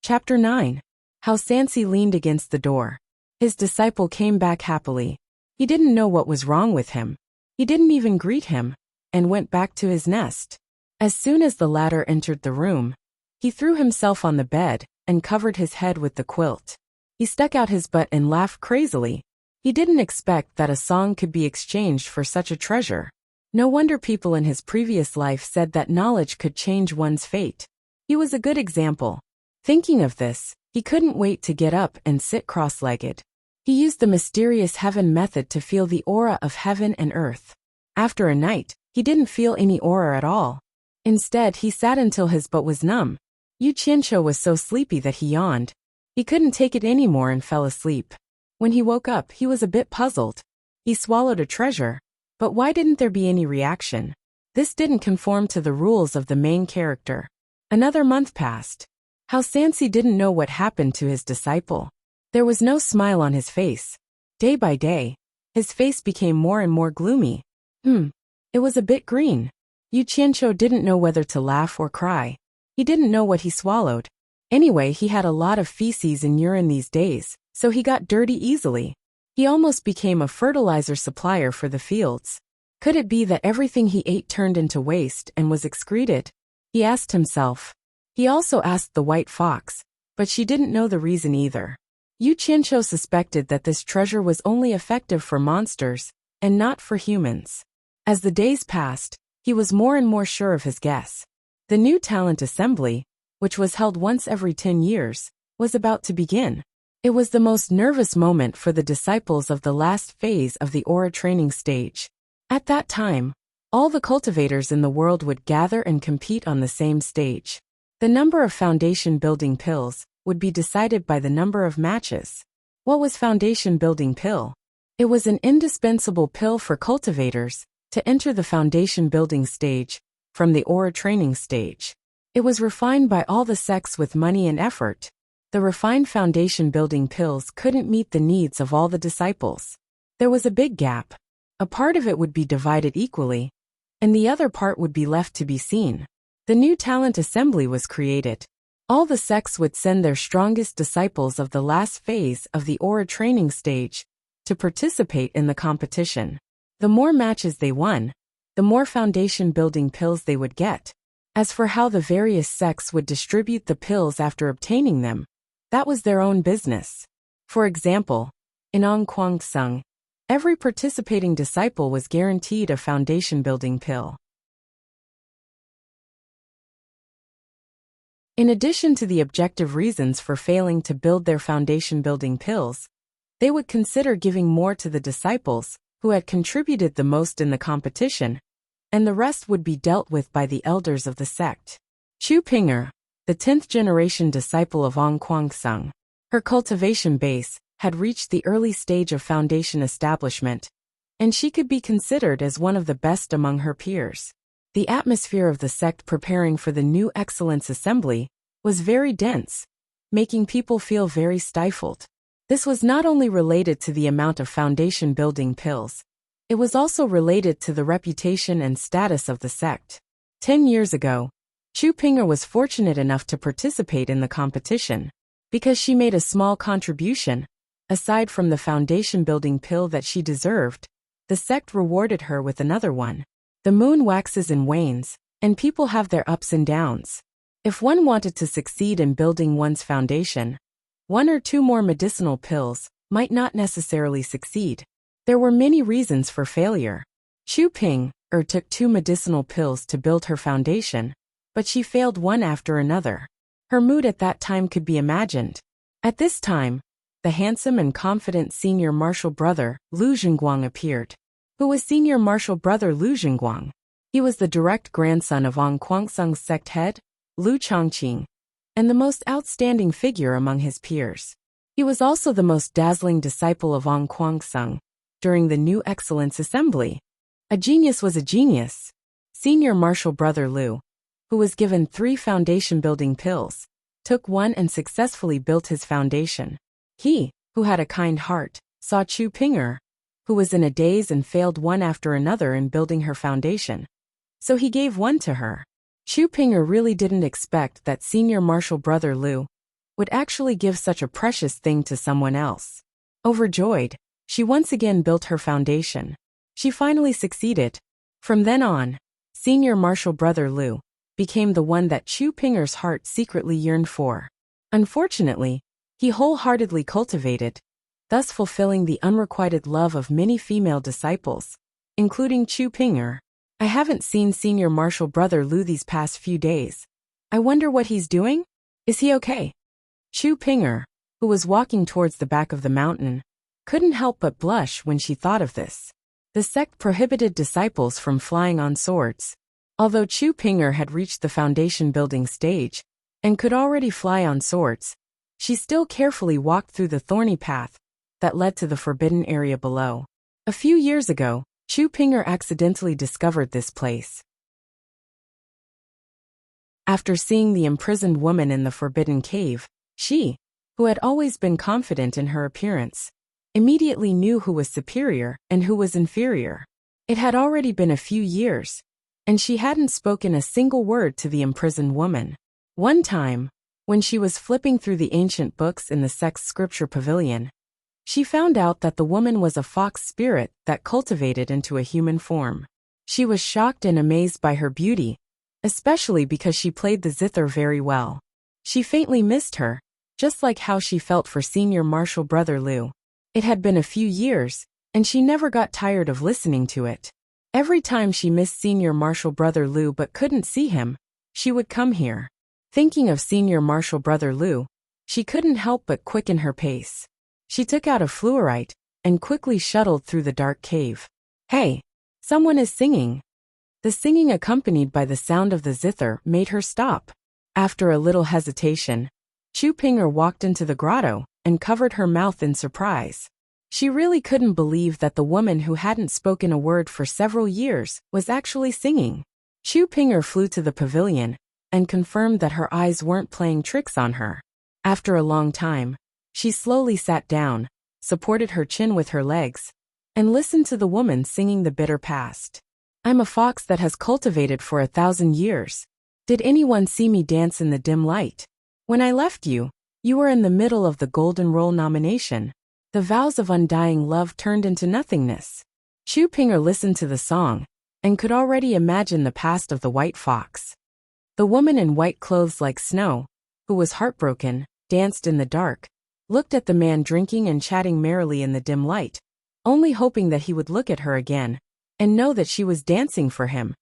Chapter 9. How Sansi leaned against the door. His disciple came back happily. He didn't know what was wrong with him. He didn't even greet him, and went back to his nest. As soon as the latter entered the room, he threw himself on the bed and covered his head with the quilt. He stuck out his butt and laughed crazily. He didn't expect that a song could be exchanged for such a treasure. No wonder people in his previous life said that knowledge could change one's fate. He was a good example. Thinking of this, he couldn't wait to get up and sit cross-legged. He used the mysterious heaven method to feel the aura of heaven and earth. After a night, he didn't feel any aura at all. Instead, he sat until his butt was numb. Yu Qianqiu was so sleepy that he yawned. He couldn't take it anymore and fell asleep. When he woke up, he was a bit puzzled. He swallowed a treasure, but why didn't there be any reaction? This didn't conform to the rules of the main character. Another month passed. How Sansi didn't know what happened to his disciple. There was no smile on his face. Day by day, his face became more and more gloomy. It was a bit green. Yu Qianqiu didn't know whether to laugh or cry. He didn't know what he swallowed. Anyway, he had a lot of feces and urine these days, so he got dirty easily. He almost became a fertilizer supplier for the fields. Could it be that everything he ate turned into waste and was excreted? He asked himself. He also asked the white fox, but she didn't know the reason either. Yu Qianqiu suspected that this treasure was only effective for monsters and not for humans. As the days passed, he was more and more sure of his guess. The new talent assembly, which was held once every 10 years, was about to begin. It was the most nervous moment for the disciples of the last phase of the aura training stage. At that time, all the cultivators in the world would gather and compete on the same stage. The number of foundation building pills would be decided by the number of matches. What was foundation building pill? It was an indispensable pill for cultivators to enter the foundation building stage from the aura training stage. It was refined by all the sects with money and effort. The refined foundation building pills couldn't meet the needs of all the disciples. There was a big gap. A part of it would be divided equally, and the other part would be left to be seen. The new talent assembly was created. All the sects would send their strongest disciples of the last phase of the aura training stage to participate in the competition. The more matches they won, the more foundation building pills they would get. As for how the various sects would distribute the pills after obtaining them, that was their own business. For example, in Ong Kwang Sung, every participating disciple was guaranteed a foundation building pill. In addition to the objective reasons for failing to build their foundation building pills, they would consider giving more to the disciples who had contributed the most in the competition, and the rest would be dealt with by the elders of the sect. Chu Pinger, the 10th generation disciple of Ong Kwang Sung, her cultivation base had reached the early stage of foundation establishment, and she could be considered as one of the best among her peers. The atmosphere of the sect preparing for the new excellence assembly was very dense, making people feel very stifled. This was not only related to the amount of foundation building pills, it was also related to the reputation and status of the sect. 10 years ago, Chu Pinger was fortunate enough to participate in the competition. Because she made a small contribution, aside from the foundation building pill that she deserved, the sect rewarded her with another one. The moon waxes and wanes, and people have their ups and downs. If one wanted to succeed in building one's foundation, 1 or 2 more medicinal pills might not necessarily succeed. There were many reasons for failure. Chu Pinger took 2 medicinal pills to build her foundation, but she failed one after another. Her mood at that time could be imagined. At this time, the handsome and confident senior marshal brother, Lu Zhengguang, appeared. Who was senior marshal brother Lu Zhengguang? He was the direct grandson of Ong Kwang Sung's sect head, Lu Chongqing, and the most outstanding figure among his peers. He was also the most dazzling disciple of Ong Kwang Sung during the New Excellence Assembly. A genius was a genius. Senior marshal brother Lu, who was given 3 foundation-building pills, took one and successfully built his foundation. He, who had a kind heart, saw Chu Pinger, who was in a daze and failed one after another in building her foundation. So he gave one to her. Chu Pinger really didn't expect that senior marshal brother Lu would actually give such a precious thing to someone else. Overjoyed, she once again built her foundation. She finally succeeded. From then on, senior marshal brother Lu became the one that Chu Pinger's heart secretly yearned for. Unfortunately, he wholeheartedly cultivated, thus fulfilling the unrequited love of many female disciples, including Chu Pinger. I haven't seen senior marshal brother Lu these past few days. I wonder what he's doing? Is he okay? Chu Pinger, who was walking towards the back of the mountain, couldn't help but blush when she thought of this. The sect prohibited disciples from flying on swords. Although Chu Pinger had reached the foundation building stage and could already fly on swords, she still carefully walked through the thorny path that led to the forbidden area below. A few years ago, Chu Pinger accidentally discovered this place. After seeing the imprisoned woman in the forbidden cave, she, who had always been confident in her appearance, immediately knew who was superior and who was inferior. It had already been a few years, and she hadn't spoken a single word to the imprisoned woman. One time, when she was flipping through the ancient books in the sect's scripture pavilion, she found out that the woman was a fox spirit that cultivated into a human form. She was shocked and amazed by her beauty, especially because she played the zither very well. She faintly missed her, just like how she felt for senior marshal brother Lu. It had been a few years, and she never got tired of listening to it. Every time she missed Senior Marshal Brother Lou but couldn't see him, she would come here. Thinking of Senior Marshal Brother Lou, she couldn't help but quicken her pace. She took out a fluorite and quickly shuttled through the dark cave. Hey! Someone is singing. The singing, accompanied by the sound of the zither, made her stop. After a little hesitation, Chu Pinger walked into the grotto and covered her mouth in surprise. She really couldn't believe that the woman who hadn't spoken a word for several years was actually singing. Chu Pinger flew to the pavilion and confirmed that her eyes weren't playing tricks on her. After a long time, she slowly sat down, supported her chin with her legs, and listened to the woman singing the bitter past. I'm a fox that has cultivated for 1,000 years. Did anyone see me dance in the dim light? When I left you, you were in the middle of the Golden Role nomination. The vows of undying love turned into nothingness. Chu Pinger listened to the song and could already imagine the past of the white fox. The woman in white clothes like snow, who was heartbroken, danced in the dark, looked at the man drinking and chatting merrily in the dim light, only hoping that he would look at her again and know that she was dancing for him.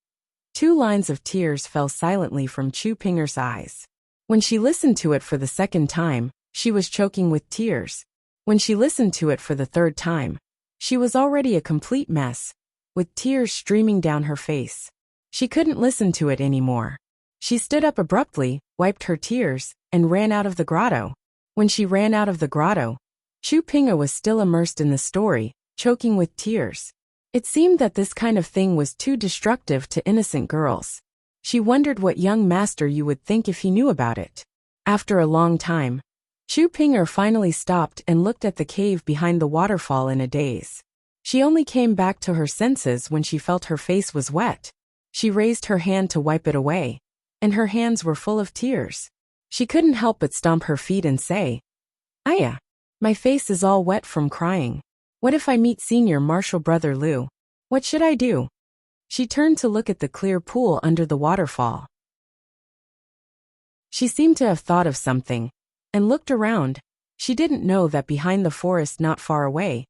2 lines of tears fell silently from Chu Pinger's eyes. When she listened to it for the second time, she was choking with tears. When she listened to it for the third time, she was already a complete mess, with tears streaming down her face. She couldn't listen to it anymore. She stood up abruptly, wiped her tears, and ran out of the grotto. When she ran out of the grotto, Chu Pinger was still immersed in the story, choking with tears. It seemed that this kind of thing was too destructive to innocent girls. She wondered what young master you would think if he knew about it. After a long time, Chu Pinger finally stopped and looked at the cave behind the waterfall in a daze. She only came back to her senses when she felt her face was wet. She raised her hand to wipe it away, and her hands were full of tears. She couldn't help but stomp her feet and say, "Aya, my face is all wet from crying. What if I meet Senior Marshal Brother Lou? What should I do?" She turned to look at the clear pool under the waterfall. She seemed to have thought of something and looked around. She didn't know that behind the forest not far away,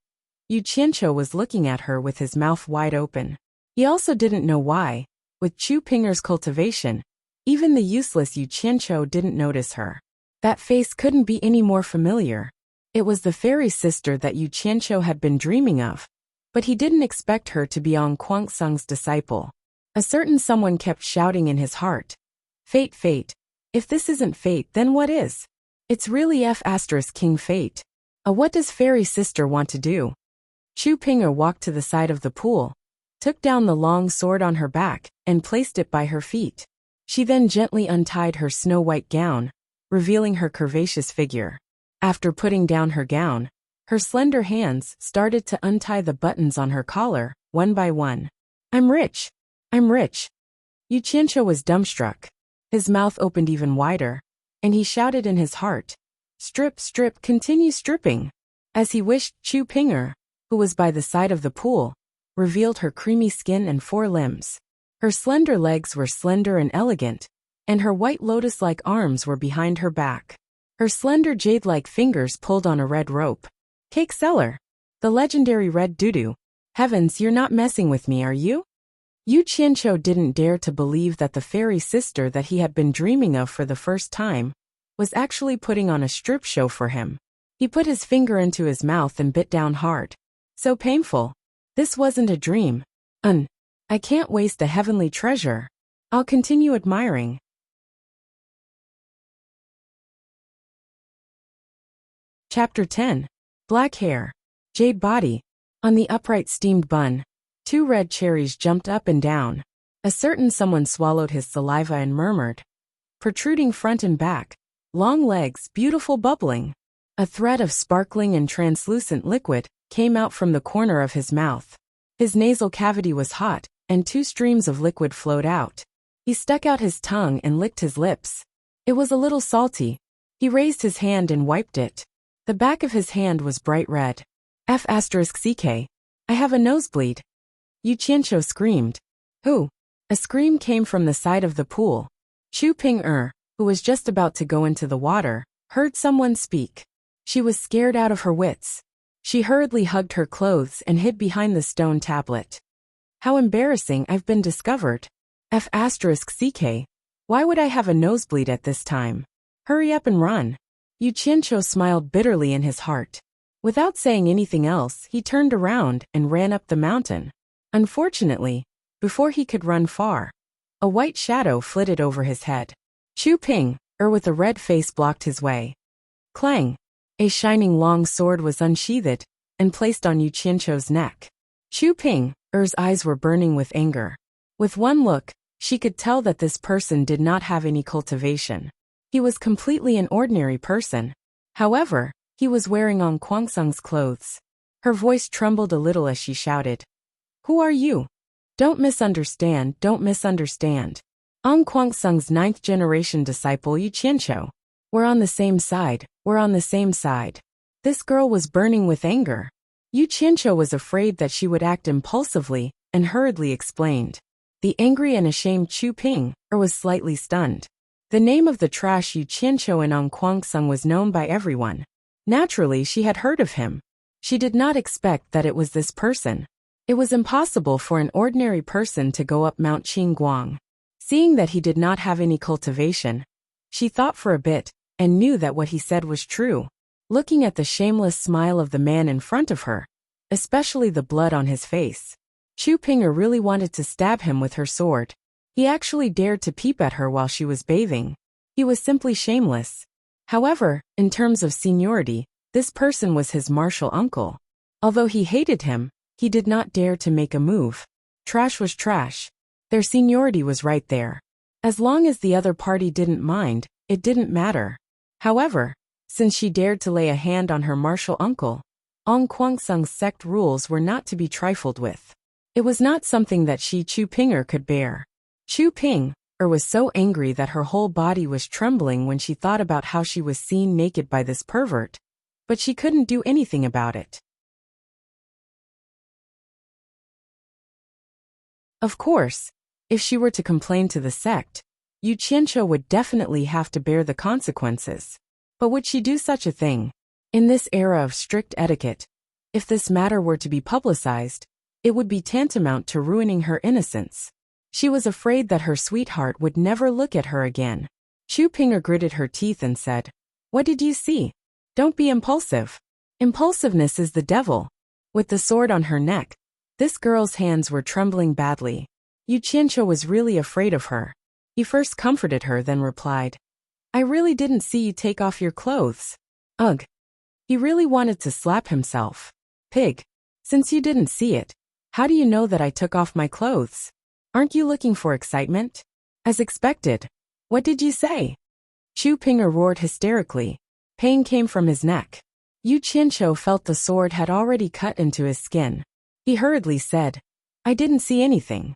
Yu Qianqiu was looking at her with his mouth wide open. He also didn't know why. With Chu Pinger's cultivation, even the useless Yu Qianqiu didn't notice her. That face couldn't be any more familiar. It was the fairy sister that Yu Qianqiu had been dreaming of. But he didn't expect her to be Ong Kuangsung's disciple. A certain someone kept shouting in his heart, "Fate, fate. If this isn't fate, then what is? It's really King Fate. What does fairy sister want to do?" Chu Pinger walked to the side of the pool, took down the long sword on her back, and placed it by her feet. She then gently untied her snow-white gown, revealing her curvaceous figure. After putting down her gown, her slender hands started to untie the buttons on her collar, one by one. I'm rich. I'm rich." Yu Qianqiu was dumbstruck. His mouth opened even wider, and he shouted in his heart, "Strip, strip, continue stripping." As he wished, Chu Pinger, who was by the side of the pool, revealed her creamy skin and 4 limbs. Her slender legs were slender and elegant, and her white lotus-like arms were behind her back. Her slender jade-like fingers pulled on a red rope. Cake seller. The legendary red doo-doo. Heavens, you're not messing with me, are you? Yu Qianqiu didn't dare to believe that the fairy sister that he had been dreaming of for the first time was actually putting on a strip show for him. He put his finger into his mouth and bit down hard. So painful. This wasn't a dream. I can't waste the heavenly treasure. I'll continue admiring. Chapter 10. Black hair. Jade body. On the upright steamed bun, 2 red cherries jumped up and down. A certain someone swallowed his saliva and murmured, protruding front and back, long legs, beautiful bubbling. A thread of sparkling and translucent liquid came out from the corner of his mouth. His nasal cavity was hot, and 2 streams of liquid flowed out. He stuck out his tongue and licked his lips. It was a little salty. He raised his hand and wiped it. The back of his hand was bright red. F***CK. I have a nosebleed. Yu Qianqiu screamed. Who? A scream came from the side of the pool. Chu Pinger, who was just about to go into the water, heard someone speak. She was scared out of her wits. She hurriedly hugged her clothes and hid behind the stone tablet. How embarrassing, I've been discovered. F***ck. Why would I have a nosebleed at this time? Hurry up and run. Yu Qianqiu smiled bitterly in his heart. Without saying anything else, he turned around and ran up the mountain. Unfortunately, before he could run far, a white shadow flitted over his head. Chu Ping, with a red face blocked his way. Clang! A shining long sword was unsheathed and placed on Yu Qianqiu's neck. Chu Ping, eyes were burning with anger. With one look, she could tell that this person did not have any cultivation. He was completely an ordinary person. However, he was wearing On Guangsung's clothes. Her voice trembled a little as she shouted. Who are you? Don't misunderstand. On Guangsung's 9th generation disciple Yu Qianqiu. We're on the same side. This girl was burning with anger. Yu Qianqiu was afraid that she would act impulsively and hurriedly explained. The angry and ashamed Chu Ping was slightly stunned. The name of the trash Yu Qianqiu in On Guangsung was known by everyone. Naturally, she had heard of him. She did not expect that it was this person. It was impossible for an ordinary person to go up Mount Qingguang. Seeing that he did not have any cultivation, she thought for a bit and knew that what he said was true. Looking at the shameless smile of the man in front of her, especially the blood on his face, Chu Pinger really wanted to stab him with her sword. He actually dared to peep at her while she was bathing. He was simply shameless. However, in terms of seniority, this person was his martial uncle. Although he hated him, he did not dare to make a move. Trash was trash. Their seniority was right there. As long as the other party didn't mind, it didn't matter. However, since she dared to lay a hand on her martial uncle, On Guangsung's sect rules were not to be trifled with. It was not something that Chu Pinger could bear. Chu Ping was so angry that her whole body was trembling when she thought about how she was seen naked by this pervert, but she couldn't do anything about it. Of course, if she were to complain to the sect, Yu Qianqiu would definitely have to bear the consequences. But would she do such a thing? In this era of strict etiquette, if this matter were to be publicized, it would be tantamount to ruining her innocence. She was afraid that her sweetheart would never look at her again. Chu Pinger gritted her teeth and said, What did you see? Don't be impulsive. Impulsiveness is the devil. With the sword on her neck, this girl's hands were trembling badly. Yu Qianqiu was really afraid of her. He first comforted her, then replied, I really didn't see you take off your clothes. Ugh. He really wanted to slap himself. Pig. Since you didn't see it, how do you know that I took off my clothes? Aren't you looking for excitement? As expected. What did you say? Chu Pinger roared hysterically. Pain came from his neck. Yu Qianqiu felt the sword had already cut into his skin. He hurriedly said, I didn't see anything.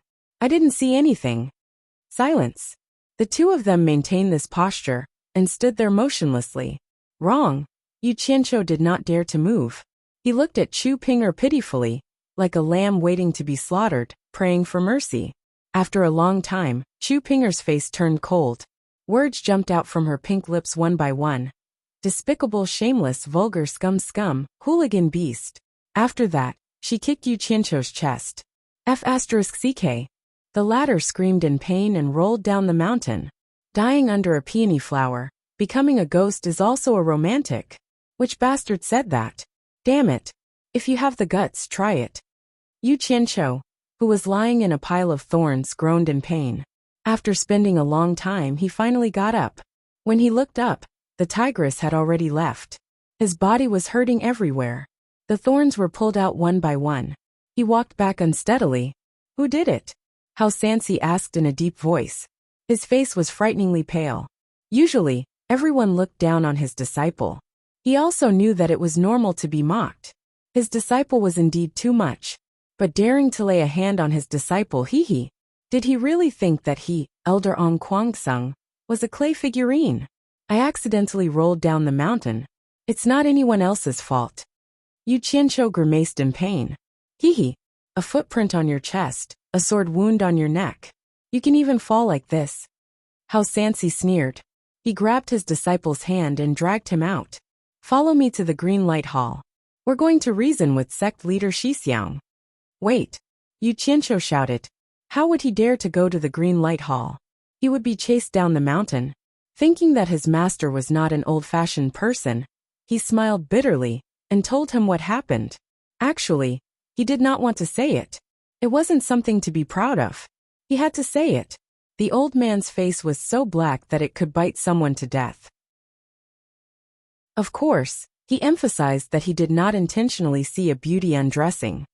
Silence. The two of them maintained this posture and stood there motionlessly. Wrong. Yu Qianqiu did not dare to move. He looked at Chu Pinger pitifully, like a lamb waiting to be slaughtered, praying for mercy. After a long time, Chu Pinger's face turned cold. Words jumped out from her pink lips one by one. Despicable, shameless, vulgar scum, hooligan beast. After that, she kicked Yu Qianqiu's chest. F***ck. The latter screamed in pain and rolled down the mountain. Dying under a peony flower, becoming a ghost is also a romantic. Which bastard said that? Damn it. If you have the guts, try it. Yu Qianqiu, who was lying in a pile of thorns, groaned in pain. After spending a long time, he finally got up. When he looked up, the tigress had already left. His body was hurting everywhere. The thorns were pulled out one by one. He walked back unsteadily. Who did it? Hao Sansi asked in a deep voice. His face was frighteningly pale. Usually, everyone looked down on his disciple. He also knew that it was normal to be mocked. His disciple was indeed too much. But daring to lay a hand on his disciple, did he really think that he, Elder On Guangsung, was a clay figurine? I accidentally rolled down the mountain. It's not anyone else's fault. Yu Qianqiu grimaced in pain. A footprint on your chest, a sword wound on your neck. You can even fall like this. Hao Sansi sneered. He grabbed his disciple's hand and dragged him out. Follow me to the green light hall. We're going to reason with sect leader Shixiang. Wait. Yu Qianqiu shouted. How would he dare to go to the Green Light Hall? He would be chased down the mountain. Thinking that his master was not an old-fashioned person, he smiled bitterly and told him what happened. Actually, he did not want to say it. It wasn't something to be proud of. He had to say it. The old man's face was so black that it could bite someone to death. Of course, he emphasized that he did not intentionally see a beauty undressing.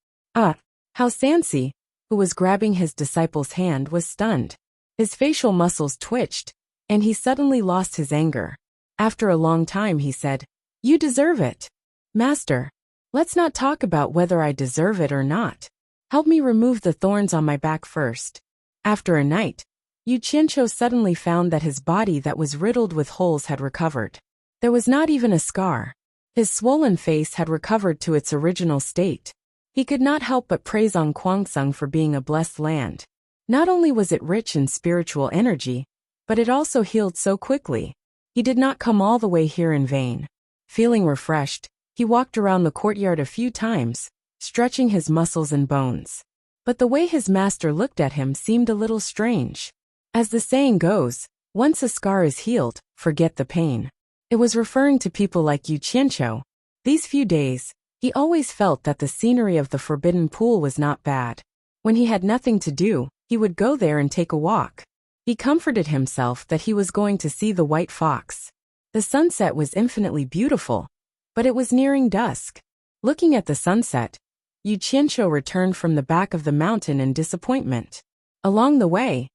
How Sansi, who was grabbing his disciple's hand, was stunned. His facial muscles twitched, and he suddenly lost his anger. After a long time he said, "You deserve it. Master, let's not talk about whether I deserve it or not. Help me remove the thorns on my back first." After a night, Yu Qianqiu suddenly found that his body that was riddled with holes had recovered. There was not even a scar. His swollen face had recovered to its original state. He could not help but praise Kwangsung for being a blessed land. Not only was it rich in spiritual energy, but it also healed so quickly. He did not come all the way here in vain. Feeling refreshed, he walked around the courtyard a few times, stretching his muscles and bones. But the way his master looked at him seemed a little strange. As the saying goes, once a scar is healed, forget the pain. It was referring to people like Yu Qianqiu. These few days, he always felt that the scenery of the forbidden pool was not bad. When he had nothing to do, he would go there and take a walk. He comforted himself that he was going to see the white fox. The sunset was infinitely beautiful, but it was nearing dusk. Looking at the sunset, Yu Qianqiu returned from the back of the mountain in disappointment. Along the way,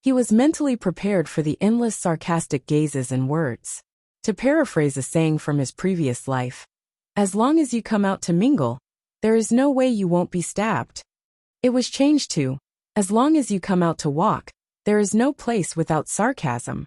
he was mentally prepared for the endless sarcastic gazes and words. To paraphrase a saying from his previous life, as long as you come out to mingle, there is no way you won't be stabbed. It was changed to, as long as you come out to walk, there is no place without sarcasm.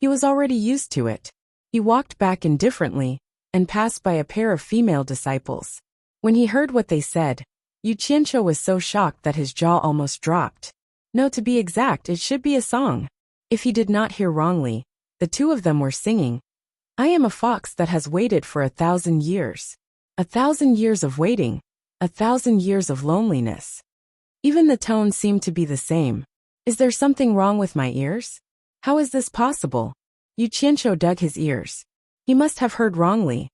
He was already used to it. He walked back indifferently and passed by a pair of female disciples. When he heard what they said, Yu Qianqiu was so shocked that his jaw almost dropped. No, to be exact, it should be a song. If he did not hear wrongly, the two of them were singing, "I am a fox that has waited for 1,000 years. 1,000 years of waiting, 1,000 years of loneliness." Even the tone seemed to be the same. Is there something wrong with my ears? How is this possible? Yu Qianqiu dug his ears. He must have heard wrongly.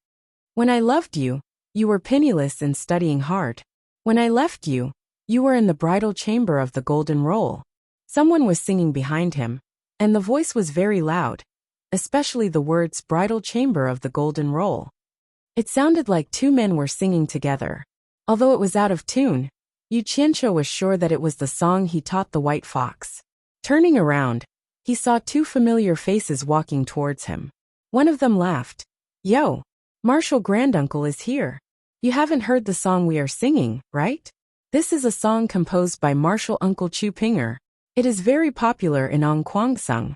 When I loved you, you were penniless and studying hard. When I left you, you were in the bridal chamber of the golden roll. Someone was singing behind him, and the voice was very loud, especially the words bridal chamber of the golden roll. It sounded like two men were singing together. Although it was out of tune, Yu Qianqiu was sure that it was the song he taught the white fox. Turning around, he saw two familiar faces walking towards him. One of them laughed. "Yo, Marshall Granduncle is here. You haven't heard the song we are singing, right? This is a song composed by Marshall Uncle Chu Pinger. It is very popular in Kwangsung."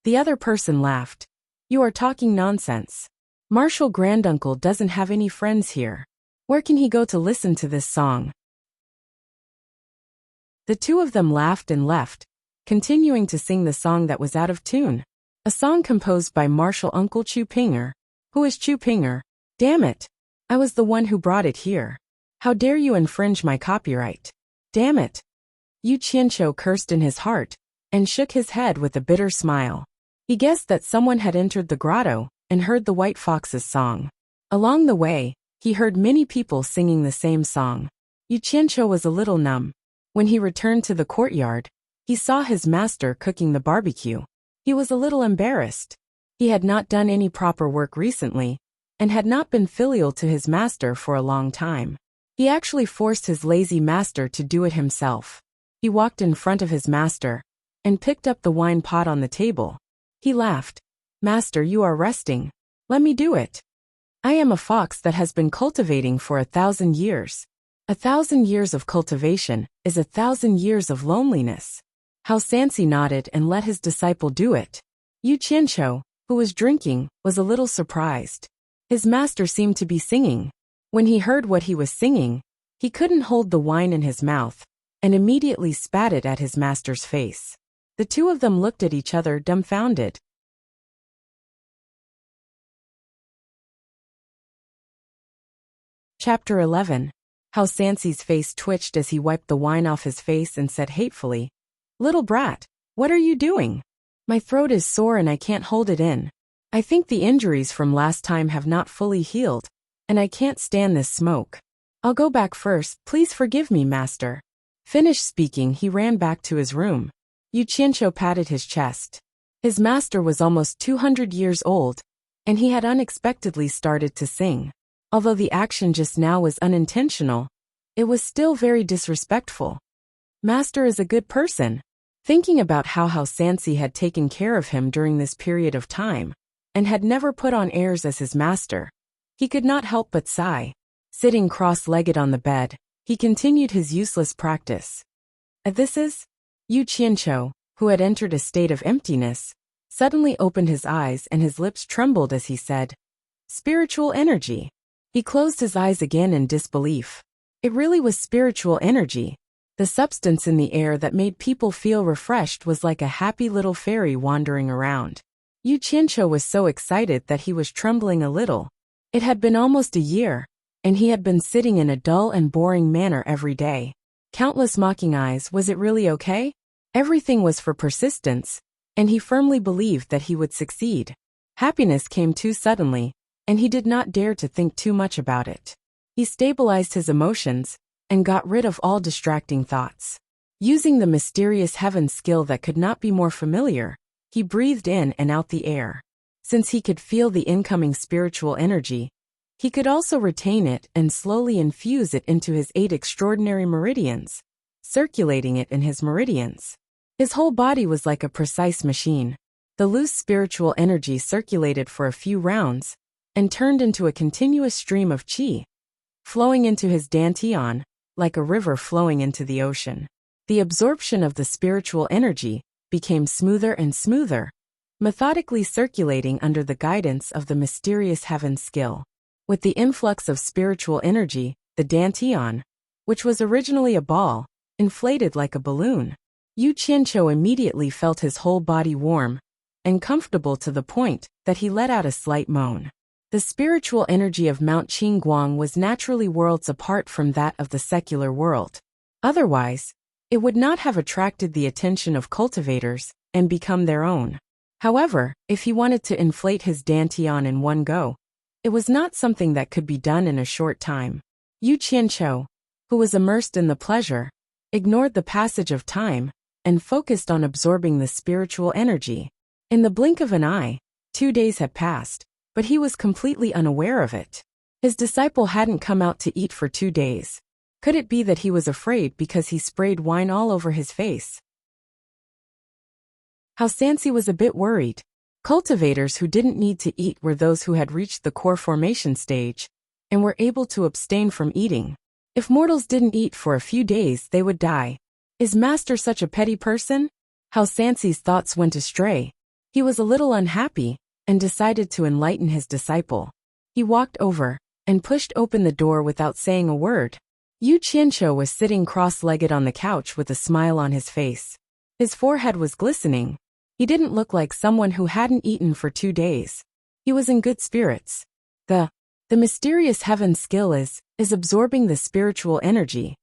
The other person laughed. "You are talking nonsense. Marshall Granduncle doesn't have any friends here. Where can he go to listen to this song?" The two of them laughed and left, continuing to sing the song that was out of tune. A song composed by Marshall Uncle Chu Pinger. Who is Chu Pinger? Damn it. I was the one who brought it here. How dare you infringe my copyright? Damn it. Yu Qianqiu cursed in his heart and shook his head with a bitter smile. He guessed that someone had entered the grotto and heard the white fox's song. Along the way, he heard many people singing the same song. Yu Qianqiu was a little numb. When he returned to the courtyard, he saw his master cooking the barbecue. He was a little embarrassed. He had not done any proper work recently, and had not been filial to his master for a long time. He actually forced his lazy master to do it himself. He walked in front of his master, and picked up the wine pot on the table. He laughed. "Master, you are resting. Let me do it. I am a fox that has been cultivating for 1,000 years. 1,000 years of cultivation is 1,000 years of loneliness." How Sansi nodded and let his disciple do it. Yu Qianqiu, who was drinking, was a little surprised. His master seemed to be singing. When he heard what he was singing, he couldn't hold the wine in his mouth, and immediately spat it at his master's face. The two of them looked at each other dumbfounded. Chapter 11. How Sansi's face twitched as he wiped the wine off his face and said hatefully, "Little brat, what are you doing? My throat is sore and I can't hold it in. I think the injuries from last time have not fully healed, and I can't stand this smoke. I'll go back first, please forgive me, master." Finished speaking, he ran back to his room. Yu Qianqiu patted his chest. His master was almost 200 years old, and he had unexpectedly started to sing. Although the action just now was unintentional, it was still very disrespectful. Master is a good person. Thinking about how Sansi had taken care of him during this period of time, and had never put on airs as his master, he could not help but sigh. Sitting cross-legged on the bed, he continued his useless practice. This is Yu Qianqiu, who had entered a state of emptiness, suddenly opened his eyes and his lips trembled as he said, "Spiritual energy." He closed his eyes again in disbelief. It really was spiritual energy. The substance in the air that made people feel refreshed was like a happy little fairy wandering around. Yu Qianqiu was so excited that he was trembling a little. It had been almost a year, and he had been sitting in a dull and boring manner every day. Countless mocking eyes, was it really okay? Everything was for persistence, and he firmly believed that he would succeed. Happiness came too suddenly, and he did not dare to think too much about it. He stabilized his emotions, and got rid of all distracting thoughts. Using the mysterious heaven skill that could not be more familiar, he breathed in and out the air. Since he could feel the incoming spiritual energy, he could also retain it and slowly infuse it into his 8 extraordinary meridians, circulating it in his meridians. His whole body was like a precise machine. The loose spiritual energy circulated for a few rounds, and turned into a continuous stream of qi, flowing into his dantian, like a river flowing into the ocean. The absorption of the spiritual energy became smoother and smoother, methodically circulating under the guidance of the mysterious heaven skill. With the influx of spiritual energy, the dantian, which was originally a ball, inflated like a balloon. Yu Qianqiu immediately felt his whole body warm and comfortable to the point that he let out a slight moan. The spiritual energy of Mount Qingguang was naturally worlds apart from that of the secular world. Otherwise, it would not have attracted the attention of cultivators and become their own. However, if he wanted to inflate his dantian in one go, it was not something that could be done in a short time. Yu Qianqiu, who was immersed in the pleasure, ignored the passage of time and focused on absorbing the spiritual energy. In the blink of an eye, 2 days had passed, but he was completely unaware of it. His disciple hadn't come out to eat for 2 days. Could it be that he was afraid because he sprayed wine all over his face? Sansi was a bit worried. Cultivators who didn't need to eat were those who had reached the core formation stage and were able to abstain from eating. If mortals didn't eat for a few days, they would die. Is master such a petty person? Sansi's thoughts went astray. He was a little unhappy and decided to enlighten his disciple. He walked over and pushed open the door without saying a word. Yu Qianqiu was sitting cross-legged on the couch with a smile on his face. His forehead was glistening. He didn't look like someone who hadn't eaten for 2 days. He was in good spirits. The mysterious heaven skill is absorbing the spiritual energy.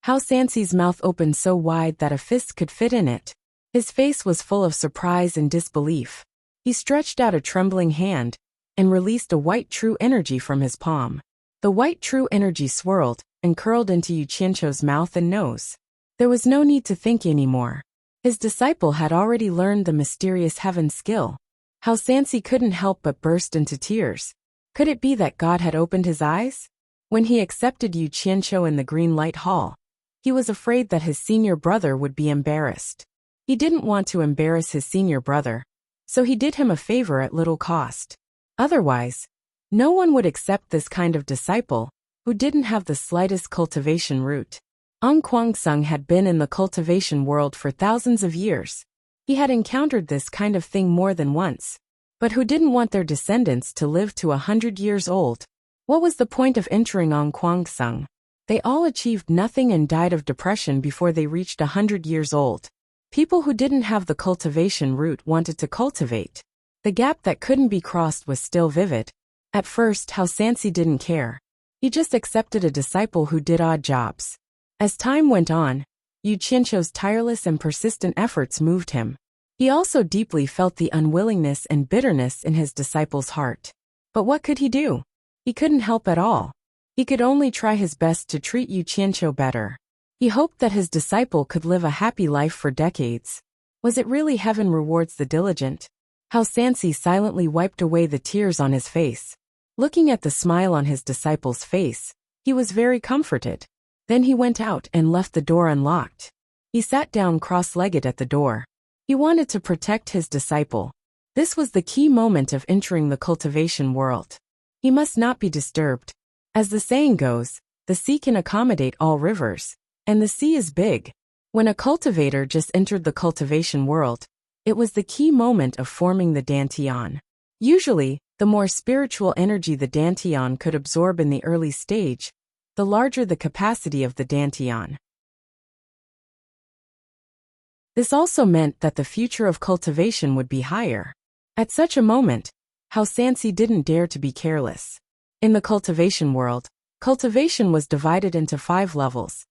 Sansi's mouth opened so wide that a fist could fit in it. His face was full of surprise and disbelief. He stretched out a trembling hand and released a white true energy from his palm. The white true energy swirled and curled into Yu Qianqiu's mouth and nose. There was no need to think anymore. His disciple had already learned the mysterious heaven skill. Sansi couldn't help but burst into tears. Could it be that God had opened his eyes? When he accepted Yu Qianqiu in the green light hall, he was afraid that his senior brother would be embarrassed. He didn't want to embarrass his senior brother, so he did him a favor at little cost. Otherwise, no one would accept this kind of disciple who didn't have the slightest cultivation root. Kuang-sung had been in the cultivation world for thousands of years. He had encountered this kind of thing more than once. But who didn't want their descendants to live to 100 years old? What was the point of entering Kuang-sung? They all achieved nothing and died of depression before they reached 100 years old. People who didn't have the cultivation root wanted to cultivate. The gap that couldn't be crossed was still vivid. At first, Sansi didn't care. He just accepted a disciple who did odd jobs. As time went on, Yu Qianqiu's tireless and persistent efforts moved him. He also deeply felt the unwillingness and bitterness in his disciple's heart. But what could he do? He couldn't help at all. He could only try his best to treat Yu Qianqiu better. He hoped that his disciple could live a happy life for decades. Was it really heaven rewards the diligent? How Sansi silently wiped away the tears on his face. Looking at the smile on his disciple's face, he was very comforted. Then he went out and left the door unlocked. He sat down cross-legged at the door. He wanted to protect his disciple. This was the key moment of entering the cultivation world. He must not be disturbed. As the saying goes, the sea can accommodate all rivers, and the sea is big. When a cultivator just entered the cultivation world, it was the key moment of forming the dantian. Usually, the more spiritual energy the dantian could absorb in the early stage, the larger the capacity of the dantian. This also meant that the future of cultivation would be higher. At such a moment, Hao Sansi didn't dare to be careless. In the cultivation world, cultivation was divided into 5 levels: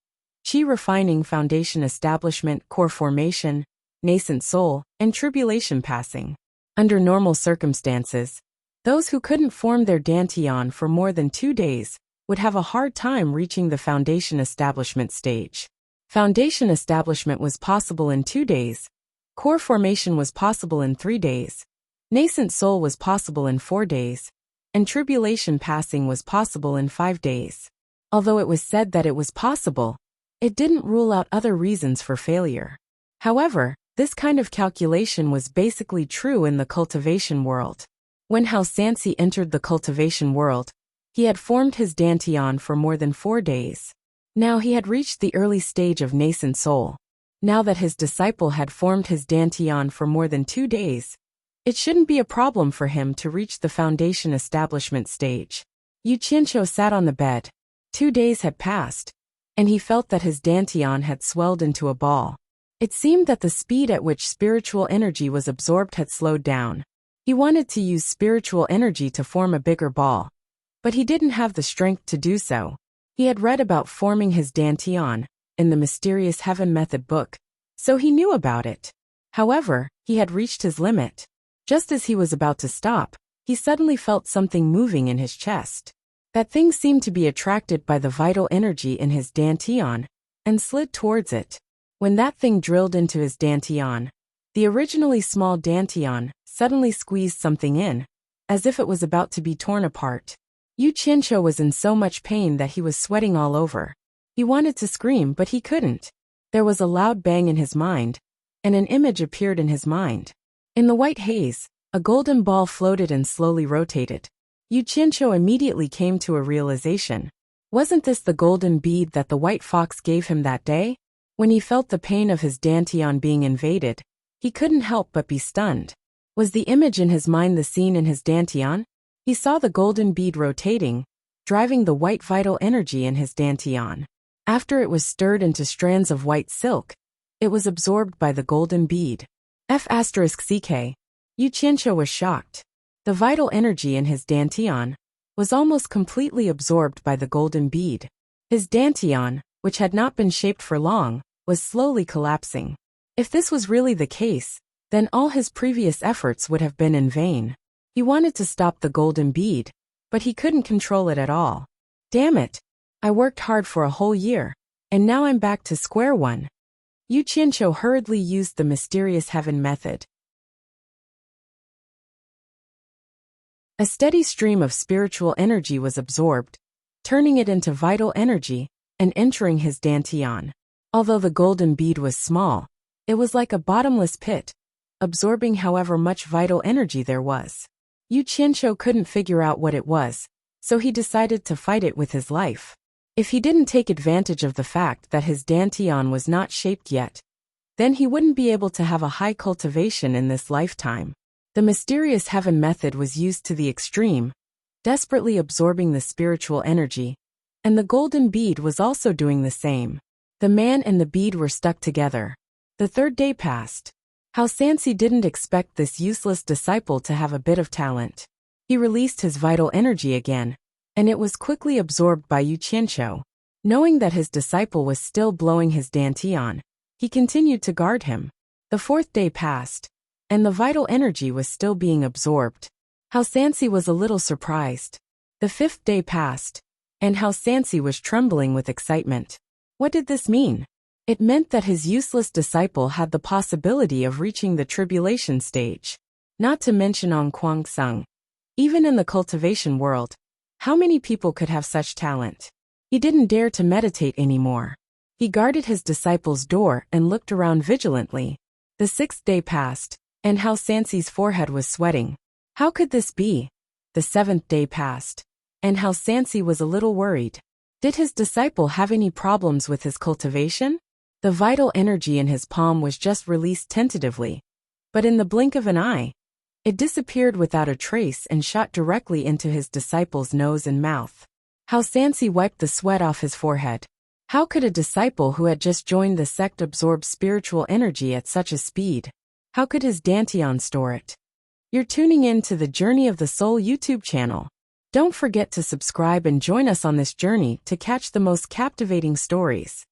Qi refining, foundation establishment, core formation, nascent soul, and tribulation passing. Under normal circumstances, those who couldn't form their dantian for more than 2 days would have a hard time reaching the foundation establishment stage. Foundation establishment was possible in 2 days, core formation was possible in 3 days, nascent soul was possible in 4 days, and tribulation passing was possible in 5 days. Although it was said that it was possible, it didn't rule out other reasons for failure. However, this kind of calculation was basically true in the cultivation world. When Hao Sansi entered the cultivation world, he had formed his dantian for more than 4 days. Now he had reached the early stage of nascent soul. Now that his disciple had formed his dantian for more than 2 days, it shouldn't be a problem for him to reach the foundation establishment stage. Yu Qianqiu sat on the bed. 2 days had passed, and he felt that his dantian had swelled into a ball. It seemed that the speed at which spiritual energy was absorbed had slowed down. He wanted to use spiritual energy to form a bigger ball, but he didn't have the strength to do so. He had read about forming his dantian in the Mysterious Heaven Method book, so he knew about it. However, he had reached his limit. Just as he was about to stop, he suddenly felt something moving in his chest. That thing seemed to be attracted by the vital energy in his dantian and slid towards it. When that thing drilled into his dantian, the originally small dantian suddenly squeezed something in, as if it was about to be torn apart. Yu Qianqiu was in so much pain that he was sweating all over. He wanted to scream, but he couldn't. There was a loud bang in his mind, and an image appeared in his mind. In the white haze, a golden ball floated and slowly rotated. Yu Qianqiu immediately came to a realization. Wasn't this the golden bead that the white fox gave him that day? When he felt the pain of his dantian being invaded, he couldn't help but be stunned. Was the image in his mind the scene in his dantian? He saw the golden bead rotating, driving the white vital energy in his dantian. After it was stirred into strands of white silk, it was absorbed by the golden bead. F***ck. Yu Qianqiu was shocked. The vital energy in his dantian was almost completely absorbed by the golden bead. His dantian, which had not been shaped for long, was slowly collapsing. If this was really the case, then all his previous efforts would have been in vain. He wanted to stop the golden bead, but he couldn't control it at all. Damn it! I worked hard for a whole year, and now I'm back to square one. Yu Qianqiu hurriedly used the Mysterious Heaven method. A steady stream of spiritual energy was absorbed, turning it into vital energy and entering his dantian. Although the golden bead was small, it was like a bottomless pit, absorbing however much vital energy there was. Yu Qianqiu couldn't figure out what it was, so he decided to fight it with his life. If he didn't take advantage of the fact that his dantian was not shaped yet, then he wouldn't be able to have a high cultivation in this lifetime. The Mysterious Heaven method was used to the extreme, desperately absorbing the spiritual energy, and the golden bead was also doing the same. The man and the bead were stuck together. The 3rd day passed. Hao Sansi didn't expect this useless disciple to have a bit of talent. He released his vital energy again, and it was quickly absorbed by Yu Qianqiu. Knowing that his disciple was still blowing his dantian, he continued to guard him. The 4th day passed, and the vital energy was still being absorbed. Hao Sansi was a little surprised. The 5th day passed, and Hao Sansi was trembling with excitement. What did this mean? It meant that his useless disciple had the possibility of reaching the tribulation stage. Not to mention Ong Kuang Sung. Even in the cultivation world, how many people could have such talent? He didn't dare to meditate anymore. He guarded his disciple's door and looked around vigilantly. The 6th day passed, and Hao Sansi's forehead was sweating. How could this be? The 7th day passed, and Hao Sansi was a little worried. Did his disciple have any problems with his cultivation? The vital energy in his palm was just released tentatively, but in the blink of an eye, it disappeared without a trace and shot directly into his disciple's nose and mouth. Hao Sansi wiped the sweat off his forehead. How could a disciple who had just joined the sect absorb spiritual energy at such a speed? How could his dantian store it? You're tuning in to the Journey of the Soul YouTube channel. Don't forget to subscribe and join us on this journey to catch the most captivating stories.